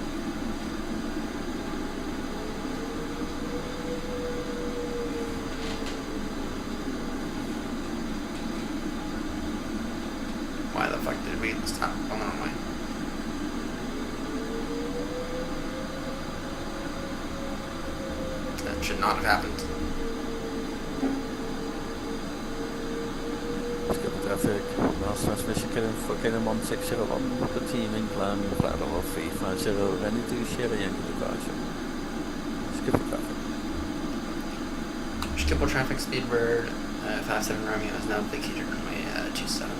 Why the fuck did we stop on the runway? That should not have happened. Schiphol traffic, last transmission KLM 1601, continuing climb flight level 350, runway 2 Sierra Yankee departure. Schiphol traffic. Schiphol traffic, Speedbird, 57 Romeo is now vacated runway 27.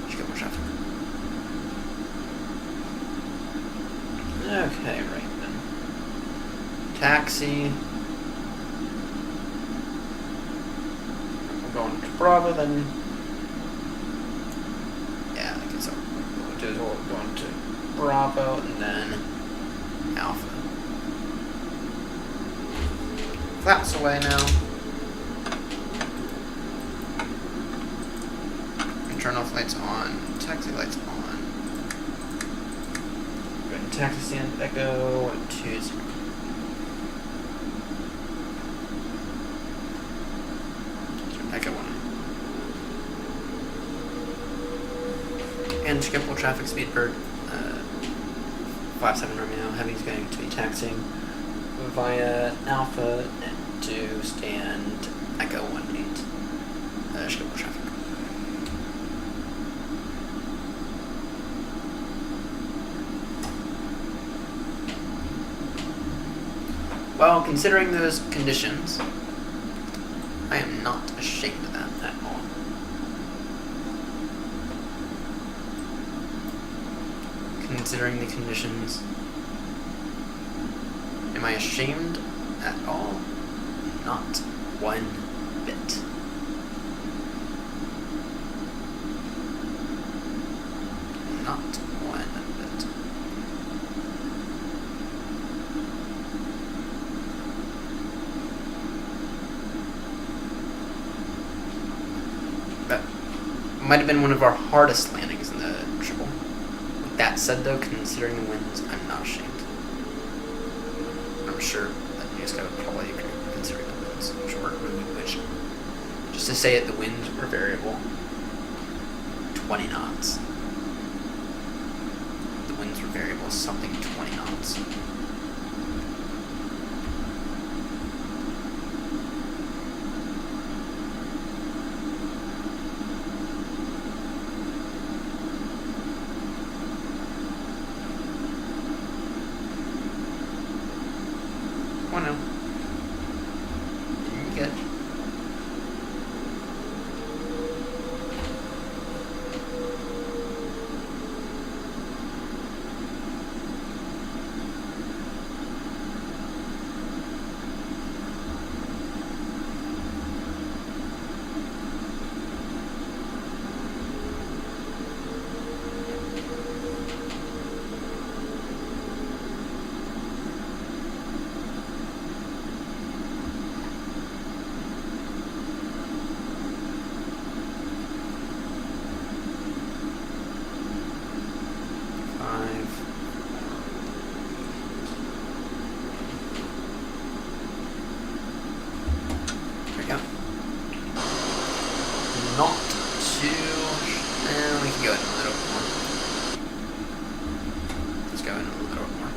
Schiphol traffic. Okay, right then. Taxi. I'm going to Bravo then. do is we'll go into Bravo and then Alpha. Flaps away now. Internal flights on. Taxi lights on. Go ahead and taxi stand Echo 120. Echo 1. And Schiphol traffic speedbird 57 Romeo. Heavy's going to be taxiing via Alpha to stand Echo 18. Schiphol traffic. Well, considering those conditions, I am not ashamed of that at all. Considering the conditions, am I ashamed at all? Not one bit. Not one bit. That might have been one of our hardest landings in the triple. With that said, though, considering the winds, I'm not ashamed. I'm sure that you guys would probably agree, considering the winds, which were moving, which, just to say it, the winds were variable. 20 knots. The winds were variable, something 20 knots. Oh no. Didn't you get? Not too. We can go in a little bit more. Let's go in a little bit more.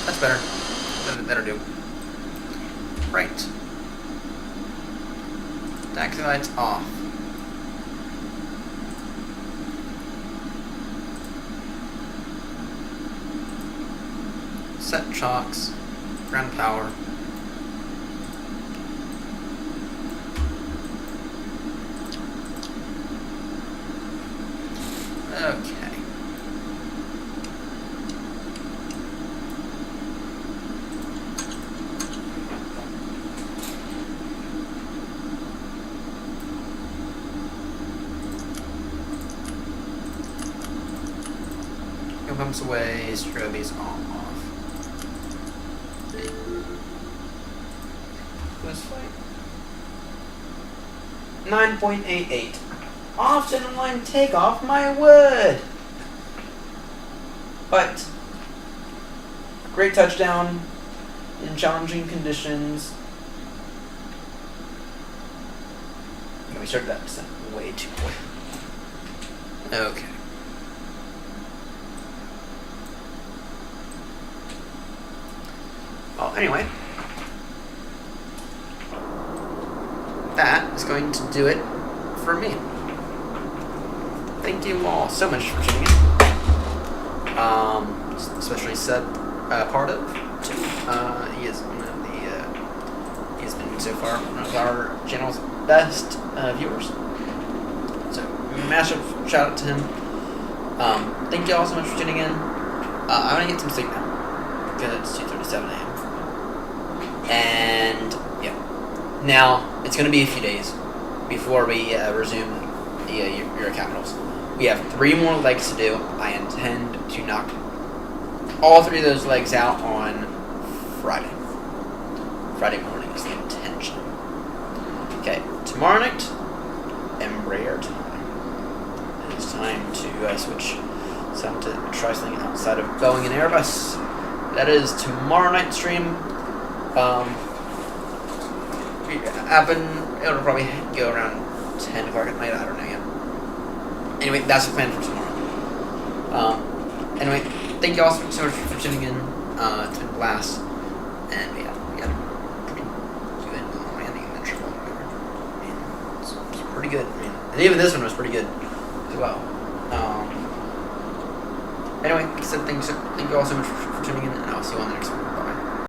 That's better. That'll do. Right. Taxi lights off. Set chocks. Ground power. Okay. Pumps away, strobies all off. This way. 9.88. Often line takeoff, my word! But great touchdown in challenging conditions. Yeah, we started that percent way too quick. Okay. Well, anyway, that is going to do it for me. Thank you all so much for tuning in. Especially Seb, part of too. He is one of the. He's been so far. One of our channel's best viewers. So massive shout out to him. Thank you all so much for tuning in. I'm gonna get some sleep now because it's 2:37 a.m. And yeah, now it's gonna be a few days before we resume the Euro Capitals. We have 3 more legs to do. I intend to knock all 3 of those legs out on Friday. Friday morning is the intention. Okay, tomorrow night, Embraer time. It's time to switch. It's time to try something outside of Boeing and Airbus. That is tomorrow night's stream. It'll probably go around 10 o'clock at night. I don't know yet. Anyway, that's the plan for tomorrow. Anyway, thank you all so much for tuning in. It's been a blast. And yeah, we got a pretty good landing in the triple. I mean, it's pretty good. I mean, and even this one was pretty good as well. Anyway, like I said, thank you all so much for tuning in, and I'll see you on the next one.